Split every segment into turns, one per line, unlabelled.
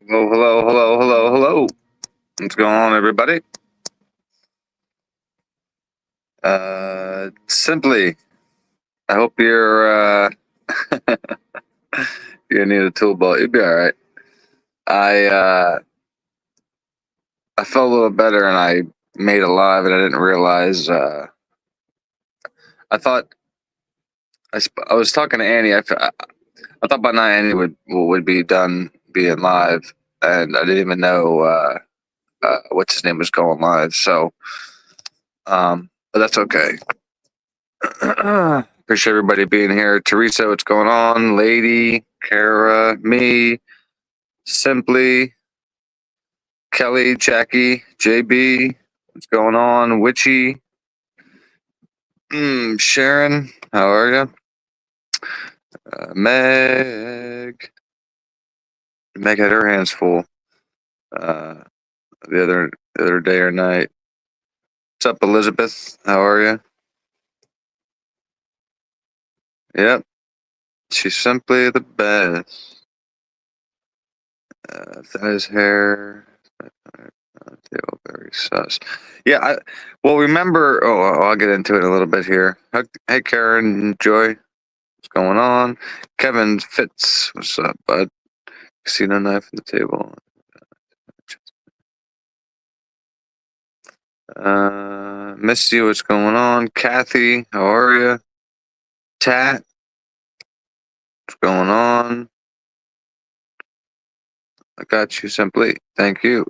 Hello, hello, hello, hello, hello. What's going on, everybody? Simply, I hope you need a tool belt. You'll be all right. I uh, I felt a little better, and I made it live, and I didn't realize. I thought I was talking to Annie. I thought by now Annie would be done being live, and I didn't even know what's his name was going live. So, but that's okay. Appreciate everybody being here. Teresa, what's going on? Lady, Kara, me, Simply, Kelly, Jackie, JB, what's going on? Witchy, Sharon, how are you? Meg, Meg had her hands full uh, the other day or night. What's up, Elizabeth? How are you? Yep, she's simply the best. That is hair. Very sus. Yeah, well, remember. Oh, I'll get into it in a little bit here. Hey, Karen, Joy, what's going on? Kevin Fitz, what's up, bud? Casino knife on the table. Misty, what's going on? Kathy, how are you? Tat, what's going on? I got you, Simply. Thank you.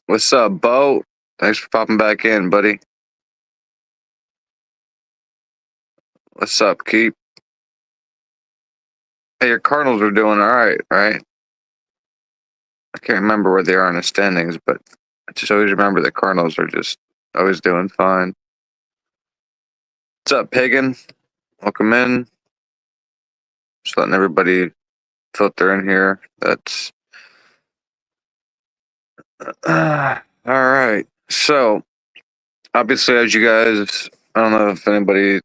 What's up, Bo? Thanks for popping back in, buddy. What's up, Keep? Hey, your Cardinals are doing all right, right? I can't remember where they are in the standings, but I just always remember the Cardinals are just always doing fine. What's up, Pagan? Welcome in. Just letting everybody filter in here. That's all right. So, obviously, as you guys, I don't know if anybody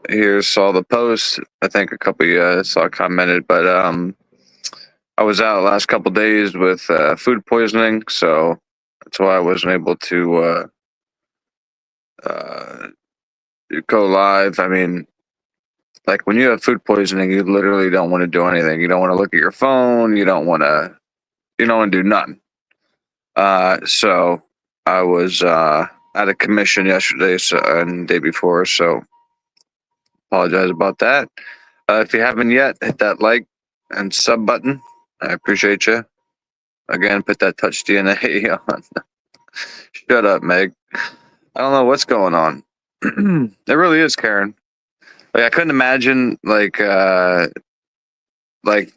here saw the post. I think a couple of you guys saw commented, but I was out last couple of days with food poisoning, so that's why I wasn't able to uh, go live. I mean, like when you have food poisoning, you literally don't want to do anything. You don't want to look at your phone. You don't want to do nothing. So I was out of commission yesterday and the day before, so apologize about that. If you haven't yet, hit that like and sub button. I appreciate you. Again, put that touch DNA on. Shut up, Meg. I don't know what's going on. It really is, Karen. Like I couldn't imagine like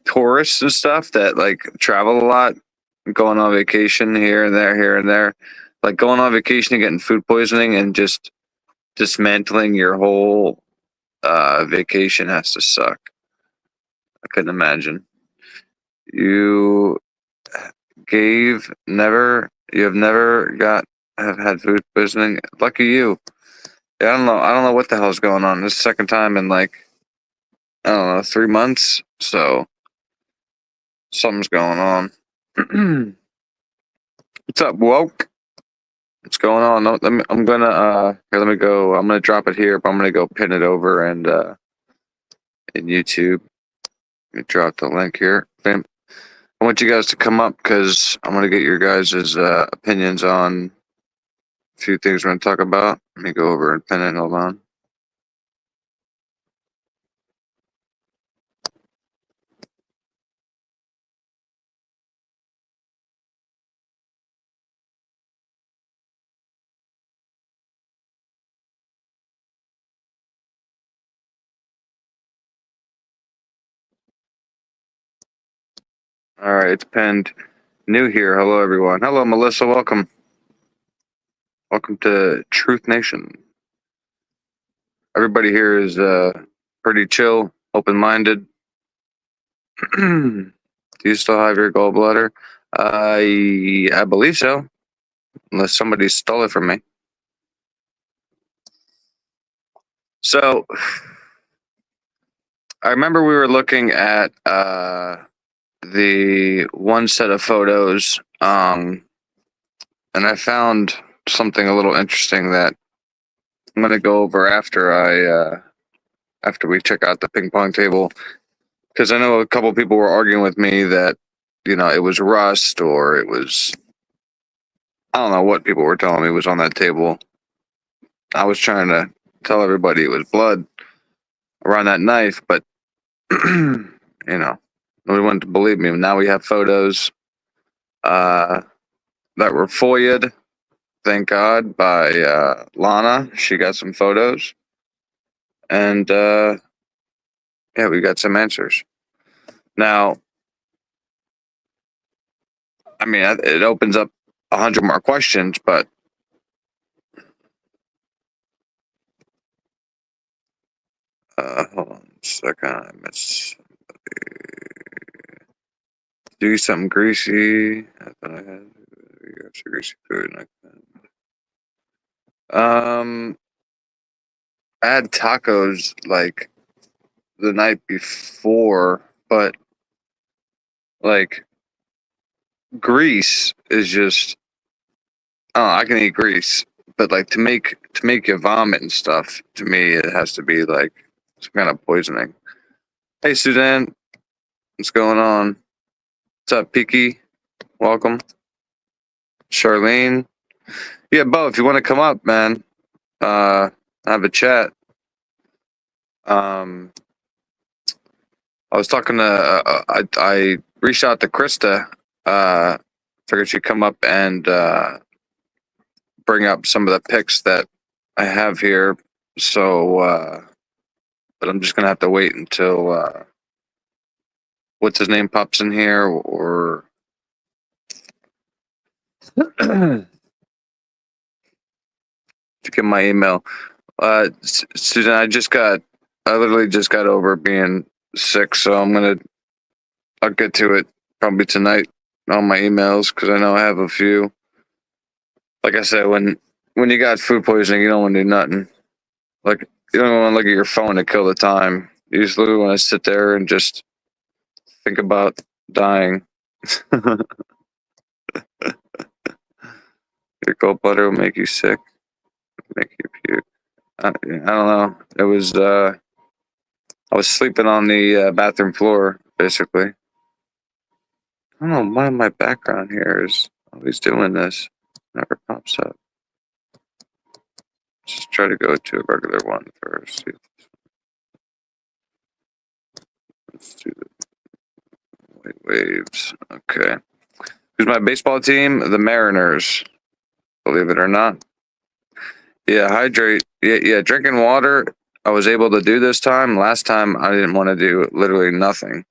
tourists and stuff that like travel a lot, going on vacation here and there, like going on vacation and getting food poisoning and just dismantling your whole vacation has to suck. I couldn't imagine. You you have never have had food poisoning. Lucky you. Yeah, I don't know what the hell's going on. This is the second time in like, I don't know, 3 months. So something's going on. What's up, woke? What's going on? No, I'm gonna here. Let me go. I'm gonna drop it here, but I'm gonna go pin it over and in YouTube. Let me drop the link here. Bam. I want you guys to come up because I'm gonna get your guys' opinions on a few things we're gonna talk about. Let me go over and pin it. Hold on. All right, it's pinned. New here. Hello, everyone. Hello, Melissa. Welcome. Welcome to Truth Nation. Everybody here is pretty chill, open-minded. Do you still have your gallbladder? I believe so, unless somebody stole it from me. So I remember we were looking at the one set of photos, and I found something a little interesting that I'm gonna go over after we check out the ping pong table, because I know a couple people were arguing with me that it was rust or it was, I don't know what people were telling me was on that table. I was trying to tell everybody it was blood around that knife, but nobody wanted to believe me. Now we have photos that were FOIA'd, thank God, by Lana. She got some photos, and yeah, we got some answers. Now, I mean, it opens up 100 more questions, but hold on a second. I missed do something greasy. I thought I had greasy food. I had tacos like the night before, but like grease is just, oh, I can eat grease, but like to make you vomit and stuff, to me it has to be like some kind of poisoning. Hey Suzanne, what's going on? What's up, Peaky? Welcome. Charlene. Yeah, Bo, if you want to come up, man, have a chat. I was talking to I reached out to Krista, figured she'd come up and bring up some of the pics that I have here. So but I'm just gonna have to wait until what's his name pops in here, or to get my email. Susan, I literally just got over being sick, so I'll get to it probably tonight on my emails, because I know I have a few. Like I said, when you got food poisoning, you don't want to do nothing. Like, you don't want to look at your phone to kill the time. You just literally want to sit there and just think about dying. Your cold butter will make you sick, make you puke. I don't know. It was I was sleeping on the bathroom floor, basically. I don't know why my background here is always doing this. Never pops up. Just try to go to a regular one first. Let's do the white waves. Okay. Who's my baseball team? The Mariners. Believe it or not. Yeah, hydrate. Yeah, drinking water. I was able to do this time. Last time I didn't want to do literally nothing.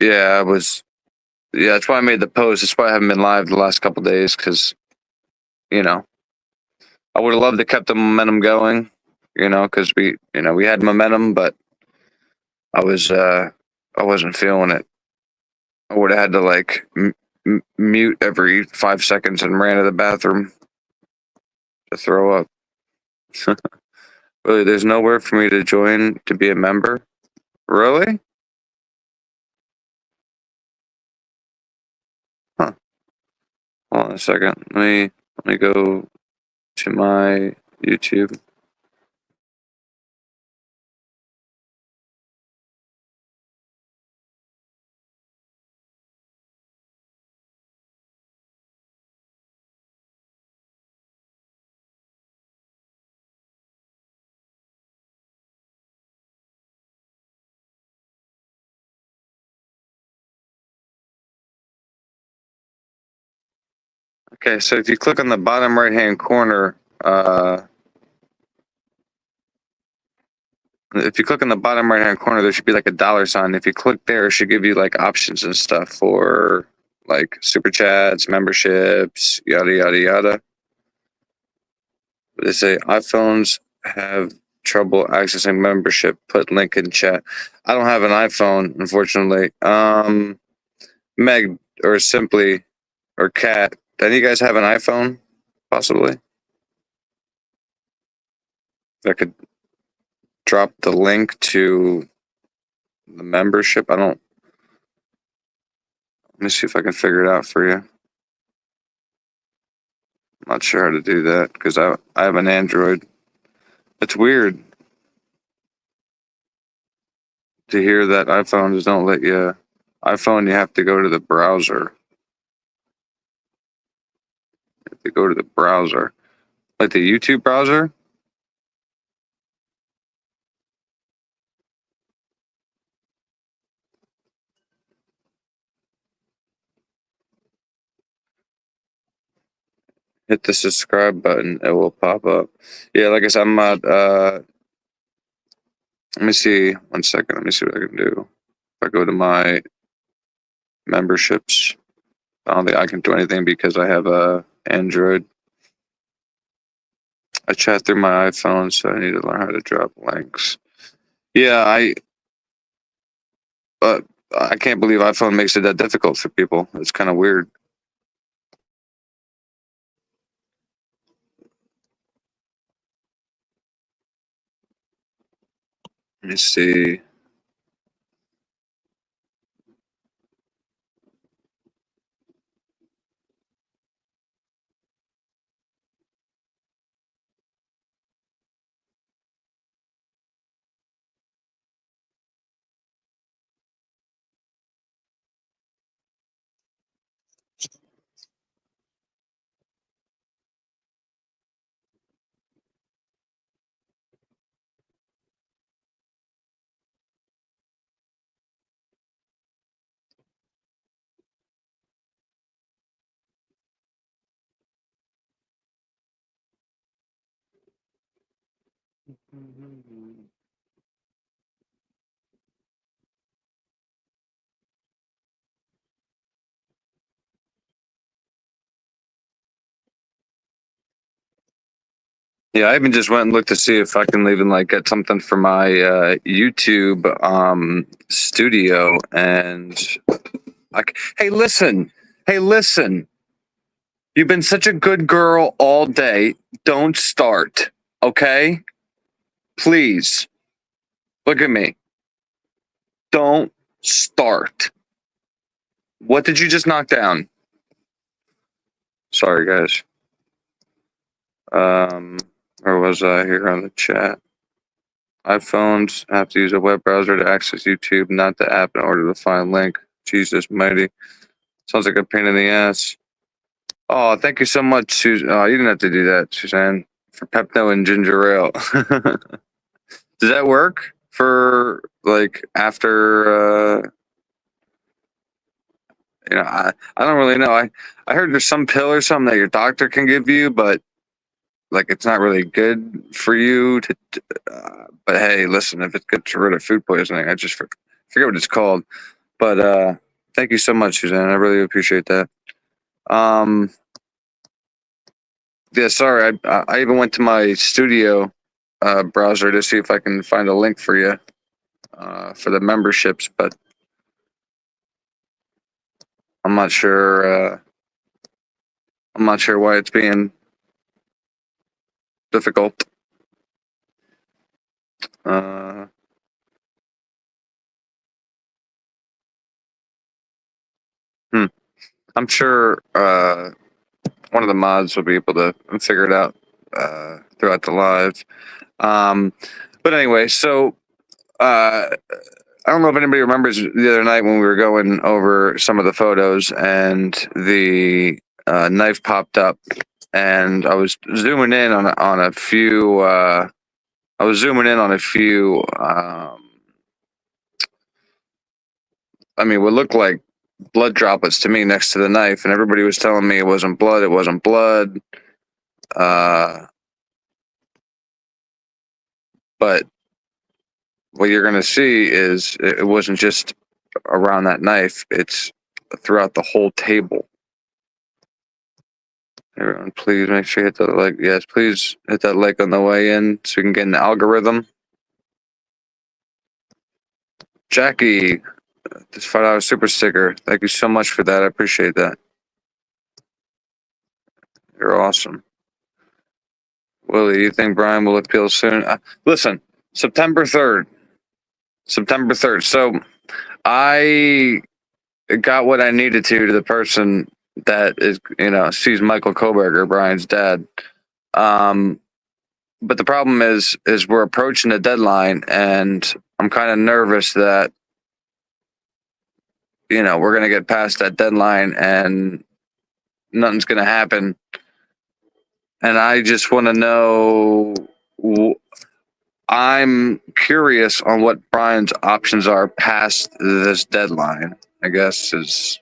Yeah, I was. Yeah, that's why I made the post. That's why I haven't been live the last couple days, because you know I would have loved to kept the momentum going. Because we had momentum, but I wasn't feeling it. I would have had to like mute every 5 seconds and ran to the bathroom to throw up. Really, there's nowhere for me to join to be a member. Really? Huh. Hold on a second. Let me go to my YouTube. Okay, so if you click on the bottom right hand corner, there should be like a dollar sign. If you click there, it should give you like options and stuff for like super chats, memberships, yada yada yada. They say iPhones have trouble accessing membership. Put link in chat. I don't have an iPhone, unfortunately. Meg or Simply or Kat, do any of you guys have an iPhone? Possibly. I could drop the link to the membership. Let me see if I can figure it out for you. I'm not sure how to do that because I have an Android. It's weird to hear that iPhones don't let you. iPhone, you have to go to the browser. You have to go to the browser, like the YouTube browser. Hit the subscribe button. It will pop up. Yeah, like I said, I'm not. Let me see. 1 second. Let me see what I can do. If I go to my memberships, I don't think I can do anything because I have a Android. I chat through my iPhone, so I need to learn how to drop links. Yeah, I can't believe iPhone makes it that difficult for people. It's kind of weird. Let me see. Yeah, I even just went and looked to see if I can even like get something for my YouTube studio, and like, hey, listen, you've been such a good girl all day. Don't start, okay? Please look at me. Don't start. What did you just knock down? Sorry, guys. Where was I here on the chat? iPhones have to use a web browser to access YouTube, not the app, in order to find link. Jesus mighty. Sounds like a pain in the ass. Oh, thank you so much, Susan. Oh, you didn't have to do that, Suzanne, for Pepto and ginger ale. Does that work for like after? I don't really know. I heard there's some pill or something that your doctor can give you, but like it's not really good for you to. But hey, listen, if it gets rid of food poisoning, I just forget what it's called. But thank you so much, Suzanne. I really appreciate that. Um, yeah, sorry. I even went to my studio browser to see if I can find a link for you for the memberships, but I'm not sure. I'm not sure why it's being difficult. Uh, hmm. I'm sure one of the mods will be able to figure it out throughout the live. But anyway, so I don't know if anybody remembers the other night when we were going over some of the photos and the knife popped up, and I was zooming in on a few. I was zooming in on a few. I mean, what looked like blood droplets to me next to the knife, and everybody was telling me it wasn't blood. It wasn't blood. But what you're going to see is it wasn't just around that knife. It's throughout the whole table. Everyone, please make sure you hit that like. Yes, please hit that like on the way in so we can get an algorithm. Jackie, this $5 super sticker. Thank you so much for that. I appreciate that. You're awesome. Willie, you think Bryan will appeal soon? Listen, September 3rd. September 3rd. So I got what I needed to the person that is, sees Michael Koberger, Brian's dad. But the problem is we're approaching the deadline, and I'm kind of nervous that we're gonna get past that deadline and nothing's gonna happen. And I just want to know. I'm curious on what Brian's options are past this deadline. I guess is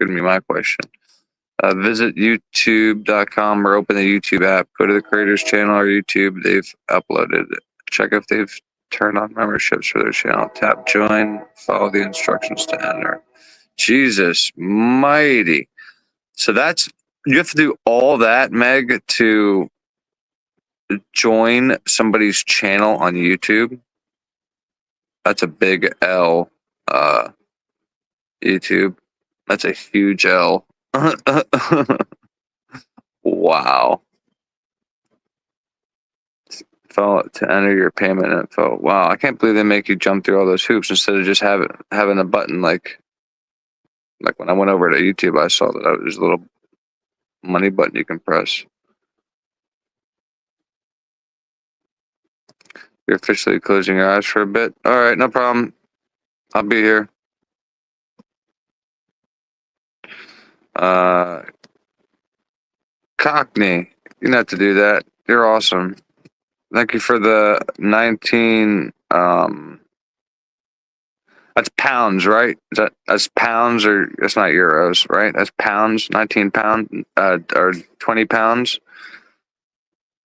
gonna be my question. Visit youtube.com or open the YouTube app. Go to the creators channel or YouTube. They've uploaded it. Check if they've turned on memberships for their channel. Tap join. Follow the instructions to enter. Jesus mighty. So you have to do all that, Meg, to join somebody's channel on YouTube. That's a big L. YouTube. That's a huge L. Wow. To enter your payment info. Wow, I can't believe they make you jump through all those hoops instead of just having a button like when I went over to YouTube, I saw that there's a little money button you can press. You're officially closing your eyes for a bit. All right, no problem. I'll be here. Cockney, you didn't have to do that. You're awesome. Thank you for the 19. That's pounds, right? That's pounds, or that's not euros, right? That's pounds. 19 pound, or 20 pounds.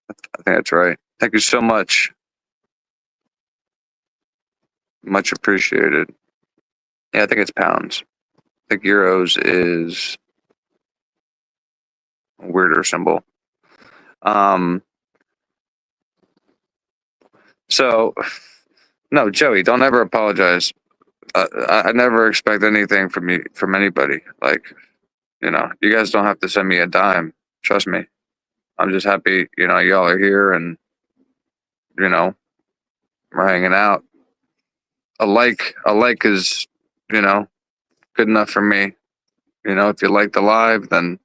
I think that's right. Thank you so much. Much appreciated. Yeah, I think it's pounds. I think euros is a weirder symbol. So, no, Joey, don't ever apologize. I never expect anything from anybody. Like, you guys don't have to send me a dime. Trust me. I'm just happy, y'all are here and, we're hanging out. A like is, good enough for me. If you like the live, then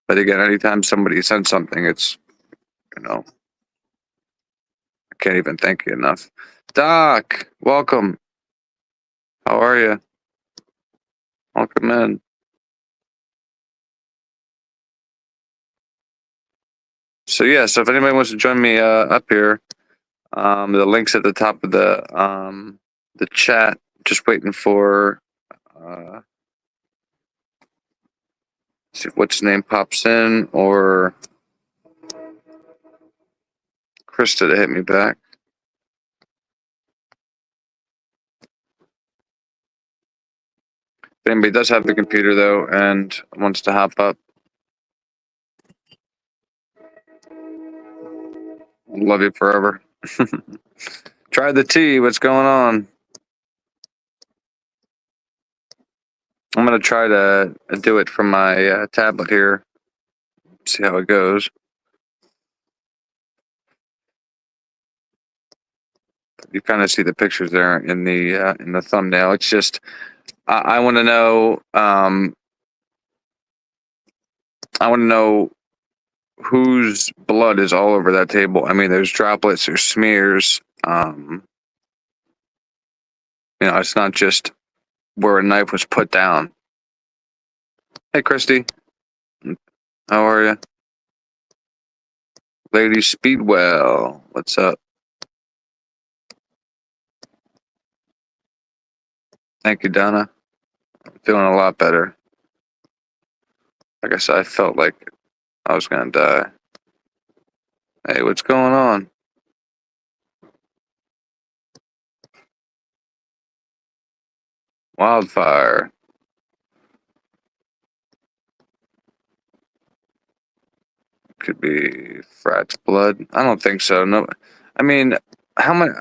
but again, anytime somebody sends something, it's, I can't even thank you enough. Doc, welcome. How are you? Welcome in. So yeah, so if anybody wants to join me up here, the link's at the top of the chat. Just waiting for see if what's name pops in, or Krista to hit me back. If anybody does have the computer though and wants to hop up, love you forever. Try the tea. What's going on? I'm gonna try to do it from my tablet here. See how it goes. You kind of see the pictures there in the thumbnail. It's just I want to know. I want to know whose blood is all over that table. I mean, there's droplets, there's smears. It's not just where a knife was put down. Hey, Christy. How are you? Lady Speedwell, what's up? Thank you, Donna. I'm feeling a lot better. Like I said, I felt like I was gonna die. Hey, what's going on? Wildfire. Could be Frat's blood. I don't think so. No, I mean, how much?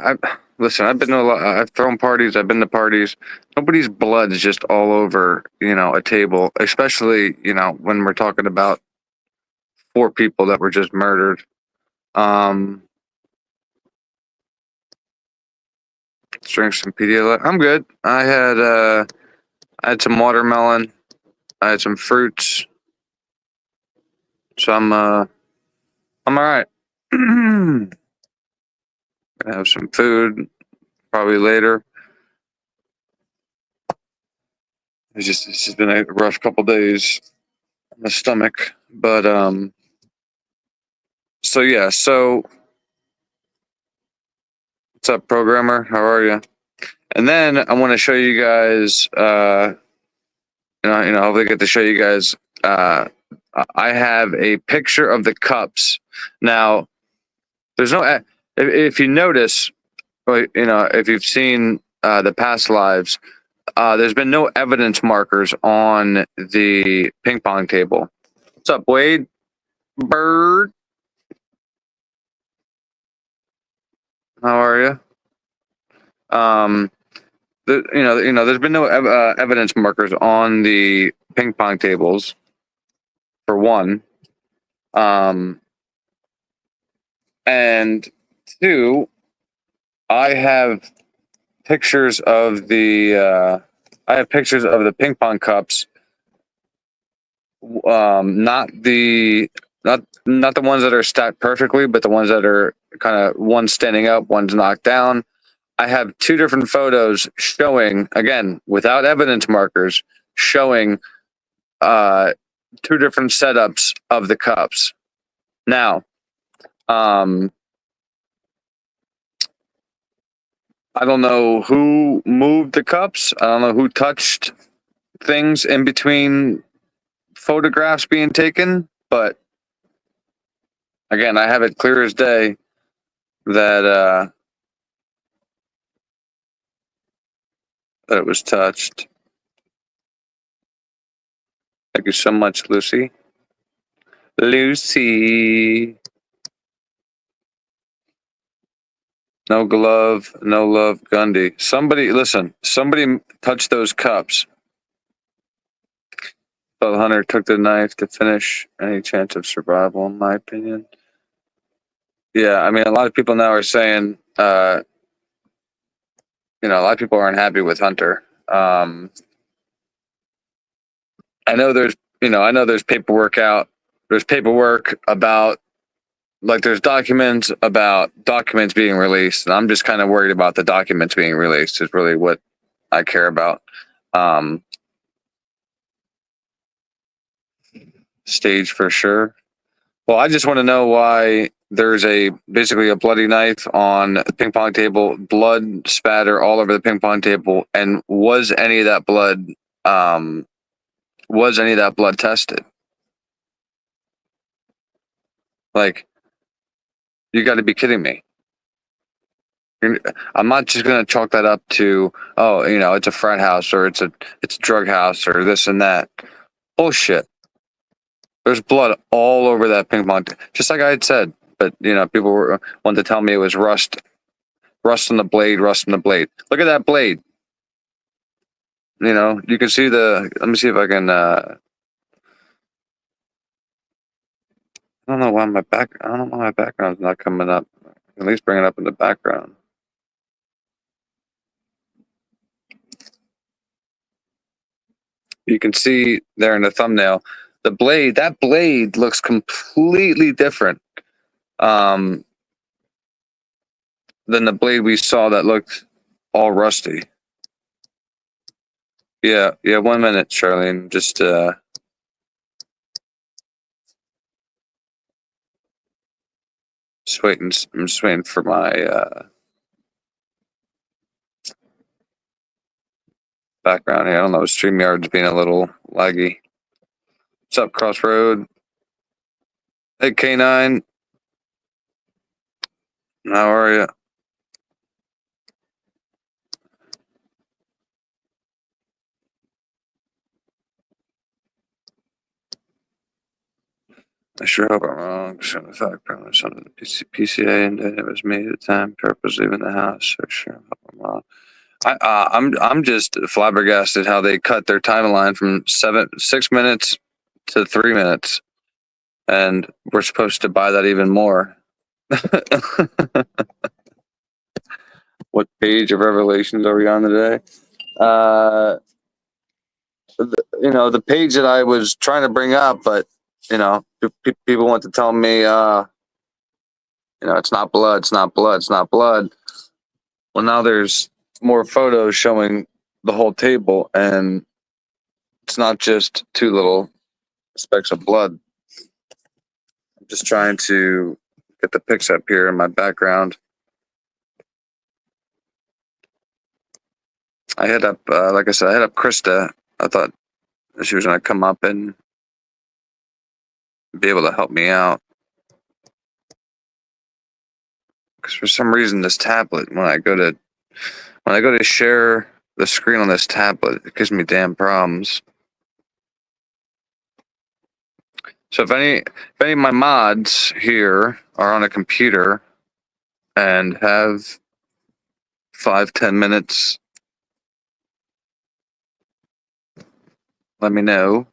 Listen, I've been to a lot. I've thrown parties. I've been to parties. Nobody's blood is just all over, a table. Especially, when we're talking about four people that were just murdered. Um, let's drink some Pedialyte. I'm good. I had some watermelon. I had some fruits. So I'm all right. Gonna have some food probably later. It's just been a rough couple days on the stomach, but so yeah. So what's up, programmer? How are you? And then I want to show you guys. Hopefully get to show you guys. I have a picture of the cups. Now, there's no. If you notice, if you've seen the past lives, there's been no evidence markers on the ping pong table. What's up, Wade? Bird? How are you? There's been no evidence markers on the ping pong tables. For one, and two, I have pictures of the ping pong cups. Not the ones that are stacked perfectly, but the ones that are kind of one standing up, one's knocked down. I have two different photos showing, again, without evidence markers, showing two different setups of the cups. Now, I don't know who moved the cups. I don't know who touched things in between photographs being taken, but again, I have it clear as day that that it was touched. Thank you so much, Lucy. Lucy. No glove, no love, Gundy. Somebody touched those cups. But Hunter took the knife to finish any chance of survival, in my opinion. Yeah, I mean, a lot of people now are saying, a lot of people aren't happy with Hunter. I know there's paperwork out. There's paperwork about, like, there's documents about documents being released, and I'm just kind of worried about the documents being released is really what I care about. Stage for sure. Well, I just want to know why there's basically a bloody knife on the ping pong table, blood spatter all over the ping pong table, and was any of that blood tested? Like, you got to be kidding me. I'm not just gonna chalk that up to, oh, it's a frat house or it's a drug house or this and that. Bullshit. There's blood all over that ping pong, just like I had said. But people wanted to tell me it was rust on the blade, rust on the blade. Look at that blade. You can see let me see if I can, I don't know why my background's not coming up. At least bring it up in the background. You can see there in the thumbnail, that blade looks completely different than the blade we saw that looked all rusty. Yeah, 1 minute, Charlene. Just waiting. I'm just waiting for my background here. I don't know. StreamYard's being a little laggy. What's up, Crossroad? Hey, K9. How are you? I sure hope I'm wrong. So the fact probably some of the PCA and it was me at the time, purpose leaving the house. So sure hope I'm wrong. I'm just flabbergasted how they cut their timeline from 6 minutes to 3 minutes, and we're supposed to buy that even more. What page of Revelations are we on today? The page that I was trying to bring up, but people want to tell me, it's not blood, it's not blood, it's not blood. Well, now there's more photos showing the whole table, and it's not just two little specks of blood. I'm just trying to get the pics up here in my background. I hit up, like I said, I hit up Krista. I thought she was going to come up and be able to help me out. Because for some reason, this tablet, when I go to share the screen on this tablet, it gives me damn problems. So if any of my mods here are on a computer and have 5-10 minutes, let me know.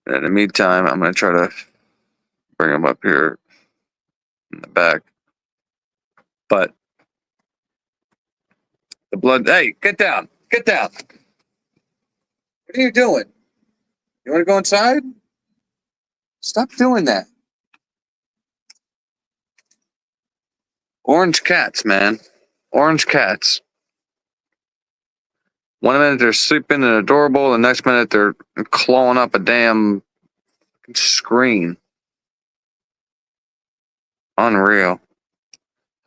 And in the meantime, I'm going to try to bring them up here in the back. But the blood, hey, get down. Get down. What are you doing? You want to go inside? Stop doing that. Orange cats, man. Orange cats. One minute they're sleeping and adorable, the next minute they're clawing up a damn screen. Unreal.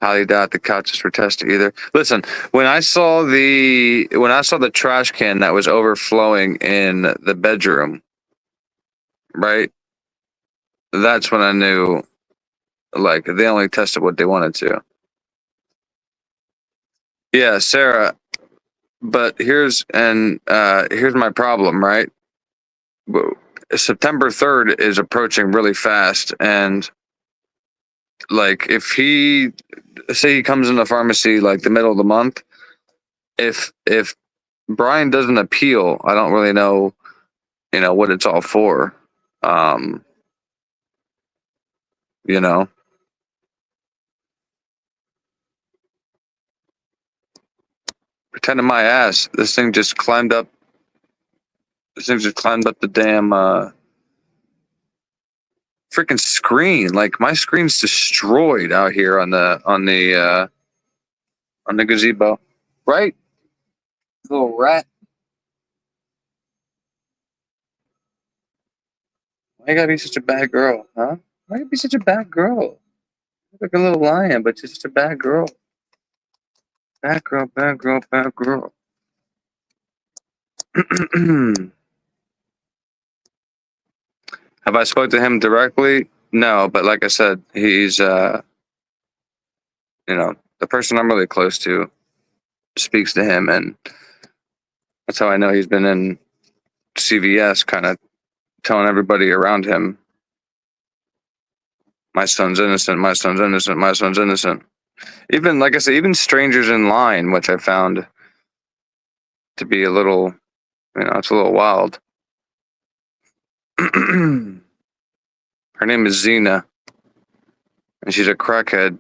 Highly doubt the couches were tested either. Listen, when I saw the trash can that was overflowing in the bedroom, right? That's when I knew, like, they only tested what they wanted to. Yeah, Sarah. But here's my problem, right? September 3rd is approaching really fast, and like if he comes in the pharmacy like the middle of the month, if Bryan doesn't appeal, I don't really know, what it's all for. You know. Pretending my ass. This thing just climbed up the damn freaking screen. Like my screen's destroyed out here on the gazebo. Right? Little rat. Why you gotta be such a bad girl, huh? Why you be such a bad girl? You're like a little lion, but you're just a bad girl. Bad girl, bad girl, bad girl. Have I spoke to him directly? No, but like I said, he's the person I'm really close to speaks to him, and that's how I know he's been in CVS, kind of telling everybody around him, my son's innocent, my son's innocent, my son's innocent. Even, like I said, even strangers in line, which I found to be a little, it's a little wild. Her name is Zena, and she's a crackhead.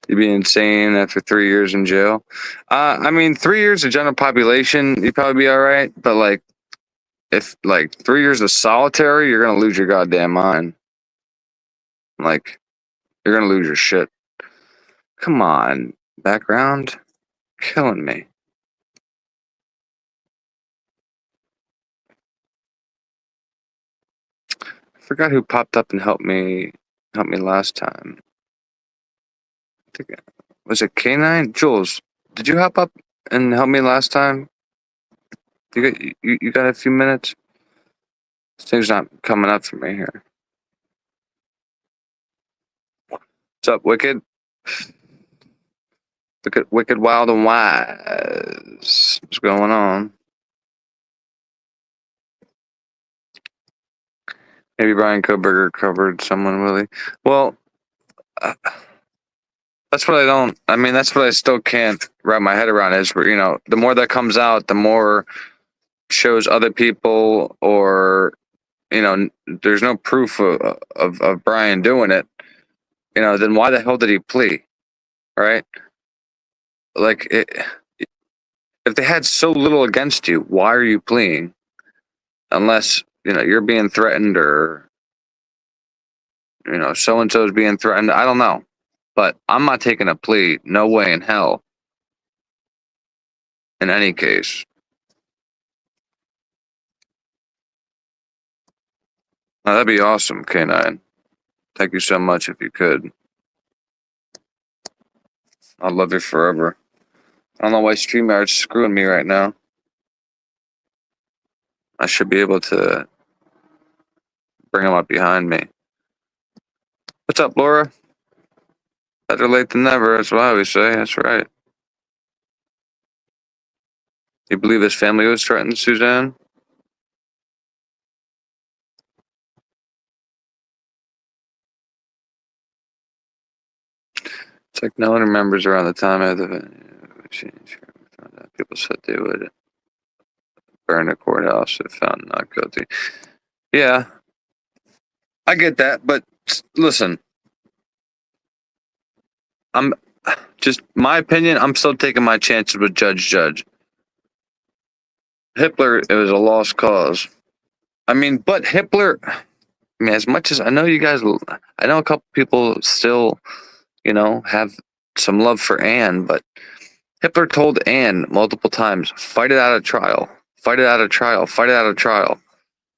You'd be insane after 3 years in jail. 3 years of general population, you'd probably be all right. But like, if like 3 years of solitary, you're gonna lose your goddamn mind. Like, you're gonna lose your shit. Come on, background, killing me. I forgot who popped up and helped me last time. Was it K9? Jules, did you hop up and help me last time? You got a few minutes? This thing's not coming up for me here. What's up, Wicked? Wicked Wild and Wise. What's going on? Maybe Brian Koberger covered someone, Willie. Well, uh, that's what I don't. I mean, that's what I still can't wrap my head around. Is the more that comes out, the more shows other people, or there's no proof of Bryan doing it. Then why the hell did he plea? Right? Like, if they had so little against you, why are you pleading? Unless you're being threatened, or so and so is being threatened. I don't know, but I'm not taking a plea. No way in hell. In any case, now, that'd be awesome, K9. Thank you so much. If you could, I'll love you forever. I don't know why StreamYard's screwing me right now. I should be able to bring him up behind me. What's up, Laura? Better late than never. That's what I always say. That's right. You believe his family was threatened, Suzanne? It's like no one remembers around the time of the change. People said they would burn the courthouse if found not guilty. Yeah, I get that, but listen, I'm just my opinion. I'm still taking my chances with Judge. Hitler, it was a lost cause. I mean, but Hitler. I mean, as much as I know you guys, I know a couple people still, have some love for Anne, but Hitler told Anne multiple times, fight it out of trial, fight it out of trial, fight it out of trial.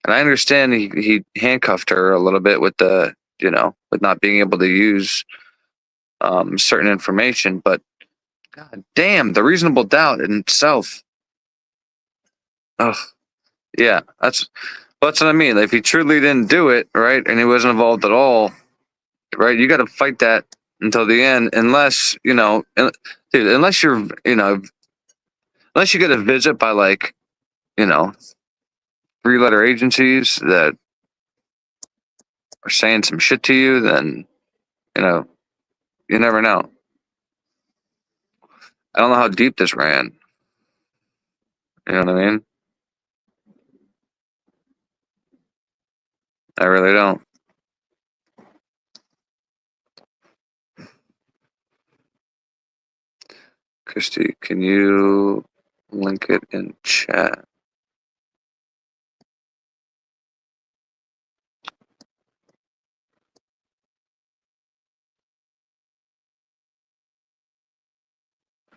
And I understand he handcuffed her a little bit with with not being able to use certain information, but god damn, the reasonable doubt in itself. Oh, yeah, that's what I mean. If he truly didn't do it, right, and he wasn't involved at all, right, you got to fight that until the end, unless dude, unless you're unless you get a visit by you know 3-letter agencies that are saying some shit to you, then you never know. I don't know how deep this ran. You know what I mean? I really don't. Christy, can you link it in chat?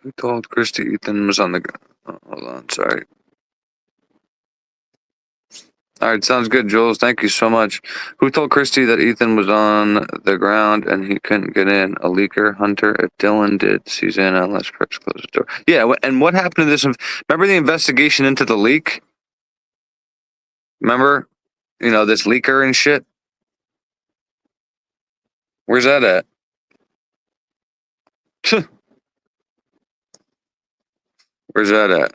Who told Christy Ethan was on the ground? Oh, hold on, sorry. All right, sounds good, Jules. Thank you so much. Who told Christy that Ethan was on the ground and he couldn't get in? A leaker, Hunter? If Dylan did, Susanna, let's press close the door. Yeah, and what happened to this? Remember the investigation into the leak? Remember, this leaker and shit? Where's that at? Where's that at?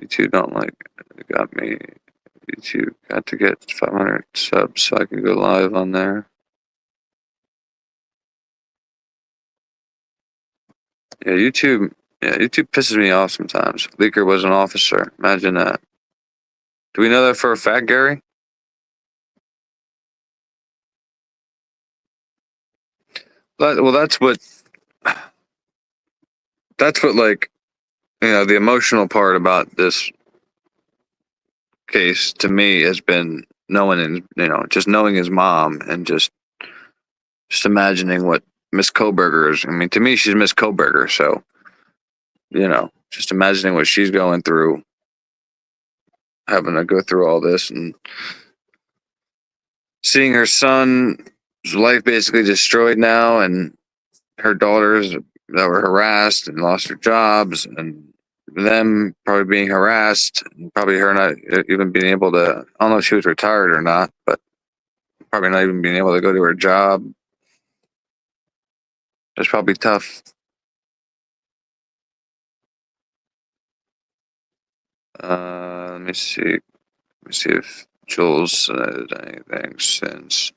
YouTube don't like it. Got me. YouTube got to get 500 subs so I can go live on there. Yeah, YouTube pisses me off sometimes. Leaker was an officer. Imagine that. Do we know that for a fact, Gary? Well, that's what the emotional part about this case to me has been knowing, just knowing his mom and just imagining what Miss Koberger is. I mean, to me, she's Miss Koberger, so just imagining what she's going through, having to go through all this and seeing her son's life basically destroyed now, and her daughters that were harassed and lost their jobs, and them probably being harassed, and probably her not even being able to, I don't know if she was retired or not, but probably not even being able to go to her job. It's probably tough. Let me see. Let me see if Jules said anything since.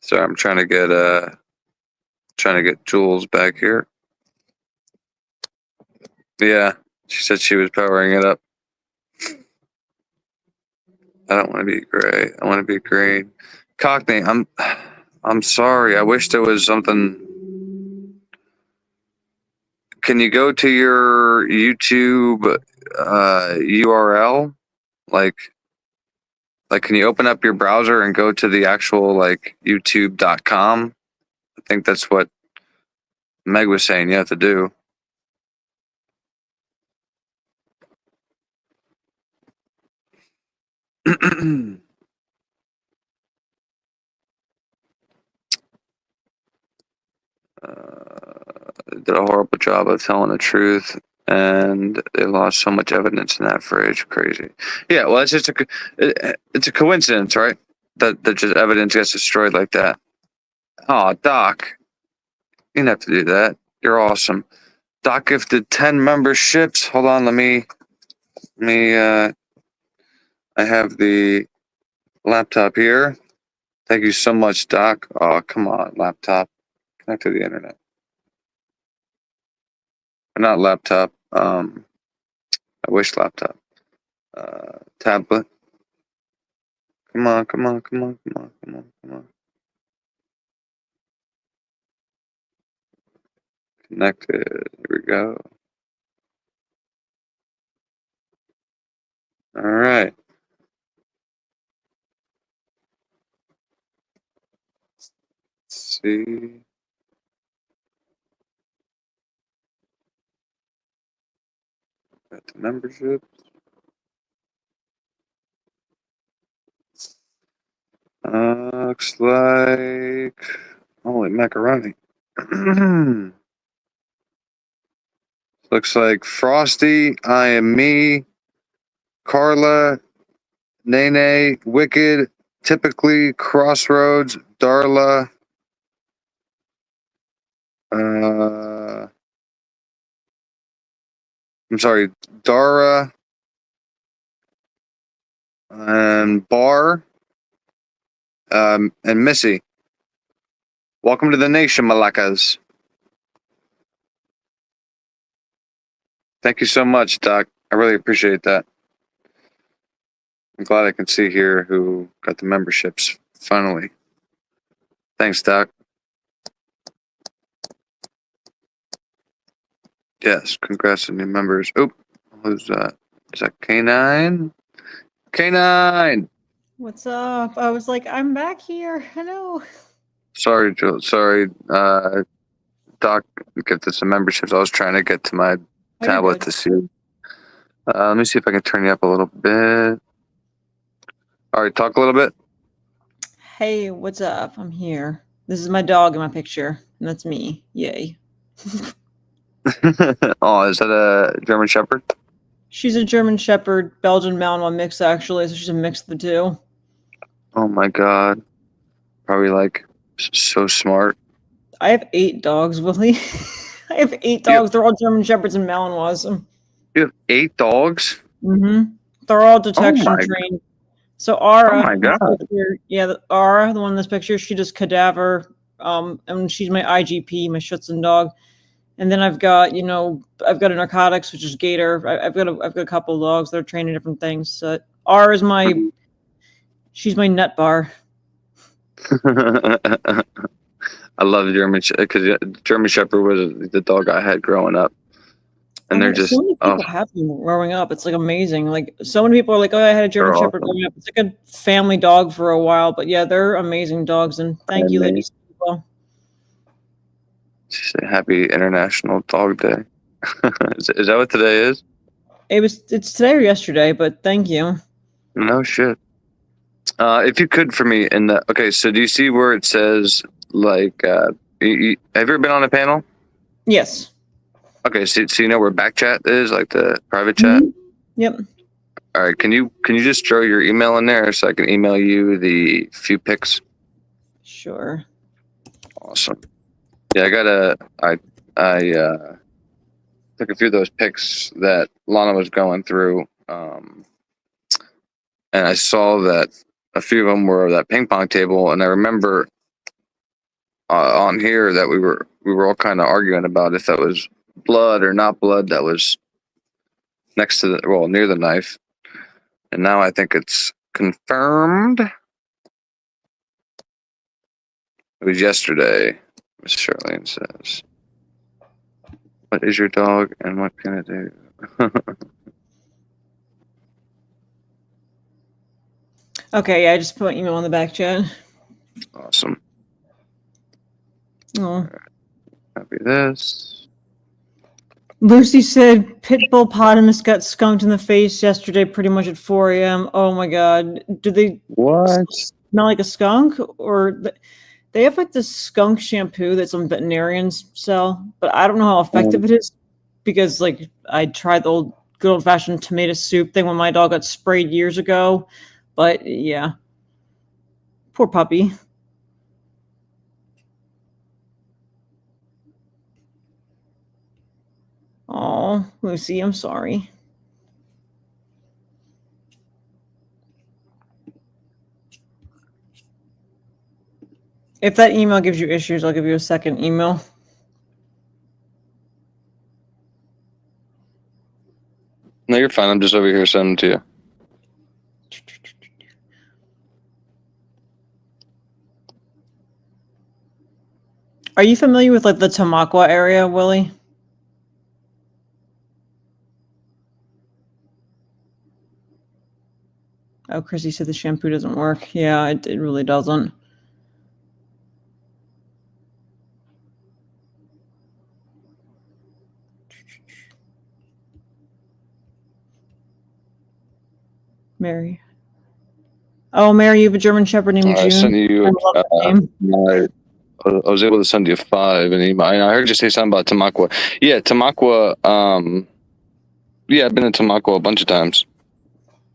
Sorry, I'm trying to get Jules back here. Yeah, she said she was powering it up. I don't want to be gray. I want to be green. Cockney, I'm sorry. I wish there was something. Can you go to your YouTube URL? Like, can you open up your browser and go to the actual like YouTube.com? I think that's what Meg was saying you have to do. Did a horrible job of telling the truth, and they lost so much evidence in that footage. Crazy. Yeah, well, it's just it's a coincidence, right? That just evidence gets destroyed like that. Oh, Doc, you didn't have to do that. You're awesome. Doc gifted 10 memberships. Hold on, let me. I have the laptop here. Thank you so much, Doc. Oh, come on, laptop. Connect to the internet. Not laptop. I wish laptop. Tablet. Come on, come on, come on, come on, come on, come on. Connected. Here we go. All right. Let's see. Got the membership. Looks like holy macaroni. Looks like Frosty, I am me, Carla, Nene, Wicked, Typically, Crossroads, Darla, I'm sorry, Dara, and Bar, and Missy. Welcome to the nation, Malakas. Thank you so much, Doc. I really appreciate that. I'm glad I can see here who got the memberships finally. Thanks, Doc. Yes, congrats to new members. Oop, who's that? Is that K9? K9!
What's up? I was like, I'm back here. Hello.
Sorry, Joe. Sorry, Doc gifted some memberships. I was trying to get to my tablet to see. Let me see if I can turn you up a little bit. All right, talk a little bit.
Hey, what's up? I'm here. This is my dog in my picture, and that's me. Yay.
Oh, is that a German Shepherd?
She's a German Shepherd, Belgian Malinois mix, actually, so she's a mix of the two.
Oh my God. Probably like so smart.
I have 8 dogs, Willie. I have 8 dogs. They're all German Shepherds and Malinois.
You have 8 dogs?
Mm-hmm. They're all detection trained. So
Oh my God.
Ara, the one in this picture, she does cadaver, and she's my IGP, my Schutzen dog. And then I've got a narcotics, which is Gator. I've got a couple of dogs that are trained in different things. So R is she's my nut bar.
I love German because German Shepherd was the dog I had growing up, and they're just
so many people have them growing up. It's like amazing. Like so many people are like, "Oh, I had a German Shepherd growing up." It's like a family dog for a while, but yeah, they're amazing dogs. And thank you, ladies.
Just a happy International Dog Day. Is that what today is?
It's today or yesterday, but thank you.
No shit. If you could for me in the okay, so do you see where it says like have you ever been on a panel?
Yes.
Okay, so you know where back chat is, like the private chat?
Mhm. Yep.
All right, can you just throw your email in there so I can email you the few pics?
Sure.
Awesome. Yeah, I took a few of those pics that Lana was going through, and I saw that a few of them were that ping pong table, and I remember on here that we were all kind of arguing about if that was blood or not blood that was next to near the knife, and now I think it's confirmed. It was yesterday. Miss Charlene says, "What is your dog, and what can it do?"
Okay, yeah, I just put my email on the back chat.
Awesome.
Oh.
Copy this.
Lucy said Pitbullpotamus got skunked in the face yesterday pretty much at 4 a.m. Oh my god. Do they
What?
smell like a skunk? Or they have like this skunk shampoo that some veterinarians sell, but I don't know how effective it is because like I tried the good old fashioned tomato soup thing when my dog got sprayed years ago. But yeah. Poor puppy. Oh, Lucy, I'm sorry. If that email gives you issues, I'll give you a second email.
No, you're fine. I'm just over here sending to you.
Are you familiar with like the Tamaqua area, Willie? Oh, Chrissy said the shampoo doesn't work. Yeah, it really doesn't. Mary. Oh, Mary, you have a German Shepherd named June.
I sent you.
I love that name.
I was able to send you 5 an email. I heard you say something about Tamaqua. Yeah, Tamaqua. Yeah, I've been to Tamaqua a bunch of times.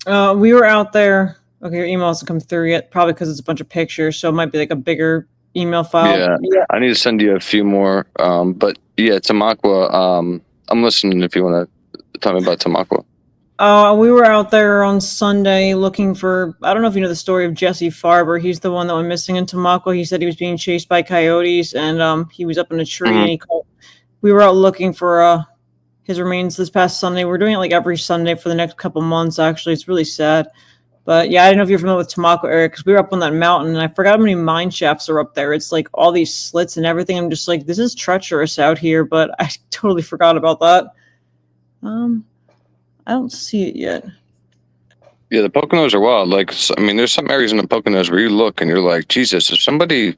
We were out there. Okay, your email hasn't come through yet, probably because it's a bunch of pictures, so it might be like a bigger email file.
Yeah, I need to send you a few more. But yeah, Tamaqua. I'm listening if you want to tell me about Tamaqua.
We were out there on Sunday looking for. I don't know if you know the story of Jesse Farber. He's the one that went missing in Tamaqua. He said he was being chased by coyotes, and he was up in a tree.
Mhm.
And we were out looking for his remains this past Sunday. We're doing it like every Sunday for the next couple months. Actually, it's really sad. But yeah, I don't know if you're familiar with Tamaqua area because we were up on that mountain, and I forgot how many mine shafts are up there. It's like all these slits and everything. I'm just like, this is treacherous out here, but I totally forgot about that. I don't see it yet.
Yeah, the Poconos are wild. Like, I mean, there's some areas in the Poconos where you look and you're like, Jesus, if somebody,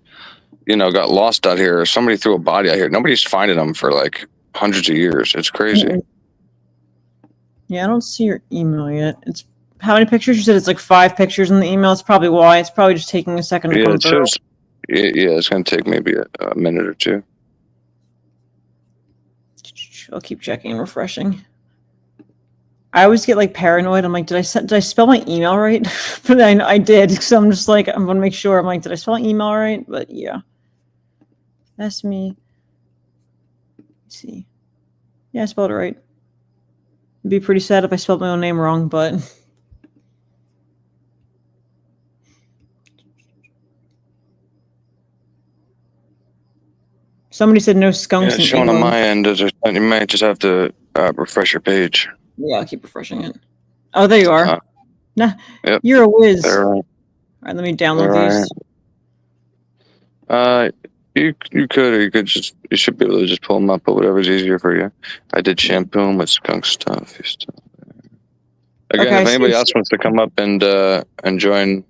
got lost out here, or somebody threw a body out here, nobody's finding them for like hundreds of years. It's crazy.
Yeah, I don't see your email yet. It's how many pictures? You said it's like 5 pictures in the email. It's probably why. It's probably just taking a second to
Yeah,
come
it
through.
shows. Yeah, it's gonna take maybe a minute or two.
I'll keep checking and refreshing. I always get like paranoid. I'm like, did I spell my email right? But I did. So I'm just like, I'm gonna make sure. I'm like, did I spell my email right? But yeah, that's me. Let's see. Yeah, I spelled it right. It'd be pretty sad if I spelled my own name wrong, but somebody said no
Yeah,
skunks
it's
in
showing on
England.
my end. You might just have to refresh your page.
Yeah, I'll keep refreshing it. Oh, there you are. Nah,
Yep.
you're a whiz.
There,
All right, let me download
there
these.
you could, or you should be able to just pull them up, but whatever's easier for you. I did shampoo 'em with skunk stuff. Again,
Okay,
if anybody else wants to come up and join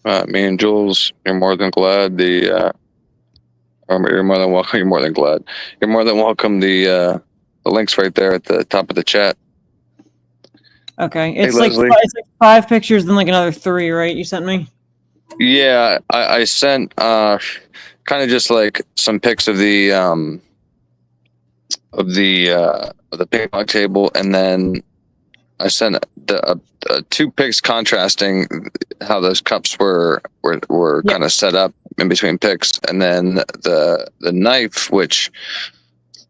me and Jules, you're more than glad. Or you're more than welcome. You're more than glad. You're more than welcome. The link's right there at the top of the chat.
Okay,
Hey,
it's like
Leslie.
it's like 5 pictures, then like another 3, right? You sent me.
Yeah, I sent kind of just like some pics of the ping pong table, and then I sent the 2 pics contrasting how those cups were
Yep.
kind of set up in between pics, and then the knife, which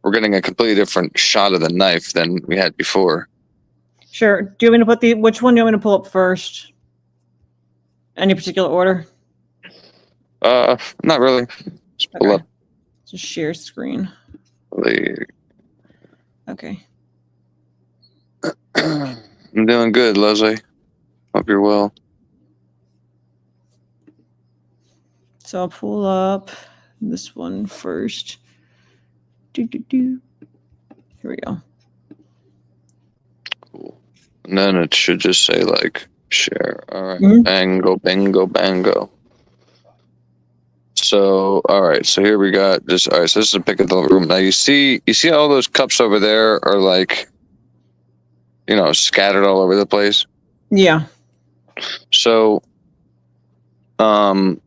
we're getting a completely different shot of the knife than we had before.
Sure. Do you want me to put which one do you want me to pull up first? Any particular order?
Not really. Just pull
Okay.
up
Just share screen.
the.
Okay.
I'm doing good, Leslie. Hope you're well.
So I'll pull up this one first. Here we go.
Cool. And then it should just say like share. All right.
Mhm.
Bango, bango, bango. So all right. So here we got this. All right. So this is a pic of the room. Now you see all those cups over there are like, scattered all over the place.
Yeah.
So, all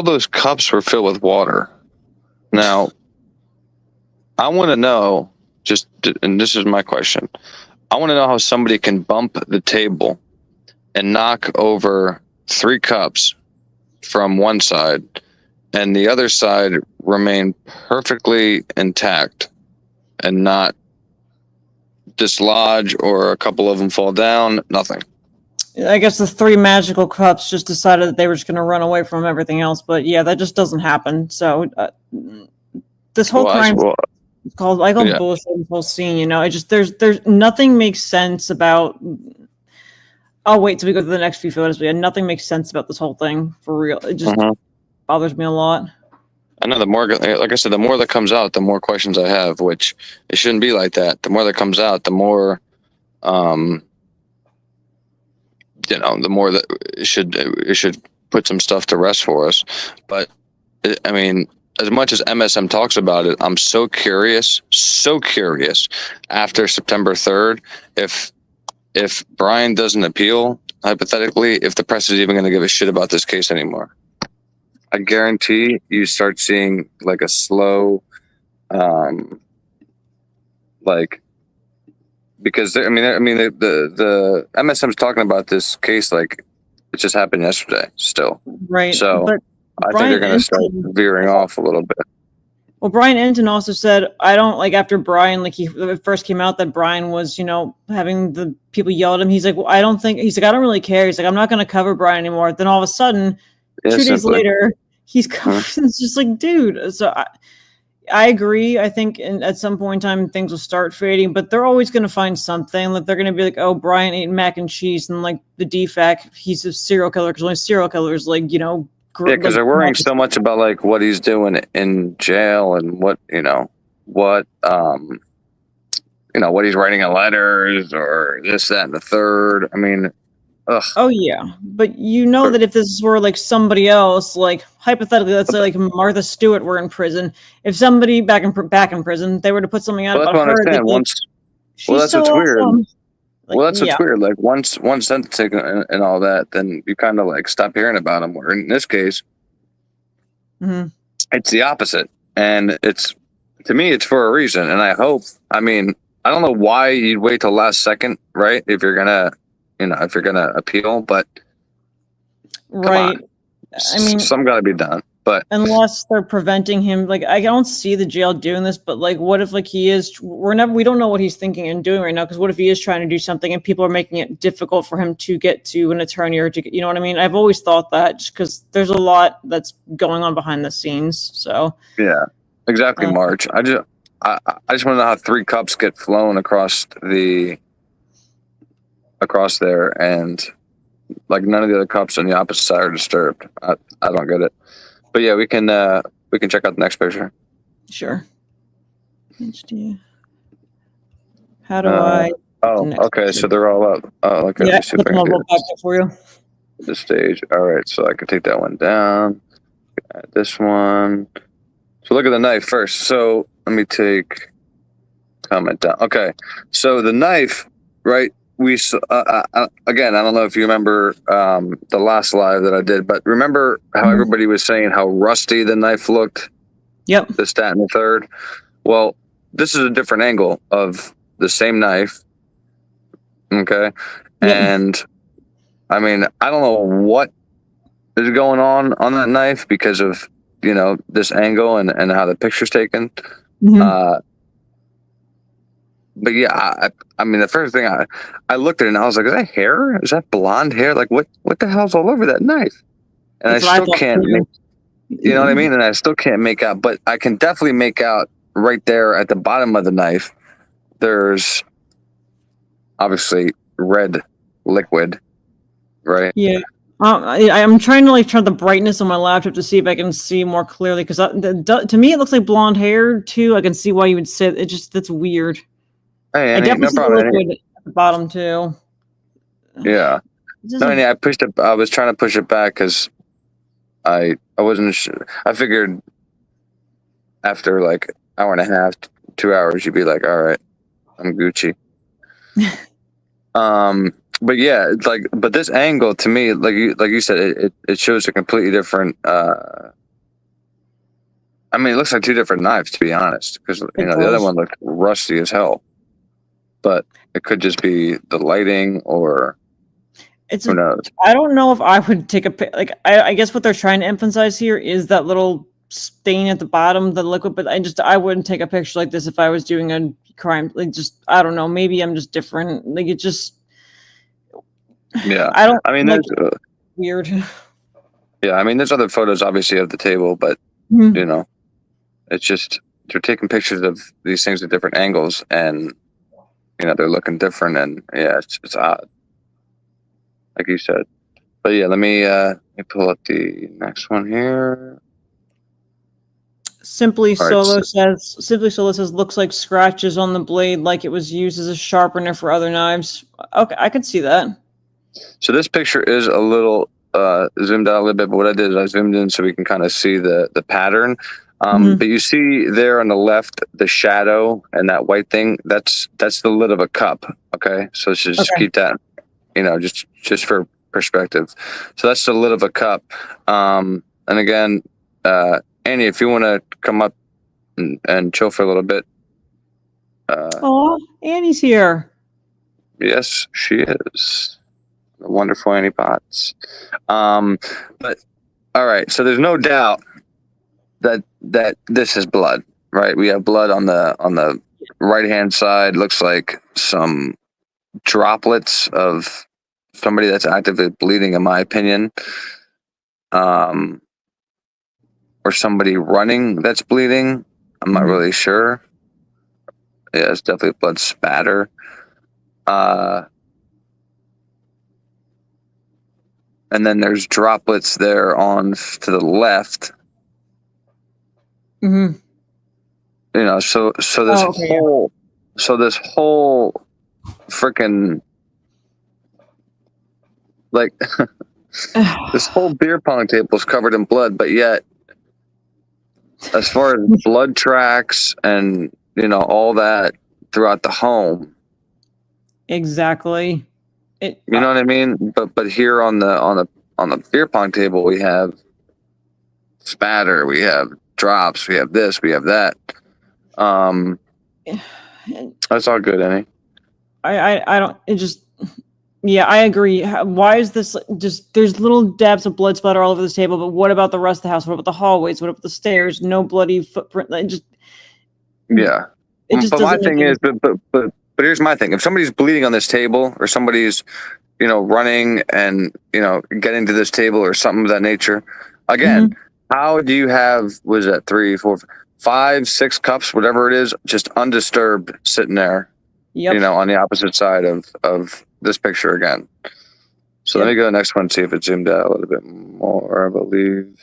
those cups were filled with water. Now, I want to know, and this is my question. I want to know how somebody can bump the table and knock over 3 cups from one side and the other side remain perfectly intact and not dislodge or a couple of them fall down, nothing.
I guess the 3 magical cups just decided that they were just going to run away from everything else, but yeah, that just doesn't happen. So this whole crime is called bullshit. This whole scene, it just there's nothing makes sense about. I'll wait till we go to the next few photos. But yeah, nothing makes sense about this whole thing for real. It just bothers me a lot.
I know the more, like I said, the more that comes out, the more questions I have, which it shouldn't be like that. The more that comes out, the more, the more that it should put some stuff to rest for us. But I mean, as much as MSM talks about it, I'm so curious after September 3rd, if Bryan doesn't appeal, hypothetically, if the press is even going to give a shit about this case anymore. I guarantee you start seeing like a slow, because the MSM's talking about this case like it just happened yesterday still.
Right.
So
but
I think they're going to start veering off a little bit.
Well, Bryan Enton also said, I don't like after Bryan, like he first came out that Bryan was, having the people yell at him. He's like, well, I don't really care. He's like, I'm not going to cover Bryan anymore. Then all of a sudden, 2 days later, he's covered. It's just like, dude. So I agree. I think at some point in time, things will start fading, but they're always going to find something. Like they're going to be like, oh, Bryan ate mac and cheese and like the defect, he's a serial killer because only serial killers
yeah, because they're worrying so much about like what he's doing in jail and what what he's writing in letters or this, that, and the third. I mean, ugh.
Oh yeah, but that if this were like somebody else, like hypothetically, let's say like Martha Stewart were in prison, if somebody back in prison, they were to put something out about her, that's what's
weird.
Awesome.
Well, that's what's weird. Like once sentencing and all that, then you kind of like stop hearing about them. Or in this case, it's the opposite, and to me, it's for a reason. And I hope. I mean, I don't know why you'd wait till last second, right? If you're gonna, appeal, but
right.
I mean, some got to be done. But
unless they're preventing him, like I don't see the jail doing this. But like, what if like he is? We don't know what he's thinking and doing right now. Because what if he is trying to do something and people are making it difficult for him to get to an attorney or to get, you know what I mean? I've always thought that just because there's a lot that's going on behind the scenes. So
yeah, exactly, March. I just want to know how 3 cups get flown across there and like none of the other cups on the opposite side are disturbed. I don't get it. But yeah, we can check out the next picture.
Sure. How do I?
Oh, okay. Picture? So they're all up. Oh, okay.
Yeah, put them all back up for you.
The stage. All right. So I can take that one down. Add this one. So look at the knife first. So let me take comment down. Okay, so the knife, right? Again, I don't know if you remember the last live that I did, but remember how everybody was saying how rusty the knife looked?
Yep.
The stat and the third. Well, this is a different angle of the same knife. Okay,
Yep.
and I mean, I don't know what is going on that knife because of this angle and how the picture's taken.
Mhm.
But yeah, I mean, the first thing I looked at it and I was like, is that hair? Is that blonde hair? Like what the hell's all over that knife? And I
That's what I
still
thought
can't make,
too.
you know what I mean? And I still can't make out, but I can definitely make out right there at the bottom of the knife. There's obviously red liquid, right?
Yeah. I'm trying to like turn the brightness on my laptop to see if I can see more clearly because to me it looks like blonde hair too. I can see why you would say it. Just that's weird.
Hey,
I
Annie,
definitely
no
see the
problem, Annie.
liquid at the bottom too.
Yeah.
It
No,
doesn't.
Annie, I pushed it. I was trying to push it back because I wasn't sure. I figured after like hour and a half, 2 hours, you'd be like, all right, I'm Gucci. But yeah, it's like, but this angle to me, like you said, it shows a completely different. I mean, it looks like two different knives, to be honest, because
It
the other
does.
one looked rusty as hell. But it could just be the lighting, or
It's
who
a,
knows?
I don't know if I would take a like. I guess what they're trying to emphasize here is that little stain at the bottom, the liquid. But I wouldn't take a picture like this if I was doing a crime. Like just I don't know. Maybe I'm just different. Like it just
Yeah,
I don't
I mean,
like
there's
weird.
yeah, I mean, there's other photos obviously of the table, but you
Mhm.
know, it's just they're taking pictures of these things at different angles, and they're looking different, and yeah, it's odd, like you said. But yeah, let me pull up the next one here. All right,
Simply Solo says looks like scratches on the blade like it was used as a sharpener for other knives. Okay, I could see that.
so this picture is a little zoomed out a little bit, but what I did is I zoomed in so we can kind of see the pattern.
Mhm.
But you see there on the left the shadow and that white thing. That's the lid of a cup. Okay, so just
Okay.
keep that, just for perspective. So that's the lid of a cup. And again, Annie, if you want to come up and chill for a little bit.
Oh, Annie's here.
Yes, she is. The wonderful Annie Potts. But all right, so there's no doubt that this is blood, right? We have blood on the right hand side. Looks like some droplets of somebody that's actively bleeding, in my opinion. Or somebody running that's bleeding. I'm not really sure. Yeah, it's definitely blood spatter. Uh, and then there's droplets there on to the left.
Mm-hmm.
So this
Oh, okay.
whole freaking like
Yeah.
this whole beer pong table is covered in blood, but yet as far as blood tracks and all that throughout the home,
Exactly. It.
you know what I mean? But here on the beer pong table we have spatter, we have drops, we have this, we have that. Um, that's all good, Annie.
I don't. It just. Yeah, I agree. Why is this just? There's little dabs of blood splatter all over this table, but what about the rest of the house? What about the hallways? What about the stairs? No bloody footprint.
Yeah.
It just
But my
doesn't make
thing
any.
is, but here's my thing. If somebody's bleeding on this table, or somebody's, running and getting to this table or something of that nature, again,
Mhm.
how do you have was that 3, 4, 5, 6 cups, whatever it is, just undisturbed sitting there,
Yep.
on the opposite side of this picture again. So let
Yep.
me go to the next one and see if it zoomed out a little bit more, I believe.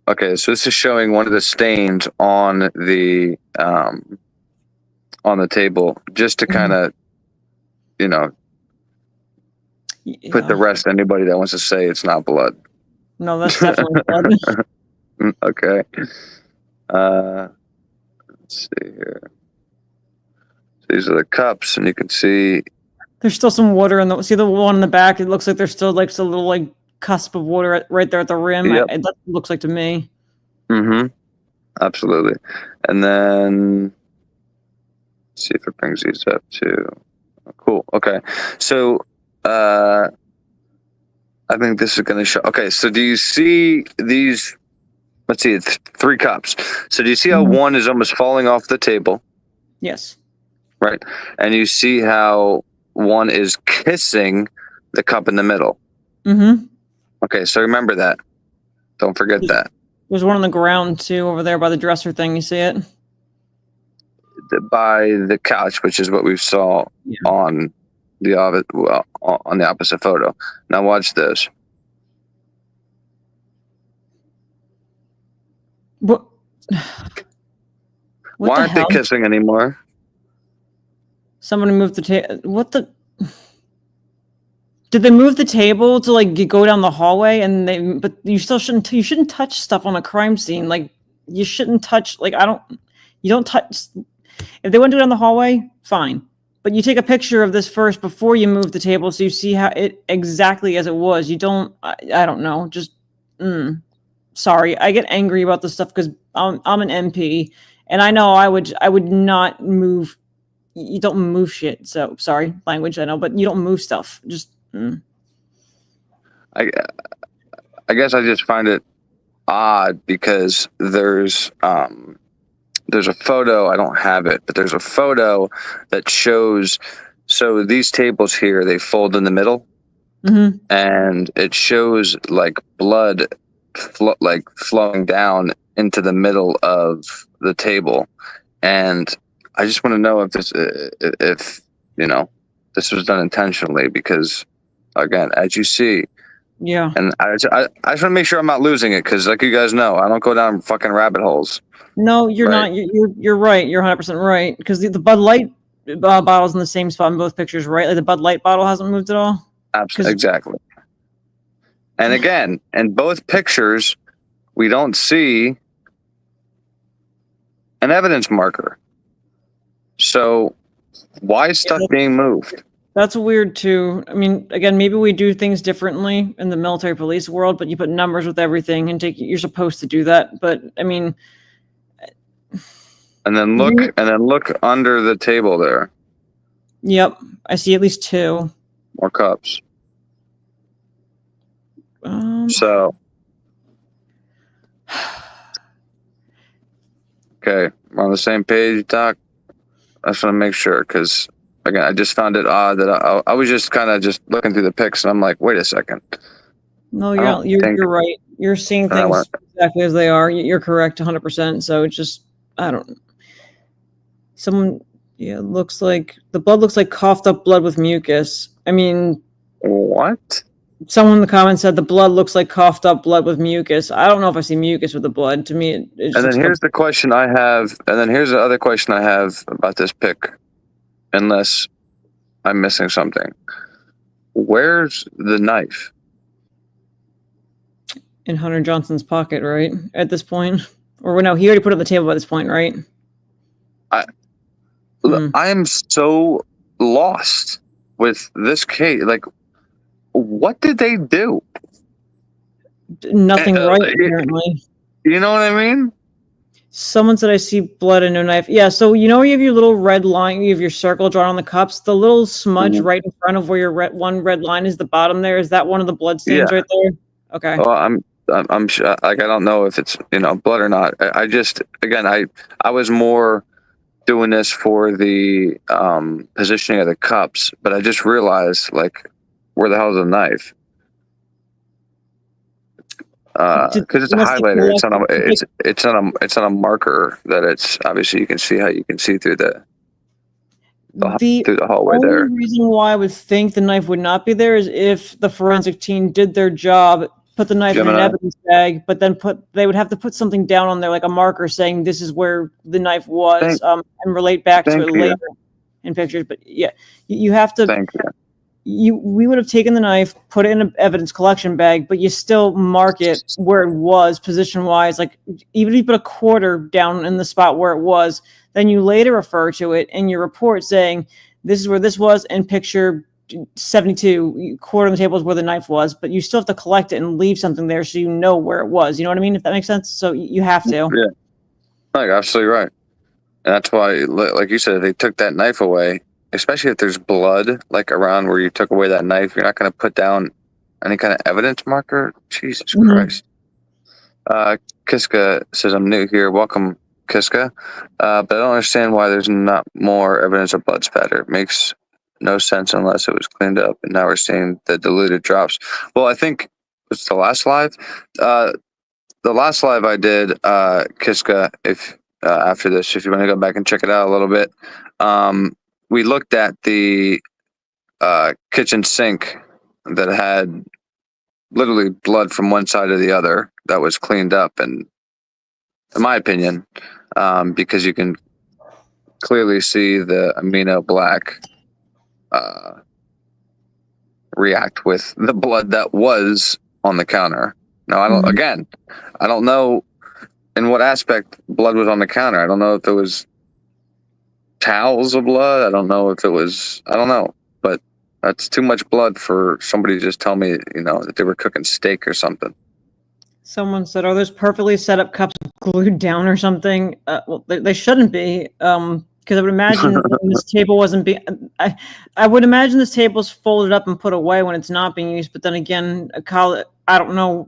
Okay, so this is showing one of the stains on the table, just to kind
Mhm.
of, you know, put the
Yeah.
rest to anybody that wants to say it's not blood.
No, that's definitely blood.
Okay. Let's see here. These are the cups, and you can see.
There's still some water in the. See the one in the back? It looks like there's still like a little like cusp of water right there at the rim.
Yep.
That looks like to me.
Mm-hmm. Absolutely. And then let's see if it brings these up too. Cool. Okay. So I think this is going to show. Okay. So do you see these? Let's see. It's 3 cups. So do you see how one is almost falling off the table?
Yes.
Right. And you see how one is kissing the cup in the middle.
Mm-hmm.
Okay. So remember that. Don't forget that.
There's one on the ground too over there by the dresser thing. You see it?
By the couch, which is what we saw on the opposite photo. Now watch this.
What?
Why aren't they kissing anymore?
Somebody moved the table. What the? Did they move the table to like go down the hallway? And they, but you still shouldn't. You shouldn't touch stuff on a crime scene. Like you shouldn't touch. Like you don't touch. If they want to do it in the hallway, fine. But you take a picture of this first before you move the table, so you see how it exactly as it was. You don't. I don't know. Just. Sorry, I get angry about this stuff because I'm an MP, and I know I would not move. You don't move shit. So sorry, language. I know, but you don't move stuff. Just.
I guess I just find it odd because there's a photo. I don't have it, but there's a photo that shows. So these tables here, they fold in the middle, and it shows like blood, flowing down into the middle of the table, and I just want to know if this was done intentionally because, again, as you see.
Yeah.
And I just want to make sure I'm not losing it because, like you guys know, I don't go down fucking rabbit holes.
No, you're not. You're right. You're 100% right because the Bud Light bottle's in the same spot in both pictures, right? Like the Bud Light bottle hasn't moved at all.
Absolutely, exactly. And again, in both pictures, we don't see an evidence marker. So why is stuff being moved?
That's weird too. I mean, again, maybe we do things differently in the military police world, but you put numbers with everything and you're supposed to do that. But I mean,
and then look under the table there.
Yep, I see at least 2
more cups. So, okay, we're on the same page, Doc. I just want to make sure because, again, I just found it odd that I was just kind of just looking through the pics and I'm like, wait a second.
No, you're right. You're seeing things exactly as they are. You're correct 100%. So it's just, I don't. Looks like the blood looks like coughed up blood with mucus. I mean,
what?
Someone in the comments said the blood looks like coughed up blood with mucus. I don't know if I see mucus with the blood. To me, it just
and then here's the question I have. And then here's the other question I have about this pic. Unless I'm missing something. Where's the knife?
In Hunter Johnson's pocket, right? At this point? Or no, he already put it on the table by this point, right?
I am so lost with this case. Like, what did they do?
Nothing right, apparently.
You know what I mean?
Someone said I see blood and no knife. Yeah, so you know you have your little red line, you have your circle drawn on the cups. The little smudge right in front of where your one red line is, the bottom there, is that one of the blood stains right there? Okay.
Well, I'm sure, like, I don't know if it's blood or not. I just, again, I was more doing this for the positioning of the cups, but I just realized, like, where the hell is the knife? Because it's a highlighter. It's not a marker that it's obviously you can see how you can see through the hallway there.
The reason why I would think the knife would not be there is if the forensic team did their job, put the knife in an evidence bag, but then they would have to put something down on there, like a marker saying this is where the knife was, and relate back to it later in pictures. But yeah, you have to. we would have taken the knife, put it in an evidence collection bag, but you still mark it where it was position wise. Like even if you put a quarter down in the spot where it was, then you later refer to it in your report saying this is where this was, and picture 72 quarter of the table is where the knife was, but you still have to collect it and leave something there so you know where it was. You know what I mean? If that makes sense. So you have to.
Yeah, like absolutely right. And that's why, like you said, if they took that knife away, especially if there's blood like around where you took away that knife, you're not going to put down any kind of evidence marker. Jesus Christ. Kiska says, I'm new here. Welcome, Kiska. But I don't understand why there's not more evidence of blood spatter. It makes no sense unless it was cleaned up. And now we're seeing the diluted drops. Well, I think it's the last live. The last live I did, Kiska, if after this, if you want to go back and check it out a little bit, we looked at the kitchen sink that had literally blood from one side to the other that was cleaned up. And in my opinion, because you can clearly see the amino black react with the blood that was on the counter. Now, I don't know in what aspect blood was on the counter. I don't know if it was towels of blood. I don't know if it was, I don't know, but that's too much blood for somebody to just tell me, that they were cooking steak or something.
Someone said, "Are those perfectly set up cups glued down or something?" Well, they shouldn't be, because I would imagine this table wasn't being. I would imagine this table's folded up and put away when it's not being used. But then again, I don't know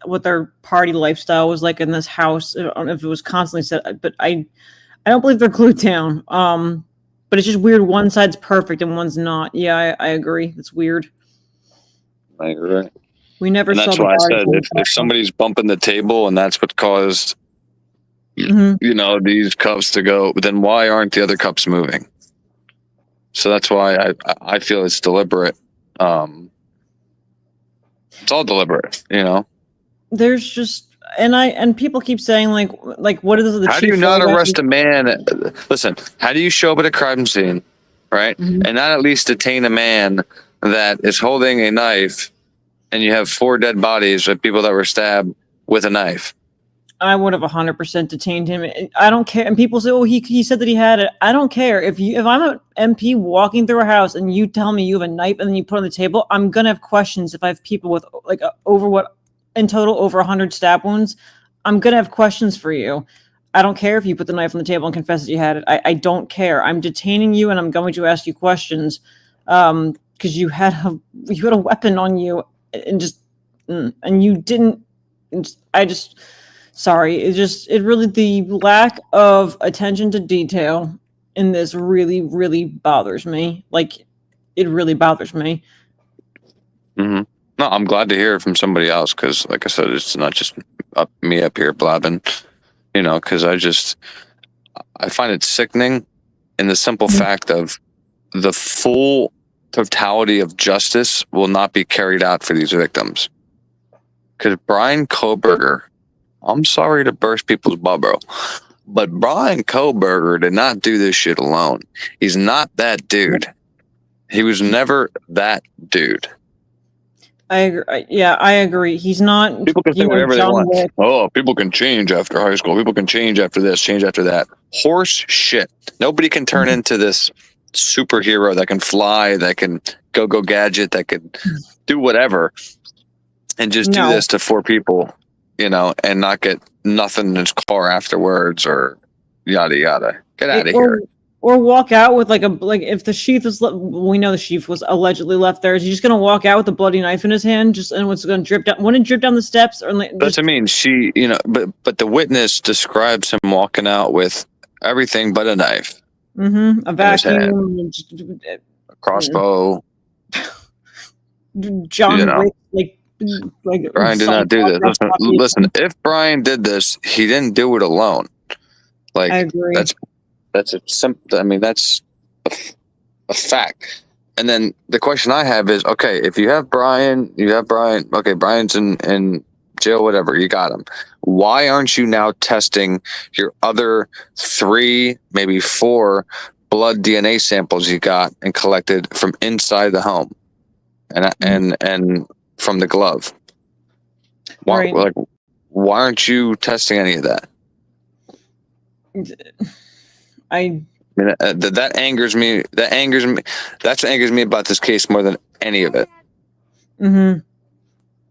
what their party lifestyle was like in this house. I don't know if it was constantly set, but I don't believe they're glued down. But it's just weird. One side's perfect and one's not. Yeah, I agree. It's weird.
I agree.
We never
And
saw
that's
the
why I
body
said if somebody's bumping the table and that's what caused, these cups to go, then why aren't the other cups moving? So that's why I feel it's deliberate. It's all deliberate,
There's just and people keep saying like what is the
how do you not arrest a man? Listen, how do you show up at a crime scene, right, and not at least detain a man that is holding a knife, and you have 4 dead bodies of people that were stabbed with a knife?
I would have 100% detained him. I don't care. And people say, "Oh, he said that he had it." I don't care. If I'm an MP walking through a house and you tell me you have a knife and then you put it on the table, I'm gonna have questions. If I have people with in total over 100 stab wounds, I'm gonna have questions for you. I don't care if you put the knife on the table and confess that you had it. I don't care. I'm detaining you and I'm going to ask you questions because you had a weapon on you and you didn't. Sorry, it really, the lack of attention to detail in this really, really bothers me. Like, it really bothers me.
Mm-hmm. No, I'm glad to hear it from somebody else because, like I said, it's not just me up here blabbing, because I find it sickening in the simple fact of the full totality of justice will not be carried out for these victims. Because Bryan Kohberger, I'm sorry to burst people's bubble, but Bryan Kohberger did not do this shit alone. He's not that dude. He was never that dude.
I agree. Yeah, I agree. He's not.
People can say whatever they want.
Wick.
Oh, people can change after high school. People can change after this, change after that. Horse shit. Nobody can turn into this superhero that can fly, that can go gadget, that can do whatever, and just do this to 4 people. And not get nothing in his car afterwards or yada yada. Get out of here.
Or walk out with if the sheath was, we know the sheath was allegedly left there. Is he just gonna walk out with a bloody knife in his hand, and what's gonna drip down? Wouldn't it drip down the steps? Or
that's what I mean. She, but the witness describes him walking out with everything but a knife.
A vacuum,
a crossbow.
John Wick,
Bryan did not do this. Listen, if Bryan did this, he didn't do it alone. I agree. That's a simple. I mean, that's a fact. And then the question I have is, okay, if you have Bryan. Okay, Bryan's in jail, whatever. You got him. Why aren't you now testing your other 3, maybe 4 blood DNA samples you got and collected from inside the home? and from the glove. Why,
Right.
like, why aren't you testing any of that?
I
I mean, that angers me. That angers me. That's what angers me about this case more than any of it.
mm-hmm.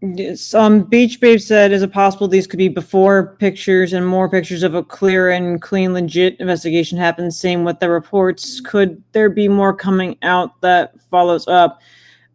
Yes, Beach Babe said, is it possible these could be before pictures and more pictures of a clear and clean, legit investigation happened? Same with the reports. Could there be more coming out that follows up?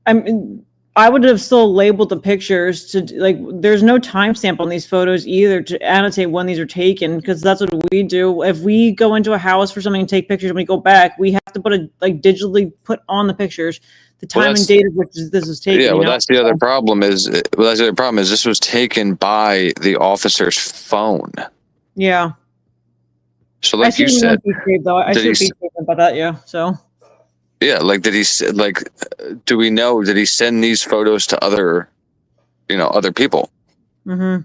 I mean, I would have still labeled the pictures to like. There's no timestamp on these photos either to annotate when these are taken, because that's what we do. If we go into a house for something and take pictures, and we go back, we have to put a digitally put on the pictures the time and date of which this is taken.
Yeah, well,
You know?
that's the other problem. This was taken by the officer's phone.
Yeah.
So,
I
like
see
you said,
Beach Babe, though. I see Beach Babe about that. Yeah. So.
yeah, like do we know, did he send these photos to other people?
Mm-hmm.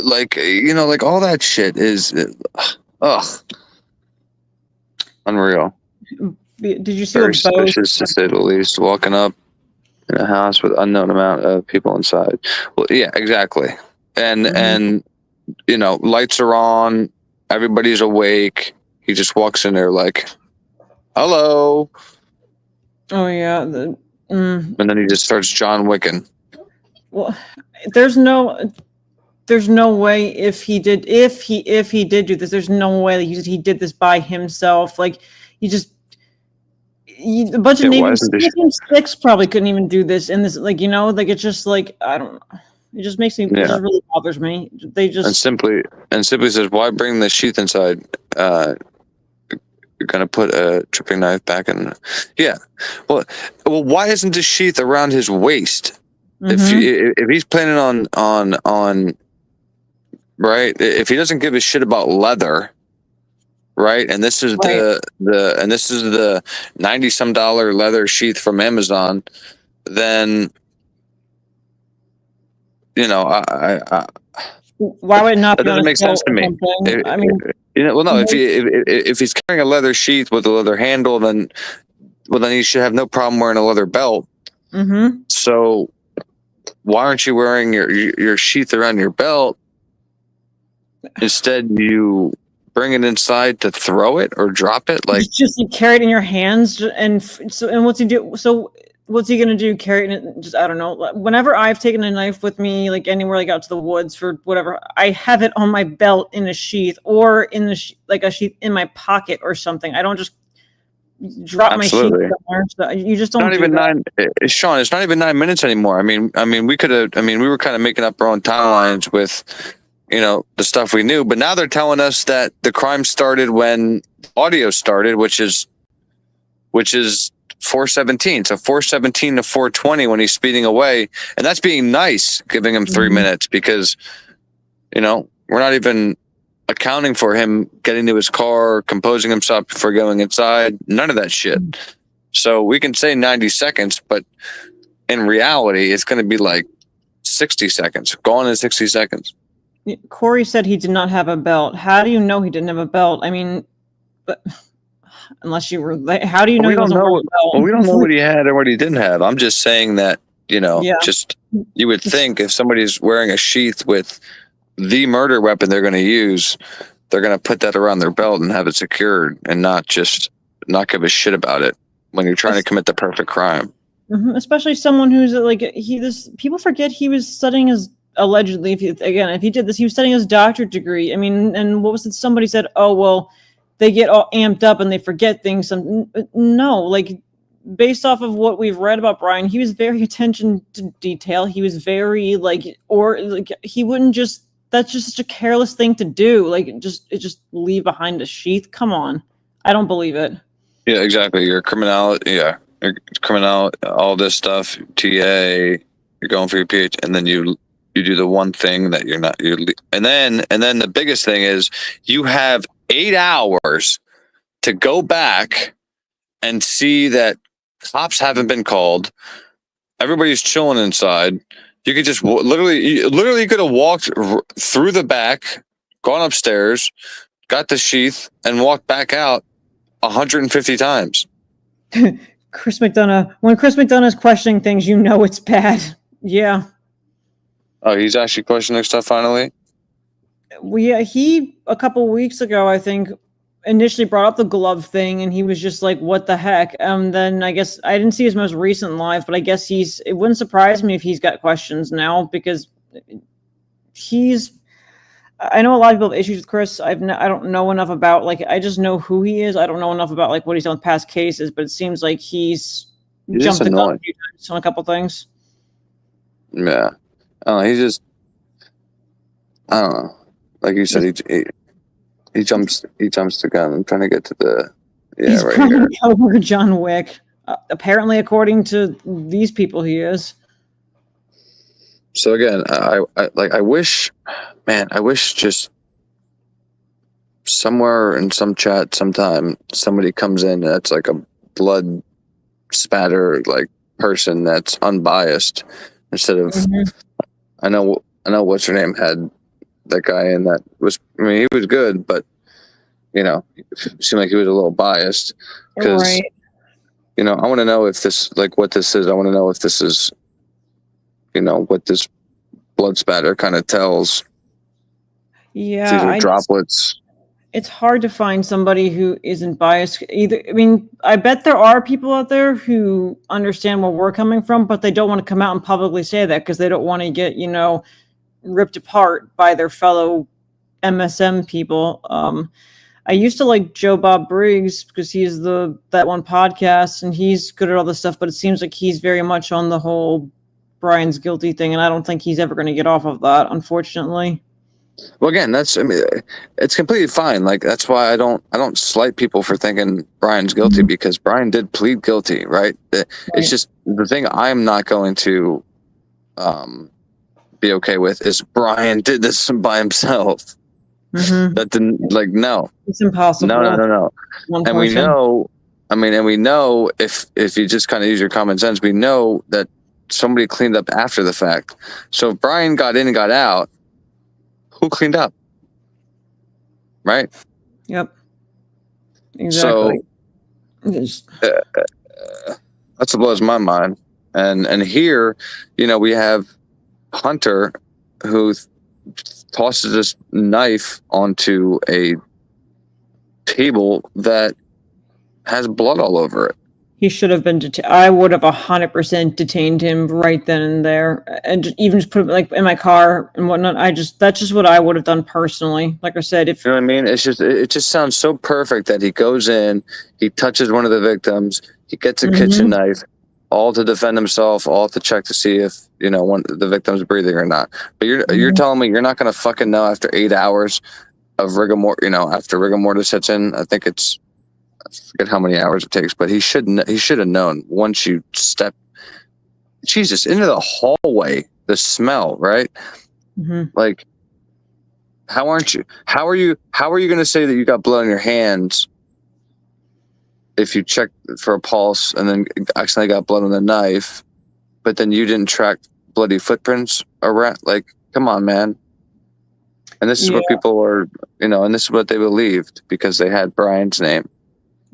Like, like all that shit is, unreal.
Did you see
Very
what Bo?
suspicious, to say the least. Walking up in a house with unknown amount of people inside. Well, yeah, exactly. And lights are on, everybody's awake. He just walks in there like, hello.
Oh yeah.
And then he just starts John Wicking.
Well, there's no way if he did do this, there's no way that he did this by himself. Like a bunch of Navy SEALs probably couldn't even do this in this. Like it's just like, I don't know. It just makes me. It just really bothers me. They just
and simply says, why bring the sheath inside? You're gonna put a tripping knife back in. Yeah. Well, why isn't the sheath around his waist?
Mm-hmm.
If he's planning on right, if he doesn't give a shit about leather, right, and this is the $90 some leather sheath from Amazon, then
why would it not be on
doesn't make sense to me.
I mean,
if he's carrying a leather sheath with a leather handle, then he should have no problem wearing a leather belt.
Mm-hmm.
So why aren't you wearing your sheath around your belt? Instead, you bring it inside to throw it or drop it. Like,
just carry it in your hands, and what's he do? So what's he gonna do? Carry it? Just, I don't know. Whenever I've taken a knife with me, like anywhere, like out to the woods for whatever, I have it on my belt in a sheath, or in the a sheath in my pocket or something. I don't just drop my sheath somewhere. So you just don't.
Not even Sean, it's not even 9 minutes anymore. I mean, we could have. I mean, we were kind of making up our own timelines with, the stuff we knew. But now they're telling us that the crime started when audio started, which is 4:17. So 4:17 to 4:20 when he's speeding away, and that's being nice, giving him 3 minutes, because we're not even accounting for him getting to his car, composing himself before going inside. None of that shit. So we can say 90 seconds, but in reality, it's going to be like 60 seconds. Gone in 60 seconds.
Corey said he did not have a belt. How do you know he didn't have a belt? I mean, but unless you were, how do you know?
We don't know. Well, we don't know what he had or what he didn't have. I'm just saying that, just, you would think if somebody's wearing a sheath with the murder weapon they're going to use, they're going to put that around their belt and have it secured, and not give a shit about it when you're trying to commit the perfect crime.
Mm-hmm. Especially someone who's people forget he was studying his, allegedly, if he did this, he was studying his doctorate degree. I mean, and what was it? Somebody said, oh, well, they get all amped up and they forget things. No, like, based off of what we've read about Bryan, he was very attention to detail. He was very he wouldn't just, that's just such a careless thing to do. Like, just leave behind a sheath. Come on. I don't believe it.
Yeah, exactly. You're criminal. Yeah. You're criminal, all this stuff, TA, you're going for your PhD, and then you do the one thing that you're not, and then the biggest thing is you have 8 hours to go back and see that cops haven't been called. Everybody's chilling inside. You could just literally could have walked through the back, gone upstairs, got the sheath, and walked back out 150 times.
Chris McDonough. When Chris McDonough is questioning things, you know it's bad. Yeah.
Oh, he's actually questioning stuff finally.
He a couple weeks ago, I think, initially brought up the glove thing, and he was just like, "What the heck?" Then I guess I didn't see his most recent live, but I guess it wouldn't surprise me if he's got questions now because he's. I know a lot of people have issues with Chris. I don't know enough about I just know who he is. I don't know enough about what he's done with past cases, but it seems like he's jumped the gun a few times on a couple things.
Yeah, he's just. I don't know. Like you said, he jumps the gun. I'm trying to get to the
He's
right
probably
here.
over John Wick. Apparently, according to these people, he is.
So again, I wish just somewhere in some chat sometime somebody comes in that's like a blood spatter person that's unbiased instead of I know what's her name had that guy in that was he was good, but it seemed like he was a little biased because I want to know if this what this is. I want to know if this is what this blood spatter kind of tells.
Yeah,
these are droplets.
It's hard to find somebody who isn't biased either. I mean, I bet there are people out there who understand where we're coming from, but they don't want to come out and publicly say that because they don't want to get, ripped apart by their fellow MSM people. I used to like Joe Bob Briggs because he's that one podcast and he's good at all this stuff, but it seems like he's very much on the whole Bryan's guilty thing, and I don't think he's ever going to get off of that, unfortunately.
Well, again, it's completely fine. That's why I don't slight people for thinking Bryan's guilty because Bryan did plead guilty, right? It's just the thing I'm not going to be okay with is Bryan did this by himself. That didn't no.
It's impossible.
No. And we know, and we know if you just kind of use your common sense, we know that somebody cleaned up after the fact. So if Bryan got in and got out, who cleaned up? Right?
Yep. Exactly.
So that's what blows my mind. And here, we have Hunter who tosses this knife onto a table that has blood all over it.
He should have been I would have 100% detained him right then and there, and even just put him in my car and whatnot. That's just what I would have done personally. Like I said, if
you know what I mean, it just sounds so perfect that he goes in, he touches one of the victims, he gets a kitchen knife, all to defend himself, all to check to see if the victim's breathing or not. But you're telling me you're not going to fucking know after 8 hours of rigor mortis, after rigor mortis sets in. I think I forget how many hours it takes, but he should have known once you step, Jesus, into the hallway, the smell, right? How are you going to say that you got blood on your hands if you check for a pulse and then accidentally got blood on the knife, but then you didn't track bloody footprints around? Come on, man. And this is what people are, and this is what they believed because they had Bryan's name.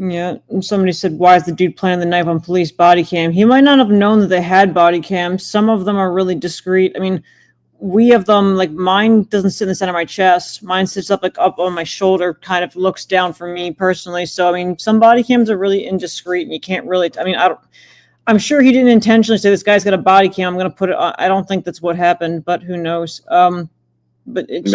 Yeah, and somebody said, why is the dude planting the knife on police body cam? He might not have known that they had body cams. Some of them are really discreet. I mean, we have them, mine doesn't sit in the center of my chest. Mine sits up up on my shoulder, kind of looks down for me personally. So, I mean, some body cams are really indiscreet and you can't really, I'm sure he didn't intentionally say this guy's got a body cam. I'm going to put it on. I don't think that's what happened, but who knows? But it's,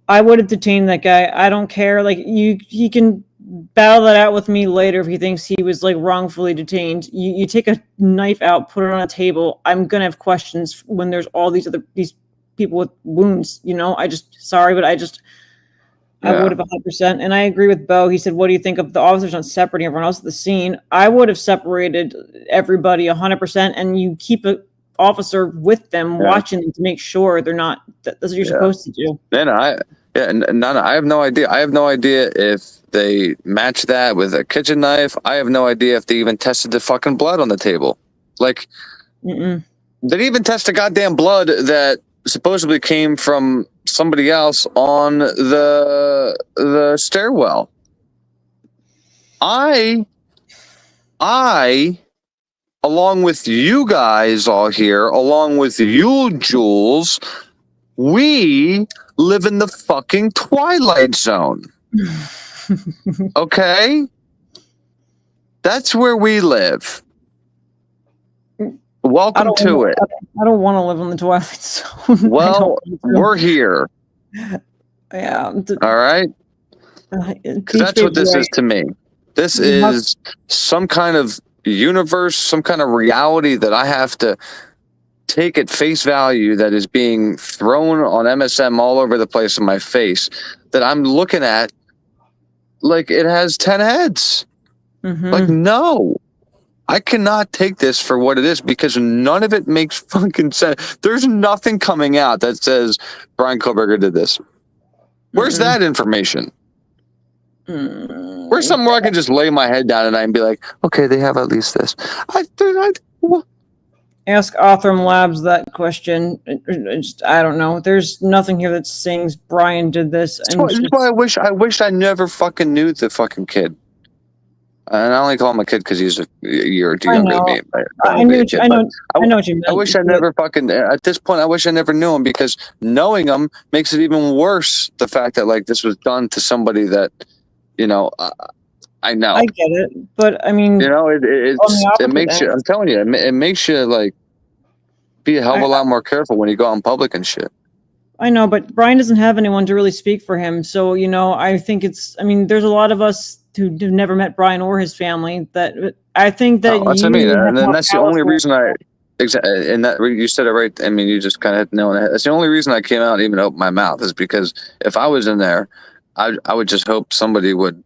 I would have detained that guy. I don't care. He can battle that out with me later if he thinks he was wrongfully detained. You take a knife out, put it on a table. I'm gonna have questions when there's all these people with wounds. I would have 100%. And I agree with Bo. He said, "What do you think of the officers not separating everyone else at the scene?" I would have separated everybody 100%, and you keep a officer with them watching them to make sure they're not. That's what you're supposed to do.
I have no idea. I have no idea if they match that with a kitchen knife. I have no idea if they even tested the fucking blood on the table. They didn't even test the goddamn blood that supposedly came from somebody else on the stairwell. I I, along with you guys all here, along with you, Jules, we live in the fucking Twilight Zone. Okay? That's where we live. Welcome to it.
I don't want to live in the Twilight Zone.
Well, we're here.
Yeah.
All right? Because that's what this is to me. This is some kind of universe, some kind of reality that I have to take at face value that is being thrown on MSM all over the place in my face that I'm looking at like it has 10 heads. Like, no. I cannot take this for what it is because none of it makes fucking sense. There's nothing coming out that says Bryan Kohberger did this. Where's that information? Where's something where I can just lay my head down and be like, okay, they have at least this.
Ask Othram Labs that question. I don't know. There's nothing here that sings Bryan did this.
That's why I wish I never fucking knew the fucking kid. And I only call him a kid because he's a year or two younger than me.
I know what you meant.
I wish I never fucking, at this point, I wish I never knew him because knowing him makes it even worse. The fact that like this was done to somebody that, I know.
I get it. But I mean,
it makes you, I'm telling you, it makes you like be a hell of a lot more careful when you go out in public and shit.
I know, but Bryan doesn't have anyone to really speak for him. So, I think there's a lot of us who have never met Bryan or his family that I think that
that's what I mean. And then that's the only reason and that you said it right. I mean, you just kind of know it. That's the only reason I came out and even opened my mouth is because if I was in there, I would just hope somebody would,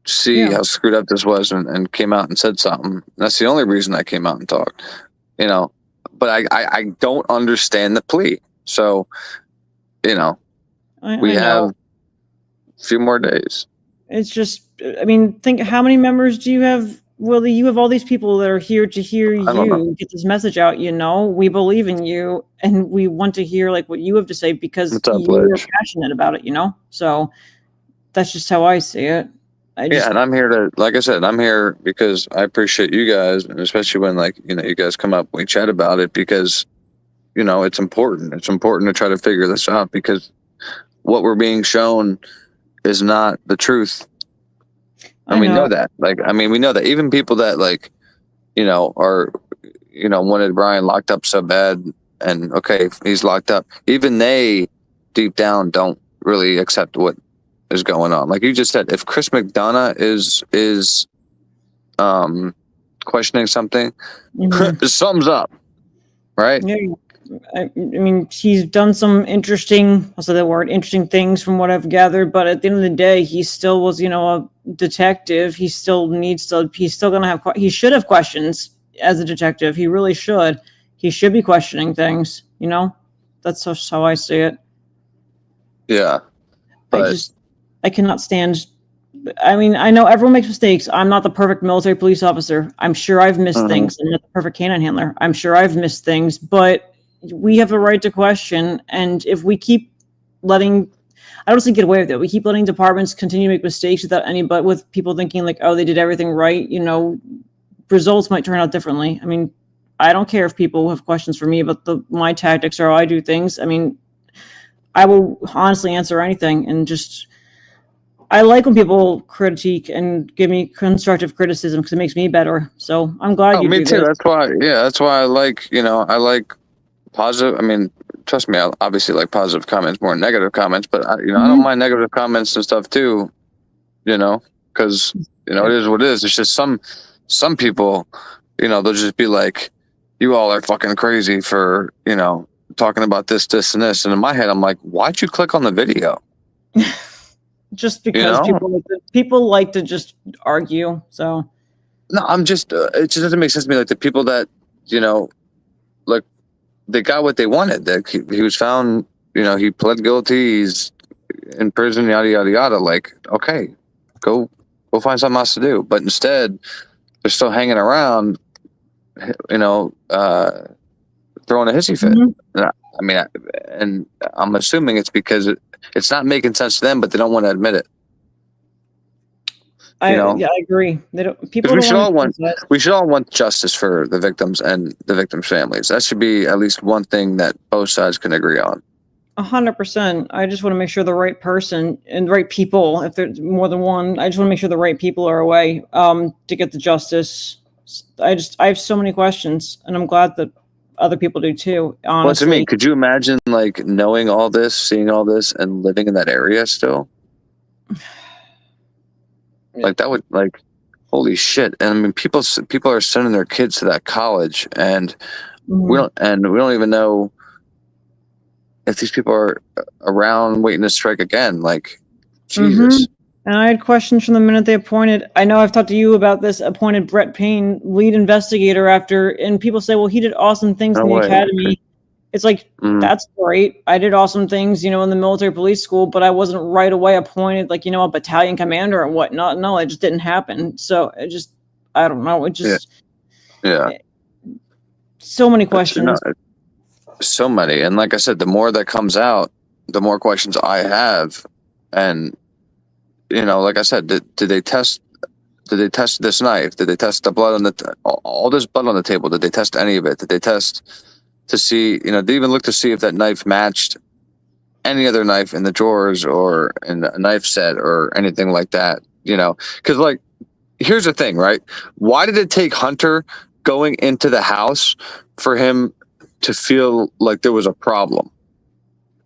see how screwed up this was and came out and said something. That's the only reason I came out and talked, but I don't understand the plea. So, we have a few more days.
It's just, think how many members do you have, Willie? You have all these people that are here to hear you get this message out. We believe in you and we want to hear like what you have to say because you're passionate about it, So that's just how I see it.
And I'm here to, like I said, I'm here because I appreciate you guys, and especially when you guys come up, we chat about it because, it's important. It's important to try to figure this out because what we're being shown is not the truth. And we know that. We know that even people that are, wanted Bryan locked up so bad and okay, he's locked up. Even they deep down don't really accept what is going on. Like you just said, if Chris McDonough is questioning something, something's up, right?
Yeah. He's done some interesting, I'll say that word, interesting things from what I've gathered, but at the end of the day, he still was, a detective. He still going to he should have questions as a detective. He really should. He should be questioning things, That's just how I see it.
Yeah. But
I cannot stand. I know everyone makes mistakes. I'm not the perfect military police officer. I'm sure I've missed things. I'm not the perfect canine handler. I'm sure I've missed things, but we have a right to question. And if we keep letting, I don't think get away with it. We keep letting departments continue to make mistakes with people thinking like, oh, they did everything right. Results might turn out differently. I don't care if people have questions for me about my tactics or how I do things. I will honestly answer anything and I like when people critique and give me constructive criticism because it makes me better. So I'm glad you do.
Me too. That's why I like, I like positive. Trust me, I obviously like positive comments more than negative comments, but I don't mind negative comments and stuff too, because, it is what it is. It's just some people, they'll just be like, you all are fucking crazy for, talking about this, and this. And in my head, I'm like, why'd you click on the video?
Just because people like to just argue. So
no, I'm just it just doesn't make sense to me. Like the people that like they got what they wanted. That he was found. He pled guilty. He's in prison. Yada yada yada. Like okay, go find something else to do. But instead, they're still hanging around. Throwing a hissy fit. And I'm assuming it's because it's not making sense to them, but they don't want to admit it.
Yeah, I agree. They don't. People
Because
don't want to.
we should all want justice for the victims and the victims' families. That should be at least one thing that both sides can agree on.
100%. I just want to make sure the right person and the right people, if there's more than one, I just want to make sure the right people are away to get the justice. I have so many questions, and I'm glad that other people do too. Honestly,
Well, to me, could you imagine like knowing all this, seeing all this, and living in that area still? Like that would like, holy shit! And I mean, people are sending their kids to that college, and we don't even know if these people are around waiting to strike again. Like, Jesus.
And I had questions from the minute they appointed. I know I've talked to you about this. Appointed Brett Payne lead investigator after, and people say, "Well, he did awesome things in the academy." Okay. It's like that's great. I did awesome things, in the military police school, but I wasn't right away appointed, like a battalion commander and whatnot. No, it just didn't happen. So I don't know. It just so many questions.
So many, and like I said, the more that comes out, the more questions I have, and like I said, did they test this knife? Did they test the blood on all this blood on the table? Did they test any of it? Did they test to see, did they even look to see if that knife matched any other knife in the drawers or in a knife set or anything like that? Because like, here's the thing, right? Why did it take Hunter going into the house for him to feel like there was a problem?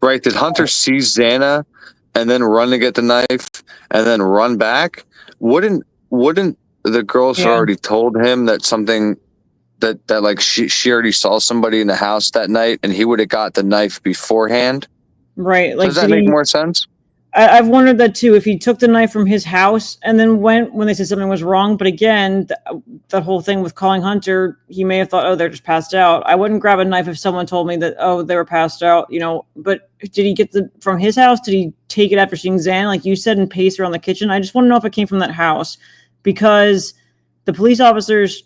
Right? Did Hunter see Xana and then run to get the knife and then run back? Wouldn't the girls already told him that something that like she already saw somebody in the house that night and he would have got the knife beforehand?
Right. Like,
does that make more sense?
I've wondered that too. If he took the knife from his house and then went when they said something was wrong, but again, the whole thing with calling Hunter, he may have thought, oh, they're just passed out. I wouldn't grab a knife if someone told me that, oh, they were passed out, But did he get from his house? Did he take it after seeing Xan, like you said, and pace around the kitchen? I just want to know if it came from that house, because the police officers.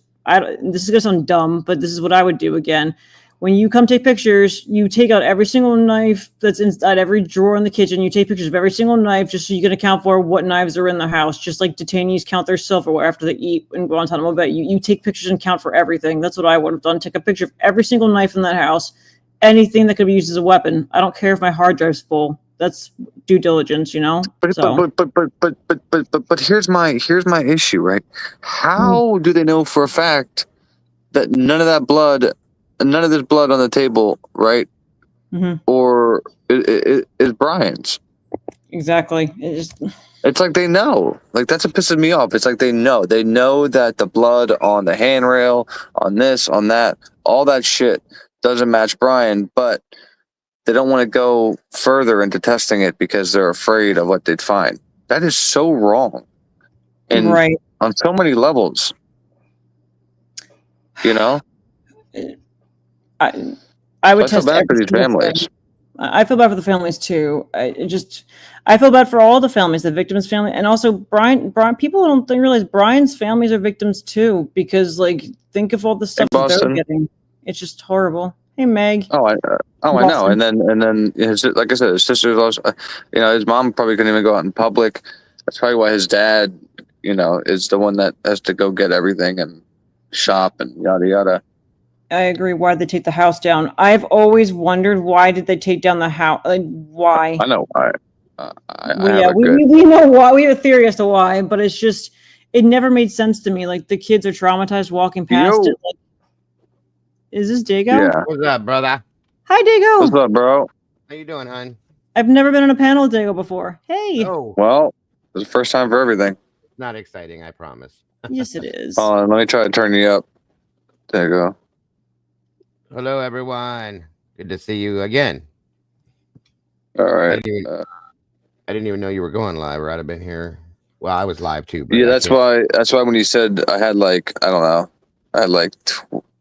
This is gonna sound dumb, but this is what I would do again. When you come take pictures, you take out every single knife that's inside every drawer in the kitchen. You take pictures of every single knife just so you can account for what knives are in the house. Just like detainees count their silverware after they eat in Guantanamo Bay. You take pictures and count for everything. That's what I would have done. Take a picture of every single knife in that house. Anything that could be used as a weapon. I don't care if my hard drive's full. That's due diligence,
But here's my issue, right? How do they know for a fact that none of this blood on the table, right? Or is Bryan's?
Exactly.
It's like they know. Like, that's what pisses me off. It's like they know that the blood on the handrail, on this, on that, all that shit doesn't match Bryan, but they don't want to go further into testing it because they're afraid of what they'd find. That is so wrong. And on so many levels. I
would test
bad for these families.
I feel bad for the families too. I feel bad for all the families, the victims' family, and also Bryan. People don't realize Bryan's families are victims too, because like think of all the stuff that they're getting. It's just horrible. Hey, Meg.
I know. And then like I said, his sister's also, his mom probably couldn't even go out in public. That's probably why his dad, is the one that has to go get everything and shop and yada yada.
I agree. Why did they take the house down? I've always wondered, why did they take down the house? Like, why?
I know why.
We know why. We have a theory as to why, but it's just, it never made sense to me. Like, the kids are traumatized walking past it. Like, is this Dago?
Yeah. What's up, brother?
Hi, Dago.
What's up, bro?
How you doing, hon?
I've never been on a panel with Dago before. Hey.
Oh.
Well, it's the first time for everything.
Not exciting, I promise.
Yes, it is.
Hold on, let me try to turn you up. There you go.
Hello, everyone. Good to see you again.
All right.
I didn't even know you were going live, or I'd have been here. Well, I was live too. But
yeah, that's why when you said I had like, I don't know, I had like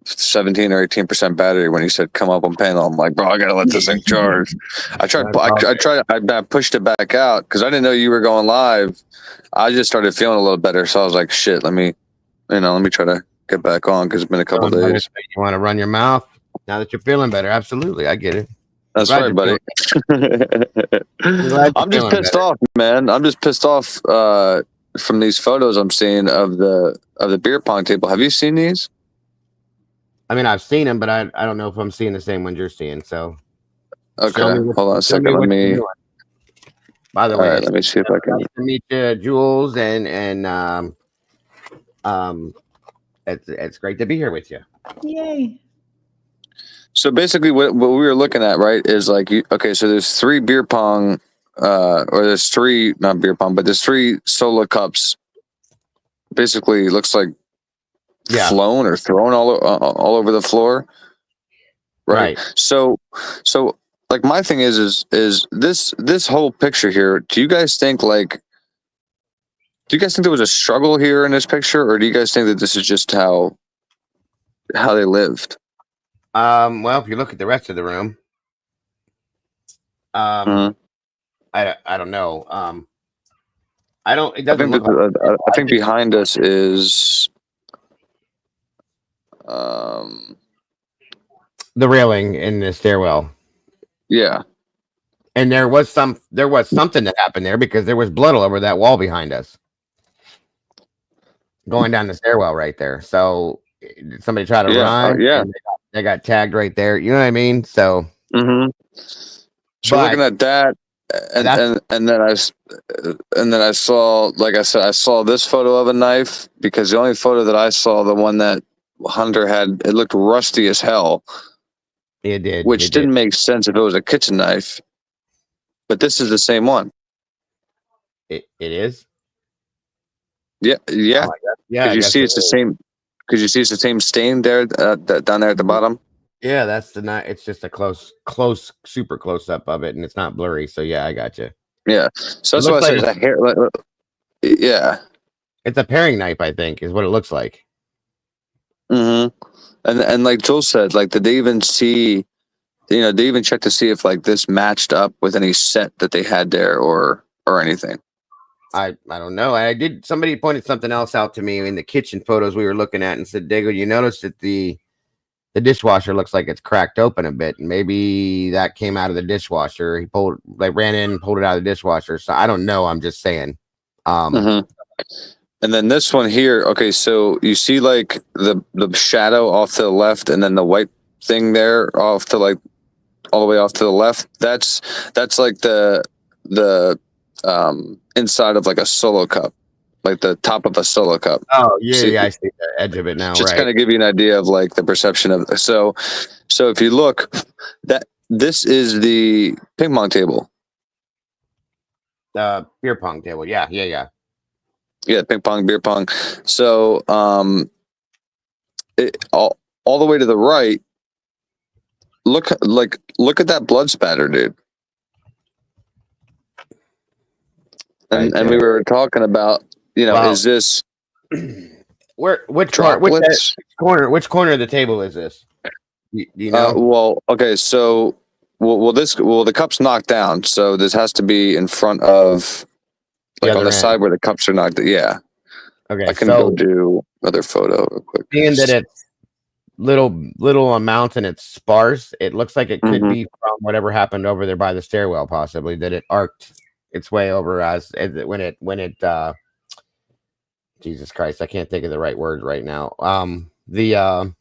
17 or 18% battery when you said come up on panel. I'm like, bro, I gotta let this thing charge. I pushed it back out because I didn't know you were going live. I just started feeling a little better, so I was like, shit, let me try to get back on because it's been a couple days.
You want to run your mouth now that you're feeling better? Absolutely, I get it.
That's right, buddy. I'm just pissed off, man. I'm just pissed off from these photos I'm seeing of the beer pong table. Have you seen these?
I mean, I've seen them, but I don't know if I'm seeing the same ones you're seeing. So
Okay, hold on a
show
second.
me
Let
what you're
me.
doing. By the
All
way,
right, let me see if I can.
nice to meet you, Jules, and it's great to be here with you.
Yay.
So basically, what we were looking at, right, is like, okay, so there's 3 beer pong, or there's 3, not beer pong, but there's 3 solo cups. Basically, looks like
Yeah.
flown or thrown all over the floor, right?
Right.
So like my thing is this whole picture here. Do you guys think there was a struggle here in this picture, or do you guys think that this is just how they lived?
Well, if you look at the rest of the room,
Mhm.
I don't know. I don't. It
I
doesn't
think
look
that
like.
I think behind us is
The railing in the stairwell,
yeah.
and there was something that happened there because there was blood all over that wall behind us, going down the stairwell right there. So somebody tried to run,
Yeah.
and they got tagged right there. You know what I mean? So,
Mm-hmm. So
but
looking at that, and
that's
and then I saw, like I said, I saw this photo of a knife, because the only photo that I saw, the one that Hunter had, it looked rusty as hell,
it did.
which
It did.
didn't make sense if it was a kitchen knife. But this is the same one.
It is.
Yeah, yeah.
Oh, yeah.
Because
I
you
guess
see,
it
it's the
is.
same. Because you see, it's the same stain there, down there at the bottom.
Yeah, that's the night. It's just a super close up of it, and it's not blurry. So yeah, I got you.
Yeah. So
It
that's why I
looks like
said it's a hair. Yeah.
it's a paring knife. I think is what it looks like.
Mm-hmm. And like Joel said, like, did they even see? They even check to see if like this matched up with any set that they had there, or anything.
I don't know. I did. Somebody pointed something else out to me in the kitchen photos we were looking at and said, "Dago, you noticed that the dishwasher looks like it's cracked open a bit, and maybe that came out of the dishwasher. He ran in and pulled it out of the dishwasher. So I don't know. I'm just saying.
Mm-hmm. And then this one here. Okay, so you see like the shadow off to the left, and then the white thing there off to, like, all the way off to the left. That's like the inside of like a solo cup, like the top of a solo cup.
Oh yeah,
See,
yeah. I see the edge of it now.
just
Right.
kind of give you an idea of like the perception of. So if you look, that this is the ping pong table.
Beer pong table. Yeah.
Yeah, ping pong, beer pong. So all the way to the right. Look at that blood spatter, dude.
Right
And we were talking about,
Wow.
is this
which
droplets?
corner of the table is this? Do you know?
Well, okay, so the cup's knocked down, so this has to be in front of, like, on
other
the
end.
side where the cups are knocked. Yeah,
Okay,
I can go do another photo real quick.
Being that it's little amounts and it's sparse, it looks like it could
Mhm.
be from whatever happened over there by the stairwell, possibly that it arced its way over when it Jesus Christ, I can't think of the right word right now. The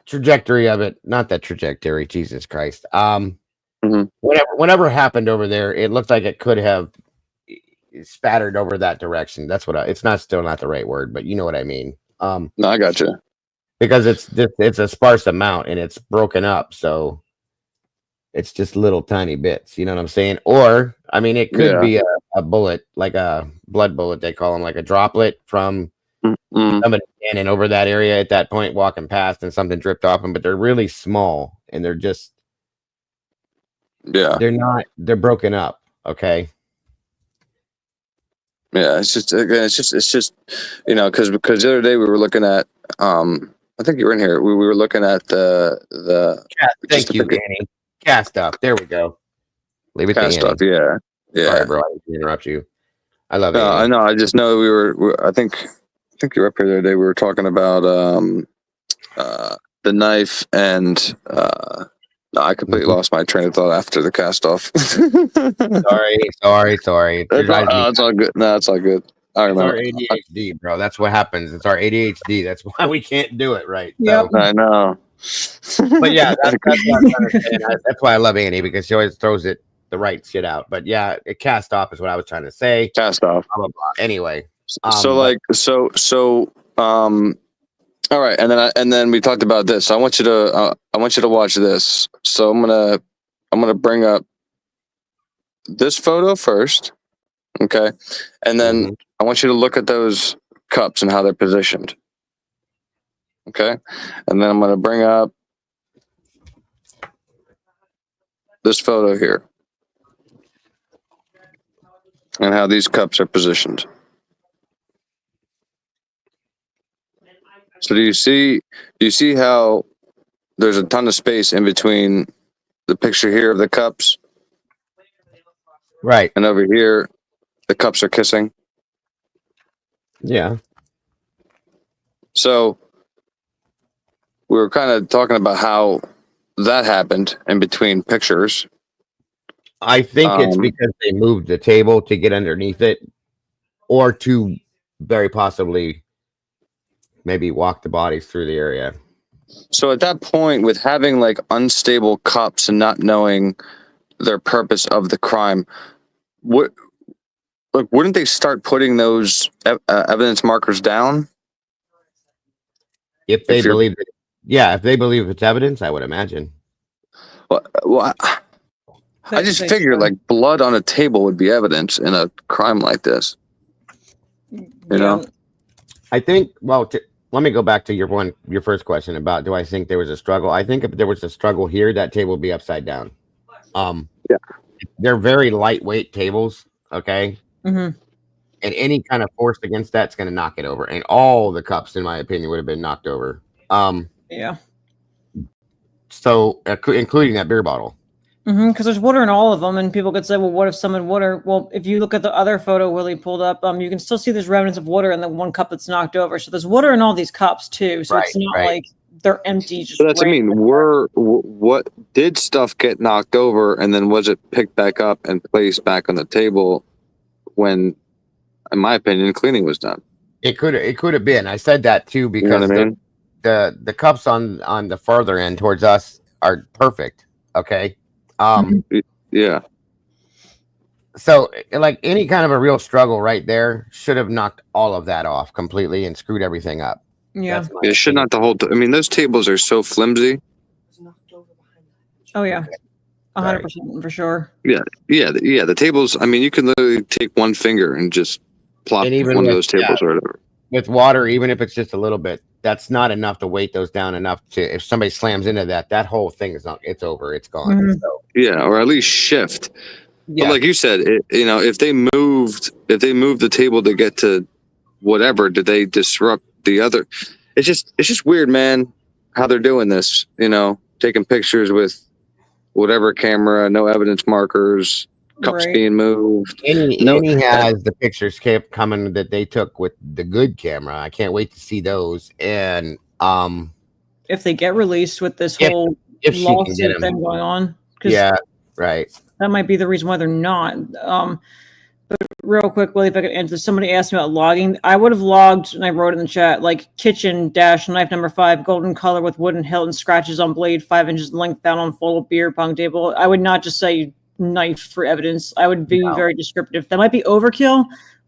trajectory of it, not that trajectory, Jesus Christ.
Mhm.
Whatever happened over there, it looked like it could have spattered over that direction. That's what it's still not the right word, but you know what I mean.
No, I got you.
Because it's a sparse amount and it's broken up, so it's just little tiny bits. You know what I'm saying? Or I mean, it could be a bullet, like a blood bullet. They call them, like a droplet from somebody standing over that area at that point, walking past, and something dripped off them. But they're really small, and they're just they're broken up. Okay.
Yeah, it's just because the other day we were looking at, I think you were in here. We were looking at the
Thank you, Danny. Cast up. There we go. Leave it
cast
to Annie.
off. Yeah.
Sorry, bro. I didn't interrupt you. I love it.
No, I know. I just know I think you were up here the other day. We were talking about the knife and No, I completely lost my train of thought after the cast off.
Sorry.
It's all good. No, it's all good. I
It's our
remember.
ADHD, bro. That's what happens. It's our ADHD. That's why we can't do it right.
Yep.
So,
I know.
but yeah, that's what I'm trying to say. That's why I love Annie, because she always throws the right shit out. But yeah, it cast off is what I was trying to say.
Cast off.
Blah, blah, blah. Anyway,
all right, and then we talked about this. I want you to watch this. So I'm gonna bring up this photo first, okay, and then I want you to look at those cups and how they're positioned, okay, and then I'm gonna bring up this photo here and how these cups are positioned. So do you see how there's a ton of space in between the picture here of the cups,
right?
And over here, the cups are kissing.
Yeah.
So we were kind of talking about how that happened in between pictures.
I think it's because they moved the table to get underneath it, or to very possibly maybe walk the bodies through the area.
So at that point, with having like unstable cups and not knowing their purpose of the crime, wouldn't they start putting those evidence markers down?
If they believe it, yeah. If they believe it's evidence, I would imagine.
Well, I just figured like blood on a table would be evidence in a crime like this. You know?
I think. Well, let me go back to your first question about, do I think there was a struggle? I think if there was a struggle here, that table would be upside down.
Yeah.
They're very lightweight tables. Okay.
Mm-hmm.
And any kind of force against that's going to knock it over. And all the cups, in my opinion, would have been knocked over.
Yeah.
So, including that beer bottle.
Because there's water in all of them, and people could say, well, what if some had water? Well, if you look at the other photo Willie pulled up, you can still see there's remnants of water in the one cup that's knocked over. So there's water in all these cups too. So it's not like they're empty.
So that's, what did stuff get knocked over, and then was it picked back up and placed back on the table when, in my opinion, cleaning was done?
It could have been. I said that too, because
you know what I mean?
the cups on the farther end towards us are perfect. Okay.
Yeah.
So like any kind of a real struggle right there should have knocked all of that off completely and screwed everything up.
Yeah.
It should not the whole. I mean, those tables are so flimsy.
Oh yeah. 100% for sure.
Yeah. The tables. I mean, you can literally take one finger and just plop one of those tables or whatever.
With water, even if it's just a little bit, that's not enough to weight those down enough to, if somebody slams into that whole thing is not, it's over, it's gone.
Mm-hmm.
So.
Yeah, or at least shift.
Yeah.
But like you said, if they moved the table to get to whatever, did they disrupt the other? It's just weird, man, how they're doing this. Taking pictures with whatever camera, no evidence markers, cups being moved.
Annie has the pictures kept coming that they took with the good camera. I can't wait to see those. And
if they get released with this whole lawsuit thing going on,
yeah, right.
That might be the reason why they're not. But real quick, Willie, if I could answer, somebody asked me about logging. I would have logged, and I wrote in the chat, like kitchen dash knife number 5, golden color with wooden hilt and scratches on blade, 5 inches in length, found on full beer pong table. I would not just say knife for evidence. I would be very descriptive. That might be overkill,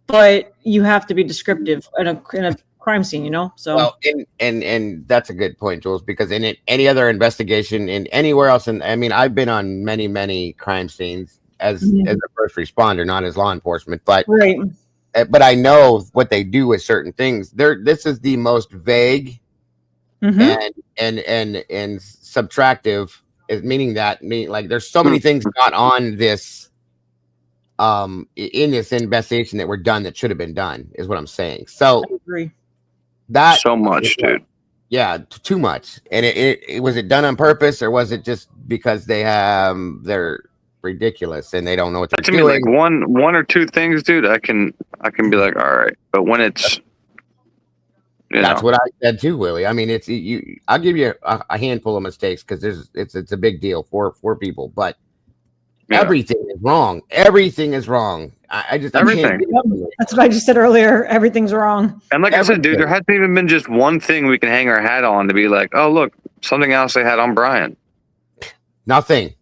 but you have to be descriptive in a crime scene, So
well, and that's a good point, Jules, because in any other investigation in anywhere else, and I mean, I've been on many crime scenes as a first responder, not as law enforcement, but I know what they do with certain things. This is the most vague and subtractive, meaning like there's so many things not on this in this investigation that were done that should have been done, is what I'm saying. So
I agree.
That so much, dude.
Yeah, too much. And it was it done on purpose, or was it just because they're ridiculous and they don't know what they're doing?
Like one or two things, dude, I can be like, all right, but when it's
That's what I said too, Willie. I mean, it's you. I'll give you a handful of mistakes because it's a big deal for people, but everything is wrong. Everything is wrong. I can't.
That's what I just said earlier. Everything's wrong.
And like I said, dude, there hasn't even been just one thing we can hang our hat on to be like, oh, look, something else they had on Bryan.
Nothing.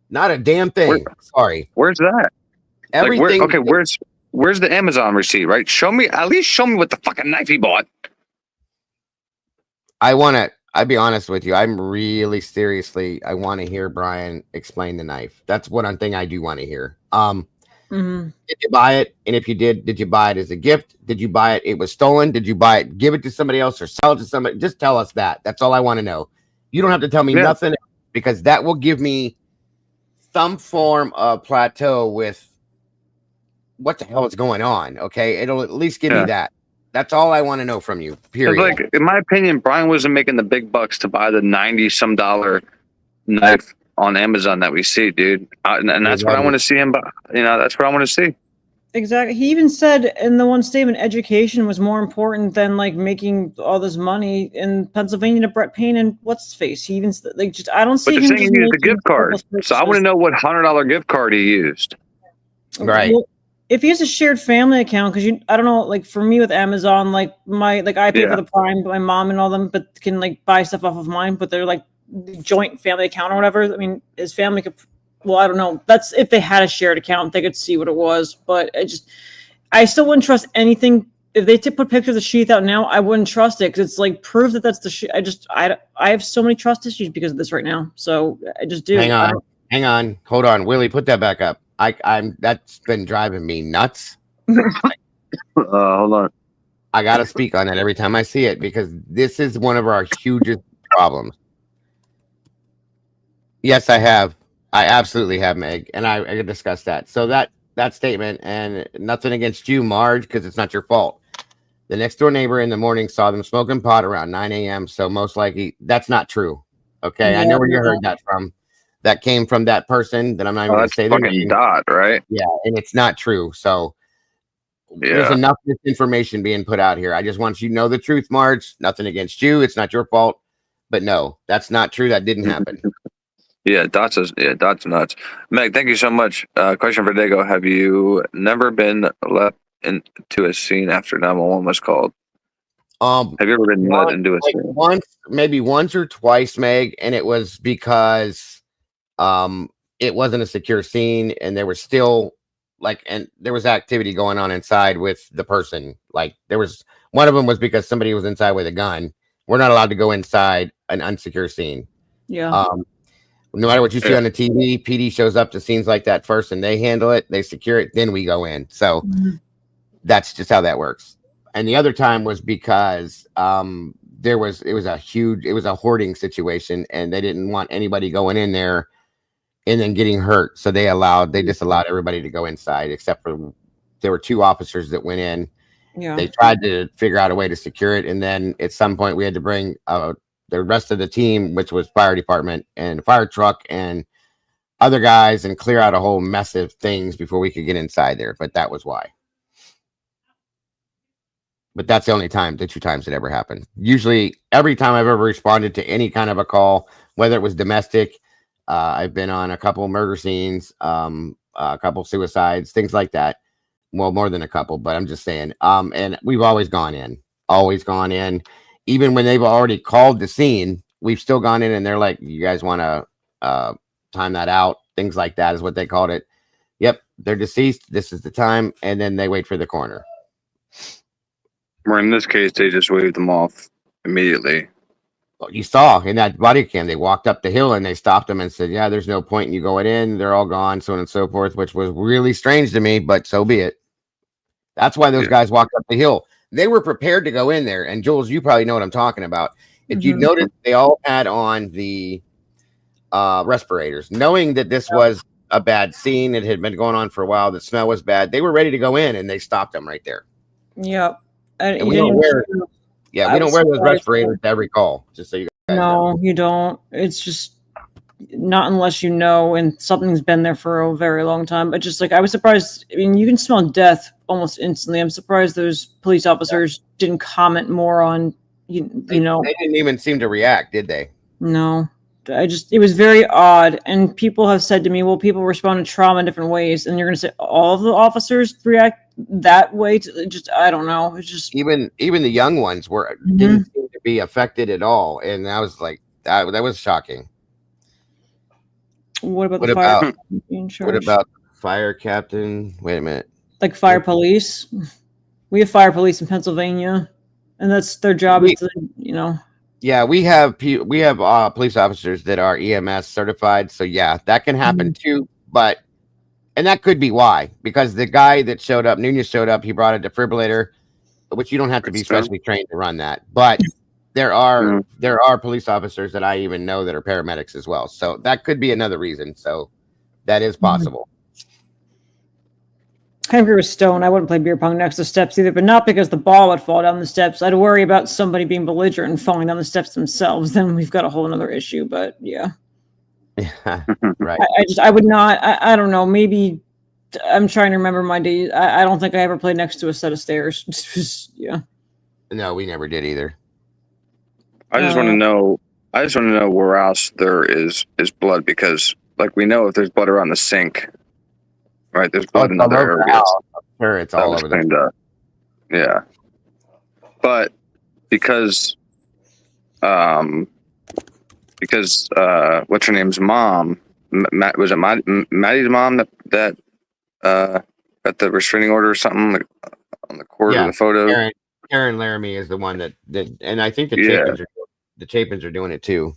Not a damn thing. Sorry.
Where's that?
Everything.
Okay, where's the Amazon receipt, right? At least show me what the fucking knife he bought.
I'll be honest with you. I'm really seriously, I want to hear Bryan explain the knife. That's one thing I do want to hear. Did you buy it? And if you did you buy it as a gift? Did you buy it? It was stolen. Did you buy it, give it to somebody else or sell it to somebody? Just tell us that. That's all I want to know. You don't have to tell me nothing because that will give me some form of plateau with what the hell is going on. Okay. It'll at least give me that. That's all I want to know from you. Period.
Like, in my opinion, Bryan wasn't making the big bucks to buy the $90-some knife on Amazon that we see, dude. And that's what I want to see him. That's what I want to see.
Exactly. He even said in the one statement, education was more important than like making all this money in Pennsylvania to Brett Payne and what's his face. He even like just I don't see.
But they're saying he used a gift card, so I want to know what $100 gift card he used.
Right.
Well, if he has a shared family account, because I don't know, like for me with Amazon, like I pay for the Prime, but my mom and all them, but can like buy stuff off of mine, but they're like joint family account or whatever. I mean, his family could. Well, I don't know. That's if they had a shared account, they could see what it was. But I still wouldn't trust anything. If they put pictures of the sheath out now, I wouldn't trust it because it's like proof that that's the sheath. I have so many trust issues because of this right now. So I just do.
Hang on, hold on, Willie, put that back up. I'm that's been driving me nuts.
Hold on.
I gotta speak on that every time I see it because this is one of our hugest problems. Yes, I have. I absolutely have, Meg, and I could discuss that. So that statement, and nothing against you, Marge, because it's not your fault. The next door neighbor in the morning saw them smoking pot around 9 a.m. So most likely that's not true. Okay, I know where you heard that from. That came from that person that I'm not even going to say their name.
Dot, right?
Yeah, and it's not true. So there's enough information being put out here. I just want you to know the truth, Marge. Nothing against you. It's not your fault. But no, that's not true. That didn't happen.
Dot's nuts. Meg, thank you so much. Question for Dago. Have you never been let into a scene after 911 was called? Have you ever been let into a scene?
Maybe once or twice, Meg, and it was because it wasn't a secure scene and there was still there was activity going on inside with the person. Like there was one of them was because somebody was inside with a gun. We're not allowed to go inside an unsecure scene.
Yeah.
No matter what you see on the TV, PD shows up to scenes like that first and they handle it, they secure it, then we go in. So that's just how that works. And the other time was because it was a hoarding situation and they didn't want anybody going in there and then getting hurt. So they just allowed everybody to go inside, except for there were 2 officers that went in. Yeah. They tried to figure out a way to secure it. And then at some point we had to bring the rest of the team, which was fire department and fire truck and other guys, and clear out a whole mess of things before we could get inside there. But that was why. But that's the only time, the 2 times it ever happened. Usually every time I've ever responded to any kind of a call, whether it was domestic, I've been on a couple murder scenes, a couple suicides, things like that. Well, more than a couple, but I'm just saying. And we've always gone in. Even when they've already called the scene, we've still gone in and they're like, you guys want to time that out? Things like that is what they called it. Yep, they're deceased. This is the time. And then they wait for the coroner.
Or in this case, they just waved them off immediately.
Well, you saw in that body cam, they walked up the hill and they stopped them and said, yeah, there's no point in you going in. They're all gone, so on and so forth, which was really strange to me, but so be it. That's why those guys walked up the hill. They were prepared to go in there. And Jules, you probably know what I'm talking about. If you notice, they all had on the respirators, knowing that this was a bad scene. It had been going on for a while. The smell was bad. They were ready to go in and they stopped them right there.
Yep.
And we don't wear those respirators to every call, just so you guys know.
You don't. It's just not unless you know and something's been there for a very long time. But just like I was surprised. I mean, you can smell death almost instantly. I'm surprised those police officers didn't comment more on you know,
they didn't even seem to react, did they?
no. It was very odd. And people have said to me, well, people respond to trauma in different ways. And you're going to say all of the officers react that way? I don't know. It's just.
Even the young ones didn't seem to be affected at all. And I was like, that was shocking.
What about
What
the
about,
fire being charged?
what about fire captain? Wait a minute.
Like fire police? We have fire police in Pennsylvania. And that's their job is to,
Yeah, we have police officers that are EMS certified. So yeah, that can happen too. And that could be why, because the guy that showed up, Nunez showed up, he brought a defibrillator, which you don't have to be specially trained to run that. But there are police officers that I even know that are paramedics as well. So that could be another reason. So that is possible.
I agree with Stone. I wouldn't play beer pong next to steps either, but not because the ball would fall down the steps. I'd worry about somebody being belligerent and falling down the steps themselves. Then we've got a whole other issue. But yeah,
right.
I would not. I don't know. Maybe I'm trying to remember my days. I don't think I ever played next to a set of stairs. Yeah.
No, we never did either.
I just want to know. I just want to know where else there is blood, because like we know if there's blood around the sink, right? There's blood in other areas.
Sure, it's all over
there. Yeah, but because what's her name's mom? Was it Maddie's mom that got the restraining order or something on the court of the photo?
Karen Laramie is the one that and I think the Chapins are doing it too.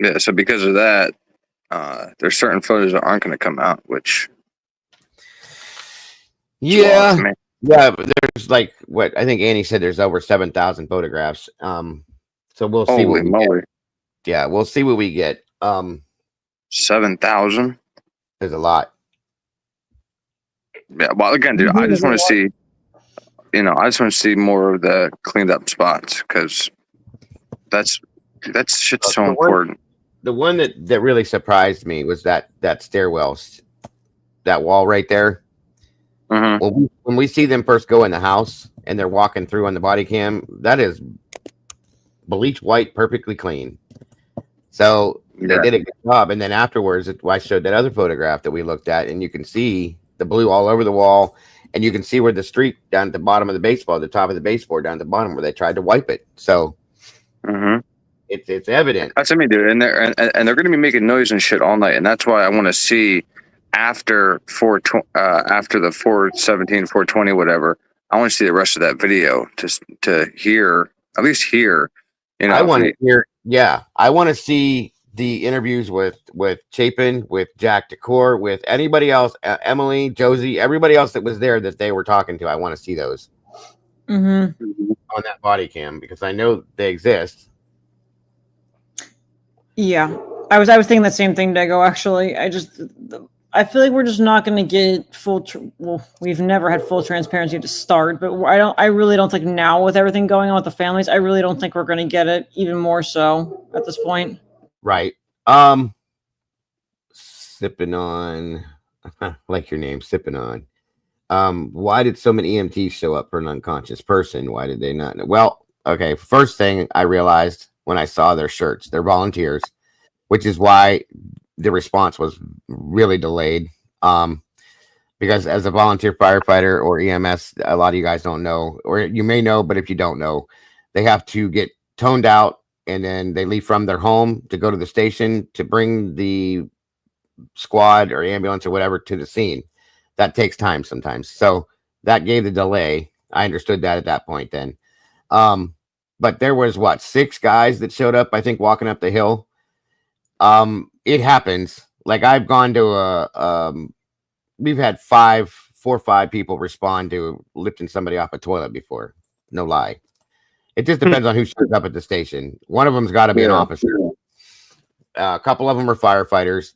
Yeah, so because of that, there's certain photos that aren't going to come out, which.
Yeah, but there's like what I think Annie said. There's over 7,000 photographs. So we'll see.
Holy moly!
Yeah, we'll see what we get.
7,000
is a lot.
Yeah, well, again, dude, I just want to see. I just want to see more of the cleaned up spots, because that's shit's so important.
The one that really surprised me was that stairwell, that wall right there. Well, when we see them first go in the house and they're walking through on the body cam, that is bleach white, perfectly clean. So they did a good job. And then afterwards, I showed that other photograph that we looked at, and you can see the blue all over the wall, and you can see where the streak down at the bottom of the baseball, the top of the baseboard down at the bottom where they tried to wipe it. So it's evident.
That's what I mean, dude. And they're going to be making noise and shit all night, and that's why I want to see. After the 417, 420, whatever, I want to see the rest of that video to hear, at least hear.
I want to hear. Yeah, I want to see the interviews with Chapin, with Jack Decor, with anybody else, Emily, Josie, everybody else that was there that they were talking to. I want to see those on that body cam, because I know they exist.
Yeah, I was thinking that same thing, Dago. Actually, I feel like we're just not going to get full. We've never had full transparency to start, but I really don't think now, with everything going on with the families, I really don't think we're going to get it even more so at this point.
Right. Sipping on, I like your name, Sipping on. Why did so many EMTs show up for an unconscious person? Why did they not? Well, okay. First thing I realized when I saw their shirts, they're volunteers, which is why the response was really delayed. Because as a volunteer firefighter or EMS, a lot of you guys don't know, or you may know, but if you don't know, they have to get toned out, and then they leave from their home to go to the station to bring the squad or ambulance or whatever to the scene. That takes time sometimes. So that gave the delay. I understood that at that point then. But there was 6 guys that showed up, I think, walking up the hill. It happens. Like, I've gone to we've had 4 or 5 people respond to lifting somebody off a toilet before. No lie. It just depends on who shows up at the station. One of them's got to be an officer. A couple of them are firefighters,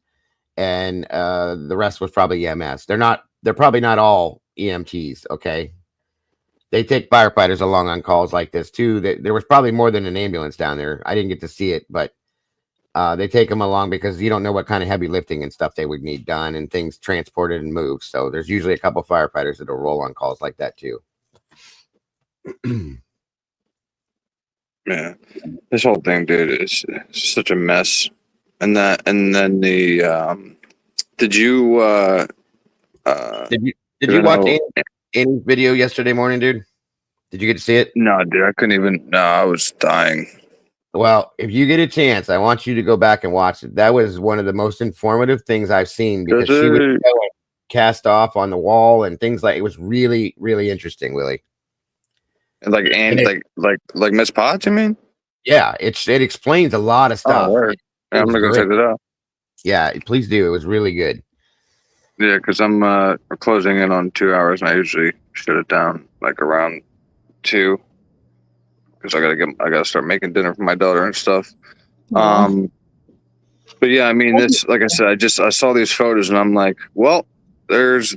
and the rest was probably EMS. They're probably not all EMTs. Okay. They take firefighters along on calls like this too. There was probably more than an ambulance down there. I didn't get to see it, but they take them along because you don't know what kind of heavy lifting and stuff they would need done and things transported and moved. So there's usually a couple firefighters that'll roll on calls like that too.
Yeah, this whole thing, dude, is such a mess. And then did you
Did you
I
watch
know,
any video yesterday morning, dude? Did you get to see it?
no, dude, I couldn't even. No, I was dying.
Well, if you get a chance, I want you to go back and watch it. That was one of the most informative things I've seen because she was cast off on the wall and things like it was really, really interesting, Willie.
Like and like Miss Potts, you mean?
Yeah, it explains a lot of stuff.
Oh, word. Yeah, I'm gonna go check it out.
Yeah, please do. It was really good.
Yeah, because I'm closing in on 2 hours, and I usually shut it down like around 2, because I gotta start making dinner for my daughter and stuff. But yeah, I mean, this, like I said, I saw these photos, and I'm like, well, because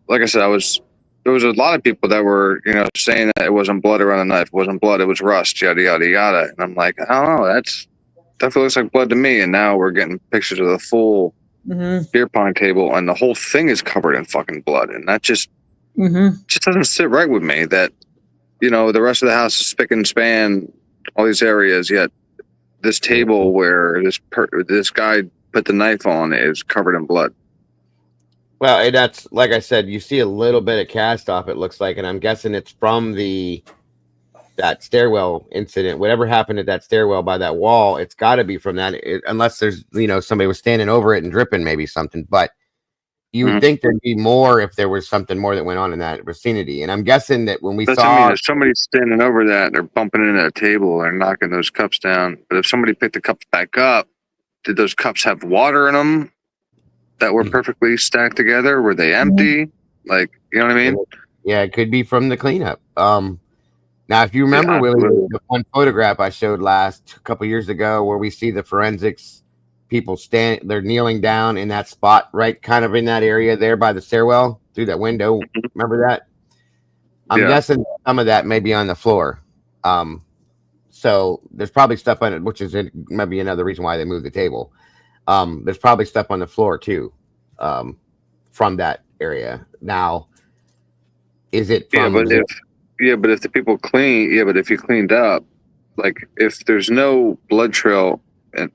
like I said, there was a lot of people that were, saying that it wasn't blood around the knife, it wasn't blood, it was rust, yada yada yada, and I'm like, I don't know, that's definitely looks like blood to me. And now we're getting pictures of the full beer pong table, and the whole thing is covered in fucking blood, and that just doesn't sit right with me. That the rest of the house is spick and span, all these areas, yet this table where this guy put the knife on is covered in blood.
Well, and that's like I said, you see a little bit of cast off, it looks like, and I'm guessing it's from that stairwell incident. Whatever happened at that stairwell by that wall, it's got to be from that, unless there's somebody was standing over it and dripping maybe something. But you would think there'd be more if there was something more that went on in that vicinity. And I'm guessing that when
That's
saw,
what I mean, if somebody's standing over that, they're bumping into a table, they're knocking those cups down. But if somebody picked the cups back up, did those cups have water in them that were perfectly stacked together? Were they empty? Like, you know what I mean?
Yeah, it could be from the cleanup. Now, if you remember, Willie, the one photograph I showed a couple years ago where we see the forensics people they're kneeling down in that spot, right, kind of in that area there by the stairwell through that window. Remember that? I'm guessing some of that may be on the floor. So there's probably stuff on it, which is maybe another reason why they moved the table. There's probably stuff on the floor too, from that area. Now, is it from?
But if the people but if you cleaned up, like if there's no blood trail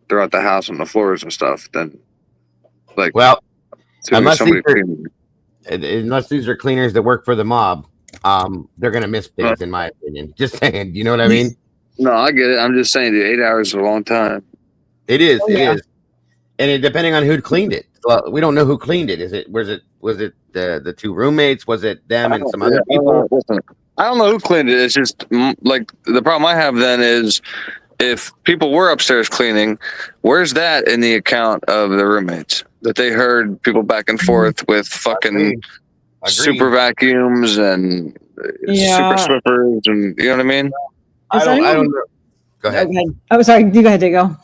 throughout the house on the floors and stuff, then like,
well, unless these are cleaners that work for the mob, they're gonna miss things, in my opinion. Just saying, you know what I mean?
No, I get it. I'm just saying, dude, 8 hours is a long time.
It is. It is, and depending on who cleaned it. Well, we don't know who cleaned it. Was it the two roommates? Was it them and some other people?
I don't know who cleaned it. It's just like the problem I have then is if people were upstairs cleaning, where's that in the account of the roommates that they heard people back and forth with fucking super vacuums and super swippers, and you know what I mean?
I don't know. Go ahead.
Okay. Oh, sorry. You go ahead, Diego.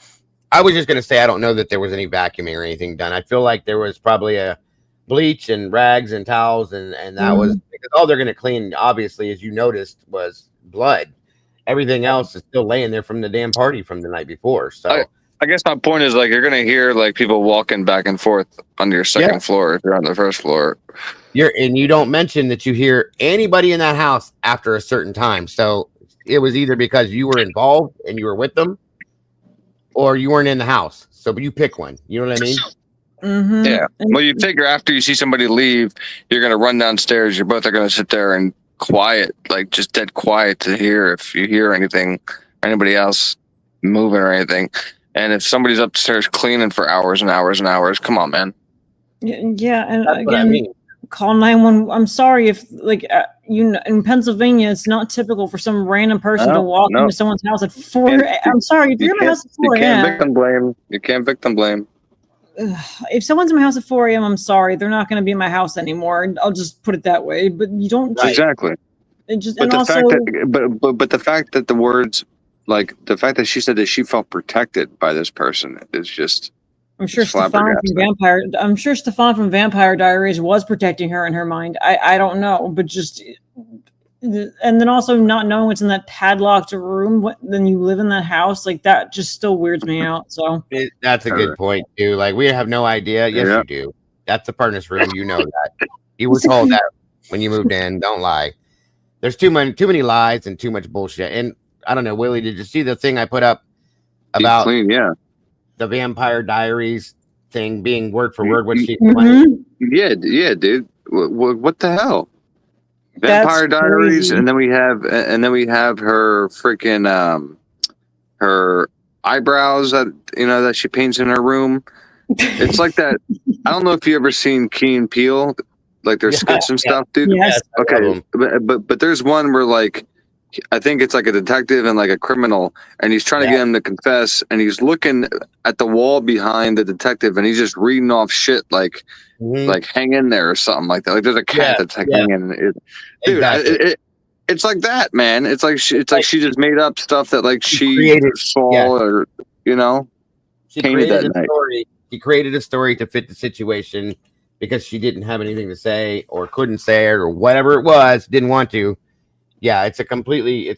I was just going to say, I don't know that there was any vacuuming or anything done. I feel like there was probably a bleach and rags and towels, and that was because all they're going to clean, obviously, as you noticed, was blood. Everything else is still laying there from the damn party from the night before. So
I guess my point is, like, you're going to hear like people walking back and forth on your second floor if you're on the first floor.
And you don't mention that you hear anybody in that house after a certain time. So it was either because you were involved and you were with them, or you weren't in the house. So you pick one. You know what I mean?
Yeah. Well, you figure after you see somebody leave, you're going to run downstairs. You both are going to sit there and quiet, like just dead quiet to hear if you hear anything, anybody else moving or anything. And if somebody's upstairs cleaning for hours and hours and hours, come on, man.
Yeah. And again, call 911. I'm sorry if in Pennsylvania, it's not typical for some random person to walk into someone's house at 4. I'm sorry, if you're in my house at 4 a.m.
You can't victim blame.
If someone's in my house at 4 a.m., I'm sorry, they're not going to be in my house anymore. I'll just put it that way. But you don't
exactly.
It just,
but
and
the
also,
fact that, but the fact that the words, like the fact that she said that she felt protected by this person is just.
I'm sure Stefan from Vampire Diaries was protecting her in her mind. I don't know, but just, and then also not knowing what's in that padlocked room, then you live in that house, like that just still weirds me out. So
that's a good point too. Like we have no idea. Yes, you do. That's the partner's room. You know that. You were told that when you moved in. Don't lie. There's too many lies and too much bullshit. And I don't know, Willie, did you see the thing I put up
Deep
about
clean, yeah.
the Vampire Diaries thing being word for word what
Y-
she
Mhm.
Yeah, dude. What the hell?
That's
Vampire Diaries,
crazy.
and then we have her freaking her eyebrows that that she paints in her room. It's like that. I don't know if you ever seen Key and Peele, like their
Yeah,
skits and
yeah,
stuff, dude.
Yes.
yes, I
Okay,
love them.
but there's one where like I think it's like a detective and like a criminal, and he's trying to
Yeah.
get him to confess, and he's looking at the wall behind the detective, and he's just reading off shit like
Mhm.
hang in there or something like that. Like there's a cat
Yeah,
that's like
yeah,
hanging. Dude,
exactly.
it's like that, man. It's like
Like,
she just made up stuff that like
she
she
created, yeah,
saw or
she
painted
created
that
a
night.
story. She created a story to fit the situation because she didn't have anything to say or couldn't say it or whatever it was, didn't want to. Yeah, it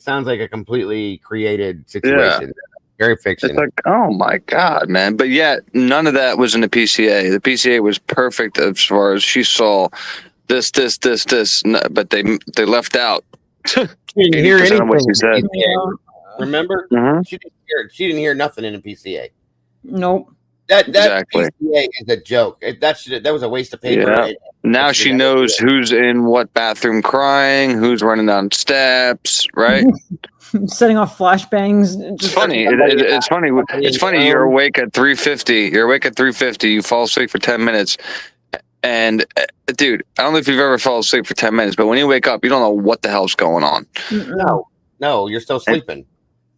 sounds like a completely created
Yeah.
situation. Very
It's
fiction.
like, oh my God, man. But yet, none of that was in the PCA. The PCA was perfect as far as she saw this. But they left out
She didn't hear
80% of what
anything
she
in the
said.
PCA.
Yeah.
Remember?
Mhm.
She didn't hear nothing in the PCA.
Nope.
That
Exactly.
PCA is a joke. That was a waste of paper.
Yeah. Now
It should
she
have never
knows
been.
who's in what bathroom crying, who's running down steps, right?
Setting off flashbangs.
It's
Just
funny.
Somebody
It's funny.
somebody
It's
in your
funny. You're
own.
awake at 3:50. You're awake at 3:50. You fall asleep for 10 minutes. And dude, I don't know if you've ever fallen asleep for 10 minutes, but when you wake up, you don't know what the hell's going on.
No, you're still sleeping.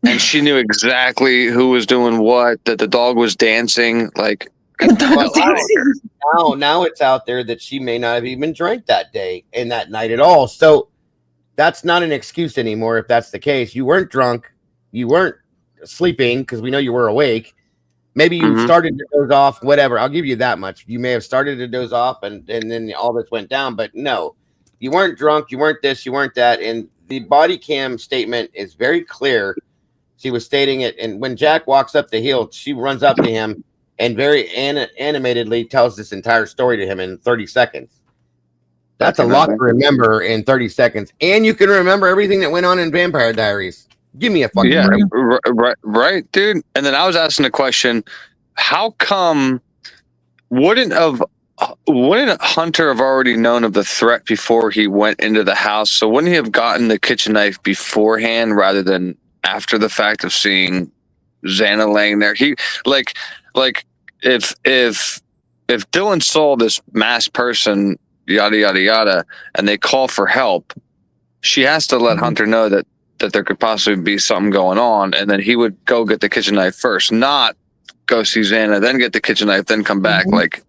And she knew exactly who was doing what, that the dog was dancing. Like,
Well, now it's out there that she may not have even drank that day and that night at all. So that's not an excuse anymore. If that's the case, you weren't drunk, you weren't sleeping because we know you were awake. Maybe you
Mhm.
started to doze off, whatever. I'll give you that much. You may have started to doze off and then all this went down, but no, you weren't drunk, you weren't this, you weren't that. And the body cam statement is very clear. She was stating it. And when Jack walks up the hill, she runs up to him and very animatedly tells this entire story to him in 30 seconds. That's a lot to remember in 30 seconds. And you can remember everything that went on in Vampire Diaries. Give me a fucking break.
right, dude. And then I was asking the question, how come wouldn't Hunter have already known of the threat before he went into the house? So wouldn't he have gotten the kitchen knife beforehand rather than after the fact of seeing Xana laying there? He like if Dylan saw this masked person, yada yada yada, and they call for help, she has to let Hunter know that there could possibly be something going on, and then he would go get the kitchen knife first, not go see Xana, then get the kitchen knife, then come back. Like,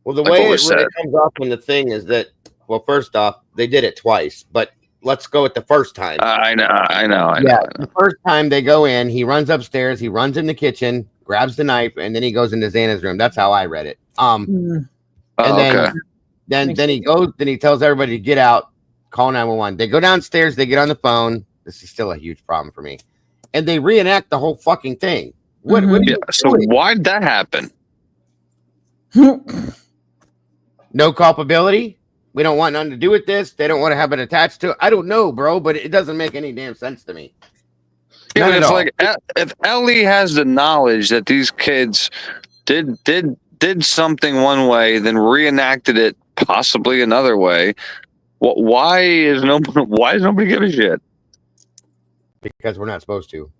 Well, the
like
way
what
it
was
really
said.
comes off in the thing is that, well, first off, they did it twice, but let's go with the first time.
I know.
The first time they go in, he runs upstairs, he runs in the kitchen, grabs the knife, and then he goes into Xana's room. That's how I read it. And then
Okay.
then he goes, then he tells everybody to get out, call 911. They go downstairs, they get on the phone. This is still a huge problem for me. And they reenact the whole fucking thing. What are you
So
doing?
why did that happen?
No culpability? We don't want nothing to do with this. They don't want to have it attached to it. I don't know, bro, but it doesn't make any damn sense to me.
Yeah,
None
but
at
it's
all.
like if Ellie has the knowledge that these kids did something one way, then reenacted it possibly another way. Why does nobody give a shit?
Because we're not supposed to.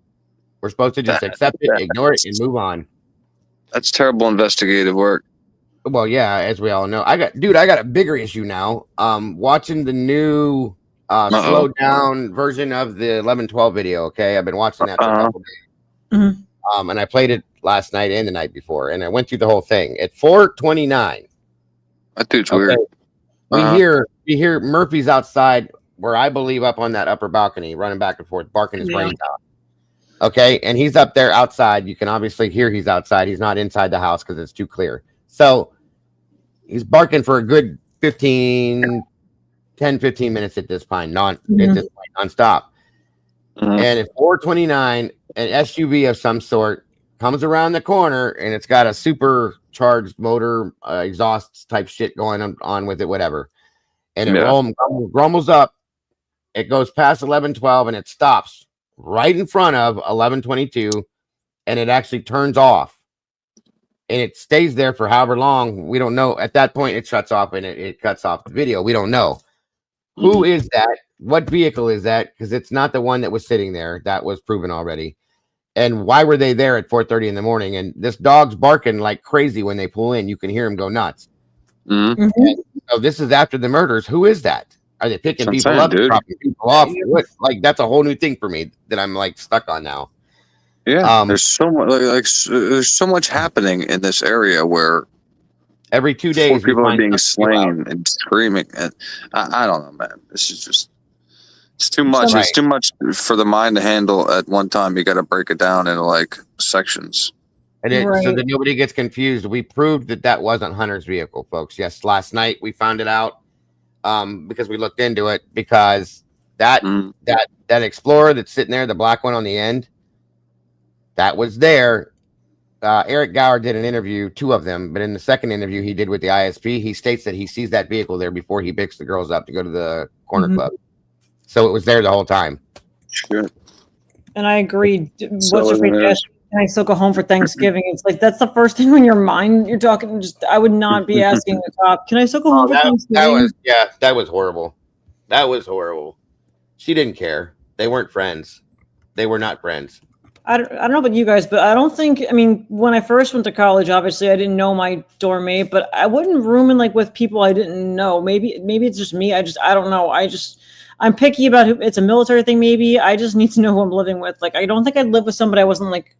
We're supposed to just accept it, ignore it, and move on.
That's terrible investigative work.
Well, yeah, as we all know. I got a bigger issue now. Watching the new slowed down version of the 11-12 video. Okay, I've been watching that for a couple days. And I played it last night and the night before, and I went through the whole thing at 4:29.
That dude's weird.
We hear Murphy's outside, where I believe up on that upper balcony, running back and forth, barking his brains out. Okay, and he's up there outside. You can obviously hear he's outside. He's not inside the house because it's too clear. So he's barking for a good 10, 15 minutes at this point, nonstop. And at 4:29, an SUV of some sort comes around the corner, and it's got a supercharged motor, exhaust type shit going on with it, whatever. And it grumbles up. It goes past 11-12, and it stops right in front of 1122, and it actually turns off. And it stays there for however long. We don't know. At that point, it shuts off and it cuts off the video. We don't know. Who is that? What vehicle is that? Because it's not the one that was sitting there. That was proven already. And why were they there at 4:30 in the morning? And this dog's barking like crazy when they pull in. You can hear him go nuts.
Mm-hmm.
So this is after the murders. Who is that? Are they picking people up,
dude.
dropping people off? What? Like, that's a whole new thing for me that I'm like stuck on now.
Yeah, there's so much there's so much happening in this area where
every 2 days
people are being slain and screaming, and I don't know, man. This is just it's too much. It's too much for the mind to handle at one time. You got to break it down into like sections.
And so that nobody gets confused, we proved that wasn't Hunter's vehicle, folks. Yes, last night we found it out because we looked into it, because that Explorer that's sitting there, the black one on the end, that was there. Eric Gower did an interview, 2 of them, but in the second interview he did with the ISP, he states that he sees that vehicle there before he picks the girls up to go to the corner club. So it was there the whole time.
Sure.
And I agree. What's your favorite? Can I still go home for Thanksgiving? It's like that's the first thing on your mind. You're talking. Just I would not be asking the cop. Can I still go home for Thanksgiving?
That was horrible. That was horrible. She didn't care. They weren't friends. They were not friends.
I don't know about you guys, but I don't think. I mean, when I first went to college, obviously I didn't know my dorm mate, but I wouldn't room in like with people I didn't know. Maybe it's just me. I don't know. I'm picky about who. It's a military thing. Maybe I just need to know who I'm living with. Like, I don't think I'd live with somebody I wasn't like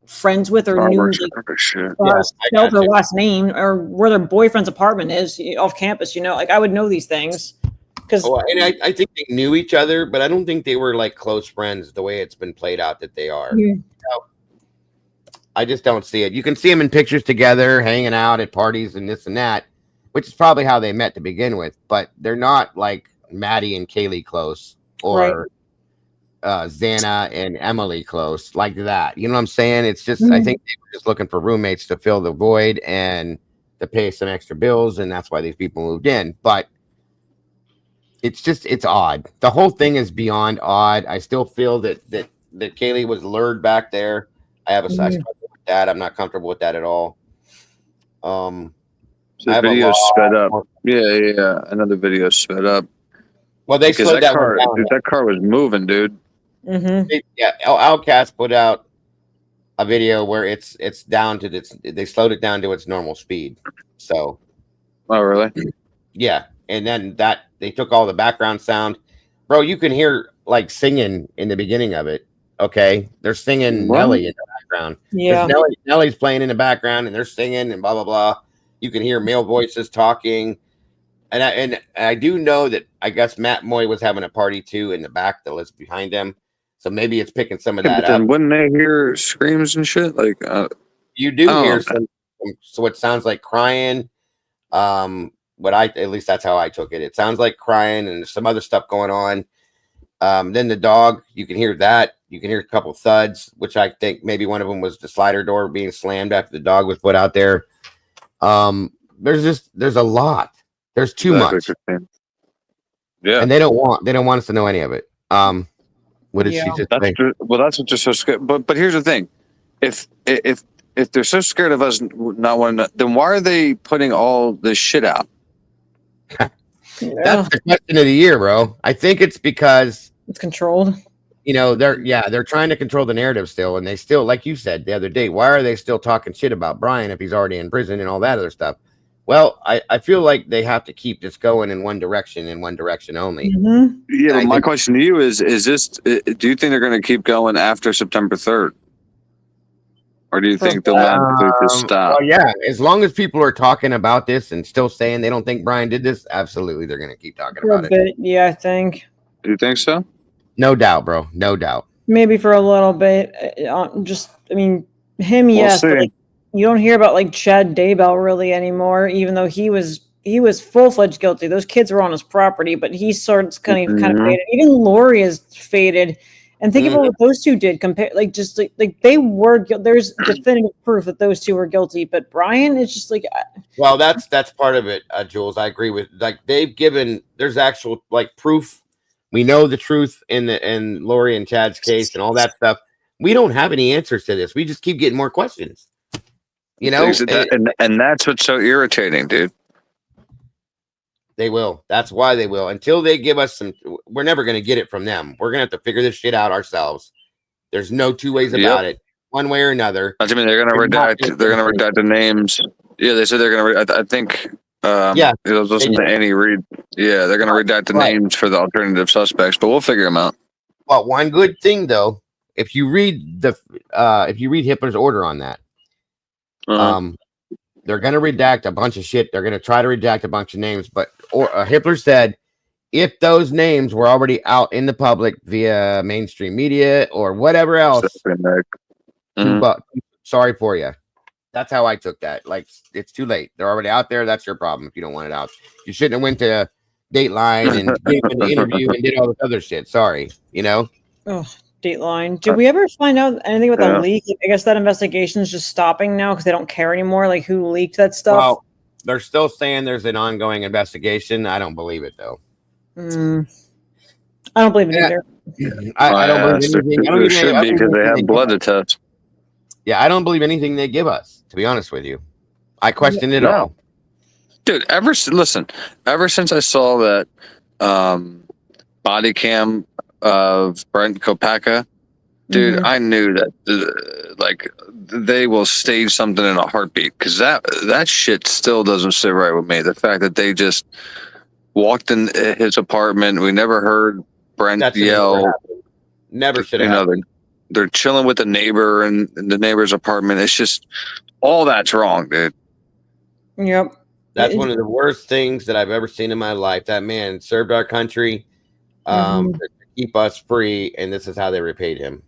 friends with or knew spelled their last name or where their boyfriend's apartment is off campus. You know, like I would know these things.
And I think they knew each other, but I don't think they were like close friends the way it's been played out that they are.
Yeah.
I just don't see it. You can see them in pictures together, hanging out at parties and this and that, which is probably how they met to begin with. But they're not like Maddie and Kaylee close, or Xana and Emily close like that. You know what I'm saying? It's just I think they were just looking for roommates to fill the void and to pay some extra bills, and that's why these people moved in. But it's odd. The whole thing is beyond odd. I still feel that Kaylee was lured back there. I have a struggle with that. I'm not comfortable with that at all.
The video sped up. Yeah. Another video sped up.
Well, they slowed that car down.
Dude, that car was moving, dude.
Outcast put out a video where it's down to they slowed it down to its normal speed. So,
oh really?
Yeah, and then they took all the background sound, bro. You can hear like singing in the beginning of it. Okay, they're singing Nelly in the background.
Yeah,
Nelly's playing in the background, and they're singing and blah blah blah. You can hear male voices talking. And I do know that I guess Matt Moy was having a party too in the back that was behind him, so maybe it's picking some of that up.
Then wouldn't they hear screams and shit? Like
you do hear some, so it sounds like crying. At least that's how I took it. It sounds like crying and some other stuff going on. Then the dog, you can hear that. You can hear a couple thuds, which I think maybe one of them was the slider door being slammed after the dog was put out there. There's a lot. There's too much.
Yeah,
and they don't want us to know any of it. What did she just say?
Well, that's what they're so scared. But here's the thing: if they're so scared of us not wanting to, then why are they putting all this shit out?
That's the question of the year, bro. I think it's because
it's controlled.
You know, they're trying to control the narrative still, and they still, like you said the other day, why are they still talking shit about Bryan if he's already in prison and all that other stuff? Well, I feel like they have to keep this going in one direction only.
Yeah, my question to you is this: do you think they're going to keep going after September 3rd, or do you think they'll absolutely stop?
Well, yeah, as long as people are talking about this and still saying they don't think Bryan did this, absolutely, they're going to keep talking about it.
Yeah, I think.
Do you think so?
No doubt, bro. No doubt.
Maybe for a little bit. Him, yes, but like, you don't hear about like Chad Daybell really anymore, even though he was full-fledged guilty. Those kids were on his property, but he starts kind of faded. Even Lori is faded. And think about what those two did compared, like just like they were. There's definitive proof that those two were guilty, but Bryan is just like.
Well, that's part of it, Jules. I agree with. Like there's actual like proof We know the truth in Lori and Chad's case and all that stuff. We don't have any answers to this. We just keep getting more questions. You know,
and that's what's so irritating, dude.
They will. That's why they will. Until they give us some, we're never going to get it from them. We're going to have to figure this shit out ourselves. There's no two ways about it. One way or another.
I mean, they're going to redact. They're going to redact the names. Yeah, they said they're going to. I think. Yeah. I was listening to Annie Reid. Yeah, they're going to redact the names for the alternative suspects, but we'll figure them out.
Well, one good thing though, if you read Hitler's order on that, they're going to redact a bunch of shit. They're going to try to redact a bunch of names, but Hitler said if those names were already out in the public via mainstream media or whatever else, sorry for you. That's how I took that. Like, it's too late. They're already out there. That's your problem if you don't want it out. You shouldn't have went to Dateline and gave an interview and did all this other shit. Sorry, you know?
Oh, Dateline. Did we ever find out anything about the leak? I guess that investigation is just stopping now because they don't care anymore. Like, who leaked that stuff?
Well, they're still saying there's an ongoing investigation. I don't believe it, though.
I don't believe it either.
I don't believe anything.
There should be because they have blood to test.
Yeah, I don't believe anything they give us, to be honest with you. I question it all.
Dude, ever since I saw that body cam of Bryan Kopacka, dude, I knew that like they will stage something in a heartbeat because that shit still doesn't sit right with me. The fact that they just walked in his apartment, we never heard Brent yell.
Never should have happened.
They're chilling with the neighbor in the neighbor's apartment. It's just all that's wrong, dude.
Yep.
That's one of the worst things that I've ever seen in my life. That man served our country to keep us free, and this is how they repaid him.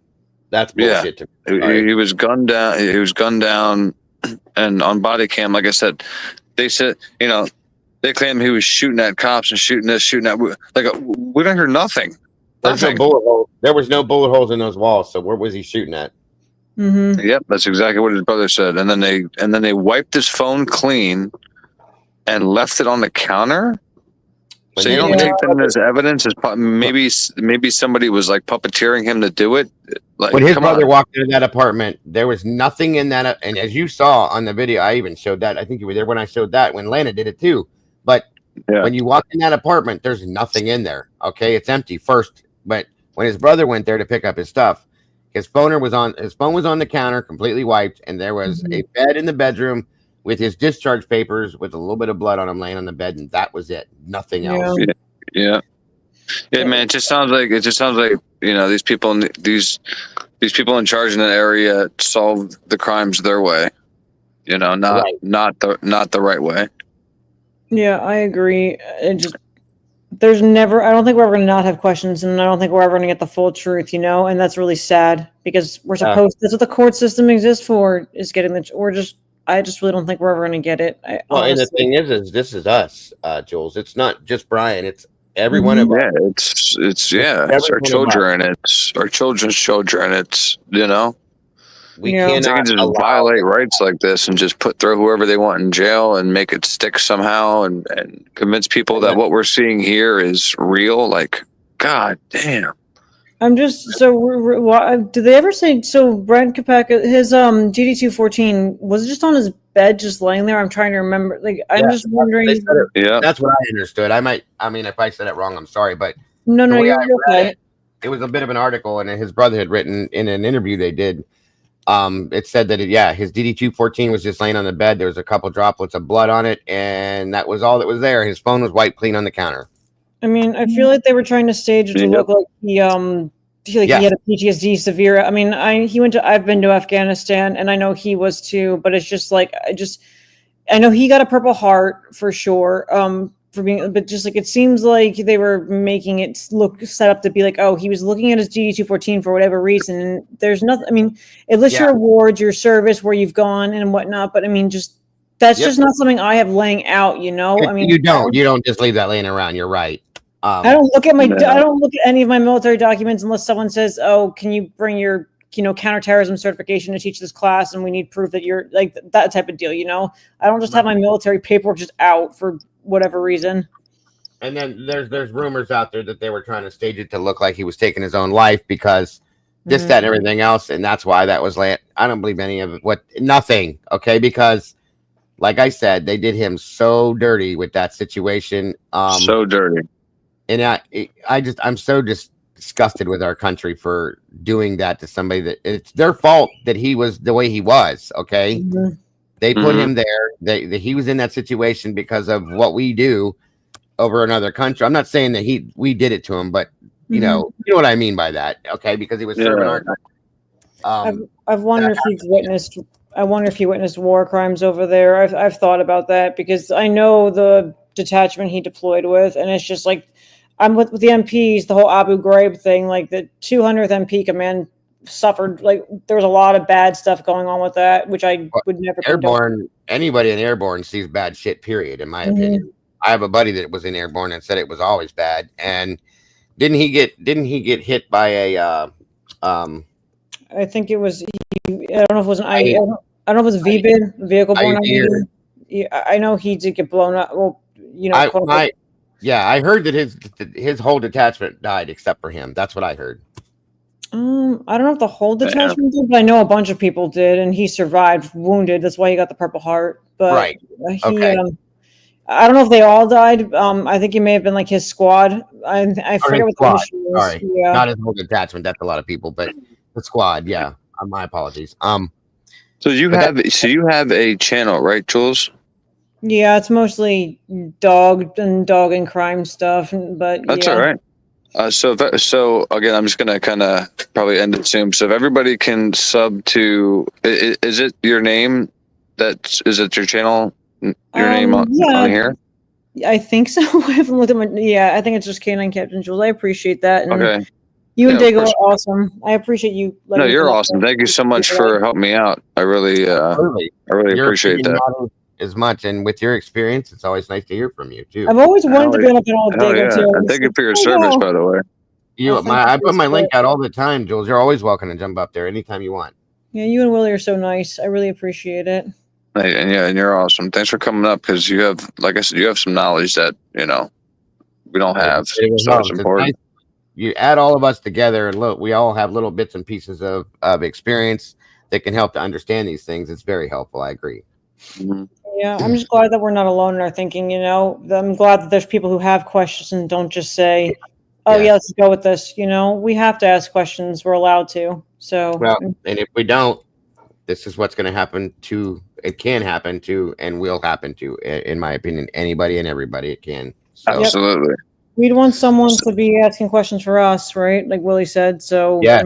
That's bullshit to me.
He was gunned down. He was gunned down, and on body cam, like I said, they said, they claim he was shooting at cops and shooting this, shooting at. Like, we don't hear nothing.
There's no bullet holes. There was no bullet holes in those walls. So where was he shooting at?
Yep, that's exactly what his brother said. And then they wiped his phone clean and left it on the counter. So you don't take that as evidence? As maybe somebody was like puppeteering him to do it. Like,
when his brother walked into that apartment, there was nothing in that. And as you saw on the video, I even showed that. I think you were there when I showed that. When Lana did it too. But when you walk in that apartment, there's nothing in there. Okay, it's empty first. But when his brother went there to pick up his stuff, his phone was on the counter, completely wiped, and there was a bed in the bedroom with his discharge papers with a little bit of blood on him laying on the bed, and that was it. Nothing else.
Yeah, man. It just sounds like these people in charge in that area solve the crimes their way. Not the right way.
Yeah, I agree. There's never, I don't think we're ever going to not have questions, and I don't think we're ever going to get the full truth, and that's really sad because we're supposed, that's what the court system exists for, is getting I just really don't think we're ever going to get it.
And the thing is this is us, Jules. It's not just Bryan. It's every one of us.
It's our children. It's our children's children. It's,
we cannot
just violate rights like this and just throw whoever they want in jail and make it stick somehow and convince people that what we're seeing here is real. Like, God damn.
I'm just did they ever say Bryan Kopacka, his GD214 was it just on his bed just laying there? I'm trying to remember. Like, I'm just wondering.
That's what I understood. If I said it wrong, I'm sorry, but
no, you're okay.
It was a bit of an article, and his brother had written in an interview they did. It said that his DD214 was just laying on the bed. There was a couple droplets of blood on it, and that was all that was there. His phone was wiped clean on the counter.
I mean, I feel like they were trying to stage it to look like he had a PTSD severe. I mean, I've been to Afghanistan, and I know he was too, but it's just like I know he got a Purple Heart for sure. But just like it seems like they were making it look set up to be like, oh, he was looking at his GD214 for whatever reason. And there's nothing. I mean, it lists your awards, your service, where you've gone and whatnot. But I mean, that's just not something I have laying out. I mean, you
don't just leave that laying around. You're right.
I don't look at I don't look at any of my military documents unless someone says, oh, can you bring your counterterrorism certification to teach this class, and we need proof that you're like that type of deal. I don't just have my military paperwork just out for whatever reason.
And then there's rumors out there that they were trying to stage it to look like he was taking his own life because this, that, and everything else, and that's why that was like, I don't believe any of it. Nothing, okay? Because, like I said, they did him so dirty with that situation.
So dirty.
And I'm so disgusted with our country for doing that to somebody that it's their fault that he was the way he was. Okay, they put him there. He was in that situation because of what we do over another country. I'm not saying that we did it to him, but you know what I mean by that. Okay, because he was serving our country.
I've wondered if he's witnessed. I wonder if he witnessed war crimes over there. I've thought about that because I know the detachment he deployed with, and it's just like I'm with the MPs. The whole Abu Ghraib thing, like the 200th MP command suffered. Like there was a lot of bad stuff going on with that, which I would never.
Airborne. Anybody in airborne sees bad shit. Period. In my opinion, I have a buddy that was in airborne and said it was always bad. And didn't he get hit by a
I think it was. I don't know if it was an I don't know if it was a VBID, vehicle borne IED. Yeah, I know he did get blown up. Well, you know,
I heard that his whole detachment died except for him. That's what I heard.
I don't know if the whole detachment did, but I know a bunch of people did, and he survived wounded. That's why he got the Purple Heart. But
okay.
I don't know if they all died. I think he may have been like his squad. I forget what the issue was.
Sorry, not his whole detachment. That's a lot of people, but the squad. Yeah, my apologies.
So you have a channel, right, Jules?
Yeah, it's mostly dog and crime stuff, but
that's all right. So again, I'm just gonna kind of probably end it soon. So if everybody can sub to, is it your name? Is it your channel? Your name on here?
I think so. I haven't looked at I think it's just Canine Captain Jules. I appreciate that. And
okay.
You and Diggle are awesome. I appreciate you.
No, you're awesome. Thank you so much for helping me out. I really appreciate that.
As much, and with your experience, it's always nice to hear from you too.
I've always wanted to be up in all Diggle too.
And thank you for your service, by the way.
I put my link out all the time, Jules. You're always welcome to jump up there anytime you want.
Yeah, you and Willie are so nice. I really appreciate it.
And you're awesome. Thanks for coming up because you have, like I said, you have some knowledge that we don't have. So it's important.
You add all of us together, and look, we all have little bits and pieces of experience that can help to understand these things. It's very helpful. I agree.
Yeah, I'm just glad that we're not alone in our thinking. I'm glad that there's people who have questions and don't just say, "Oh yeah, let's go with this." We have to ask questions. We're allowed to. So,
and if we don't, this is what's going to happen to. It can happen to, and will happen to, in my opinion, anybody and everybody. It can.
So. Absolutely.
We'd want someone to be asking questions for us, right? Like Willie said. So
yeah.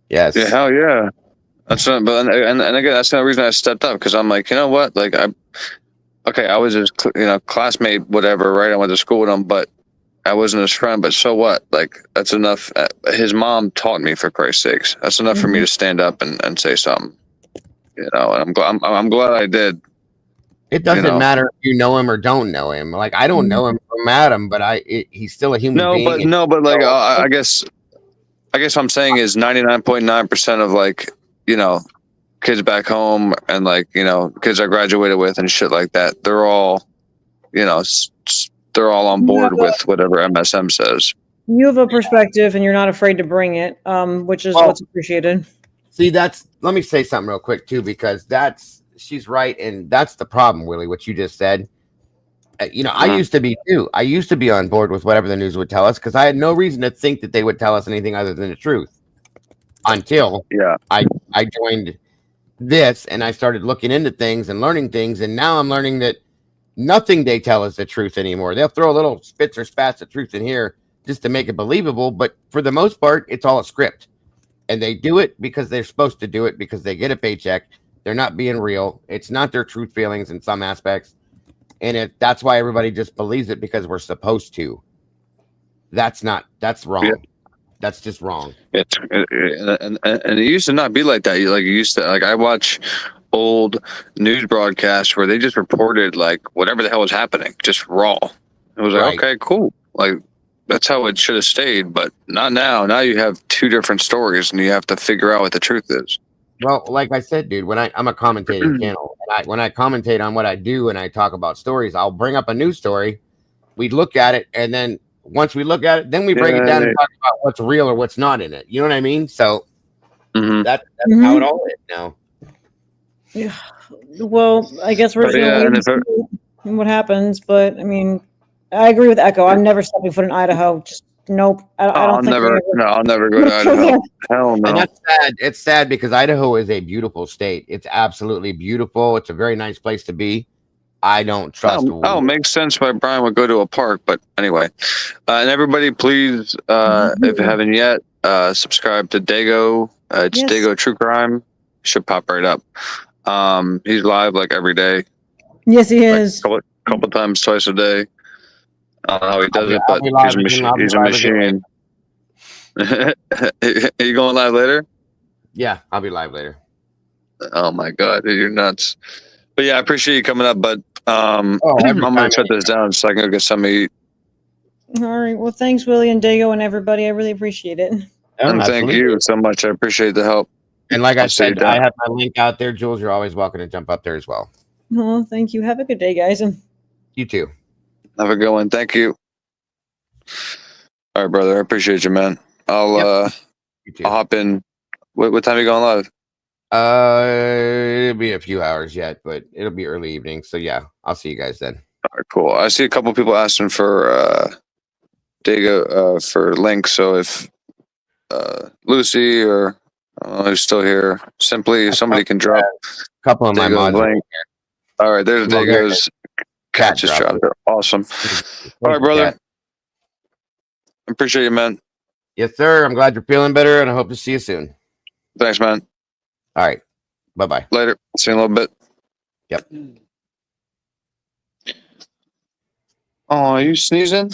Yes.
Yeah. Hell yeah. That's not, but and again, that's the reason I stepped up because I'm like, you know what? Like I was his classmate, whatever, right? I went to school with him, but I wasn't his friend. But so what? Like that's enough. His mom taught me, for Christ's sakes. That's enough for me to stand up and say something. And I'm glad I did.
It doesn't matter if you know him or don't know him. Like I don't know him from Adam, but he's still a human being.
But like I guess what I'm saying is 99.9% of like kids back home and like kids I graduated with and shit like that. They're all on board with whatever MSM says.
You have a perspective and you're not afraid to bring it, which is what's appreciated.
See, let me say something real quick too, because she's right, and that's the problem, Willie, what you just said. I used to be too. I used to be on board with whatever the news would tell us because I had no reason to think that they would tell us anything other than the truth. Until I joined this and I started looking into things and learning things, and now I'm learning that nothing they tell is the truth anymore. They'll throw a little spits or spats of truth in here just to make it believable, but for the most part, it's all a script. And they do it because they're supposed to do it because they get a paycheck. They're not being real. It's not their truth feelings in some aspects. And that's why everybody just believes it because we're supposed to. That's wrong. Yeah. That's just wrong.
And it used to not be like that. I watch old news broadcasts where they just reported like whatever the hell was happening, just raw. It was like, okay, cool. Like that's how it should have stayed, but not now. Now you have two different stories and you have to figure out what the truth is.
Well, like I said, dude, when I'm a commentating channel, and when I commentate on what I do and I talk about stories, I'll bring up a news story we look at it, and then once we look at it, then we break it down and talk about what's real or what's not in it. You know what I mean? So that's how it all is now.
Yeah. Well, I guess we're just gonna wait and see what happens. But I mean, I agree with Echo. I'm never stepping foot in Idaho. Just nope. I don't think
I'll never go to Idaho. Hell no.
And that's sad. It's sad because Idaho is a beautiful state. It's absolutely beautiful. It's a very nice place to be. I don't trust.
Makes sense why Bryan would go to a park. But anyway, and everybody, please, if you haven't yet, subscribe to Dago. It's Dago True Crime. Should pop right up. He's live like every day.
Yes, he is.
Couple times, twice a day. I don't know how he does it, but he's a machine. Are you going live later?
Yeah, I'll be live later.
Oh my god, dude, you're nuts. But yeah, I appreciate you coming up. But I'm gonna shut this down so I can go get something to eat.
All right. Well, thanks, Willie and Dago and everybody. I really appreciate it.
And thank you so much. I appreciate the help.
And like I said, I have my link out there. Jules, you're always welcome to jump up there as well.
Oh, thank you. Have a good day, guys.
You too.
Have a good one. Thank you. All right, brother. I appreciate you, man. I'll hop in. What time are you going live?
It'll be a few hours yet, but it'll be early evening. So yeah, I'll see you guys then.
All right, cool. I see a couple people asking for Dago for links. So if Lucy or who's still here, simply somebody can drop
a couple of my mods.
All right, there's Dago's cat just dropped it. Awesome. All right, brother. Appreciate you, man.
Yes, sir. I'm glad you're feeling better, and I hope to see you soon.
Thanks, man.
All right. Bye-bye.
Later. See you in a little bit.
Yep.
Oh, are you sneezing?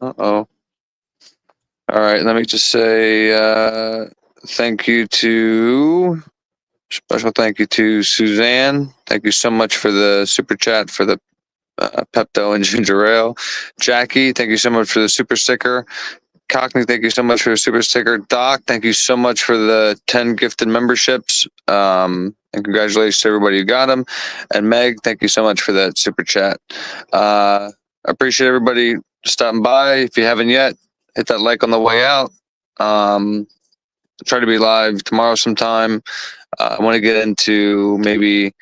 Uh-oh. All right, let me just say special thank you to Suzanne. Thank you so much for the super chat for the Pepto and ginger ale. Jackie, thank you so much for the super sticker. Cockney, thank you so much for the super sticker. Doc, thank you so much for the 10 gifted memberships. And congratulations to everybody who got them. And Meg, thank you so much for that super chat. I appreciate everybody stopping by. If you haven't yet, hit that like on the way out. Try to be live tomorrow sometime. I want to get into maybe,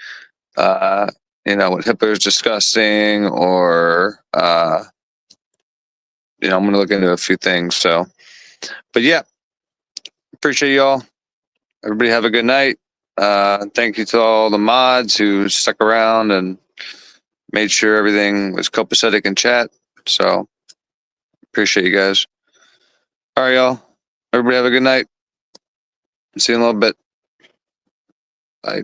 what Hitler is discussing, or, I'm going to look into a few things. So, but yeah, appreciate y'all. Everybody have a good night. Thank you to all the mods who stuck around and made sure everything was copacetic in chat. So, appreciate you guys. All right, y'all. Everybody have a good night. See you in a little bit. Bye.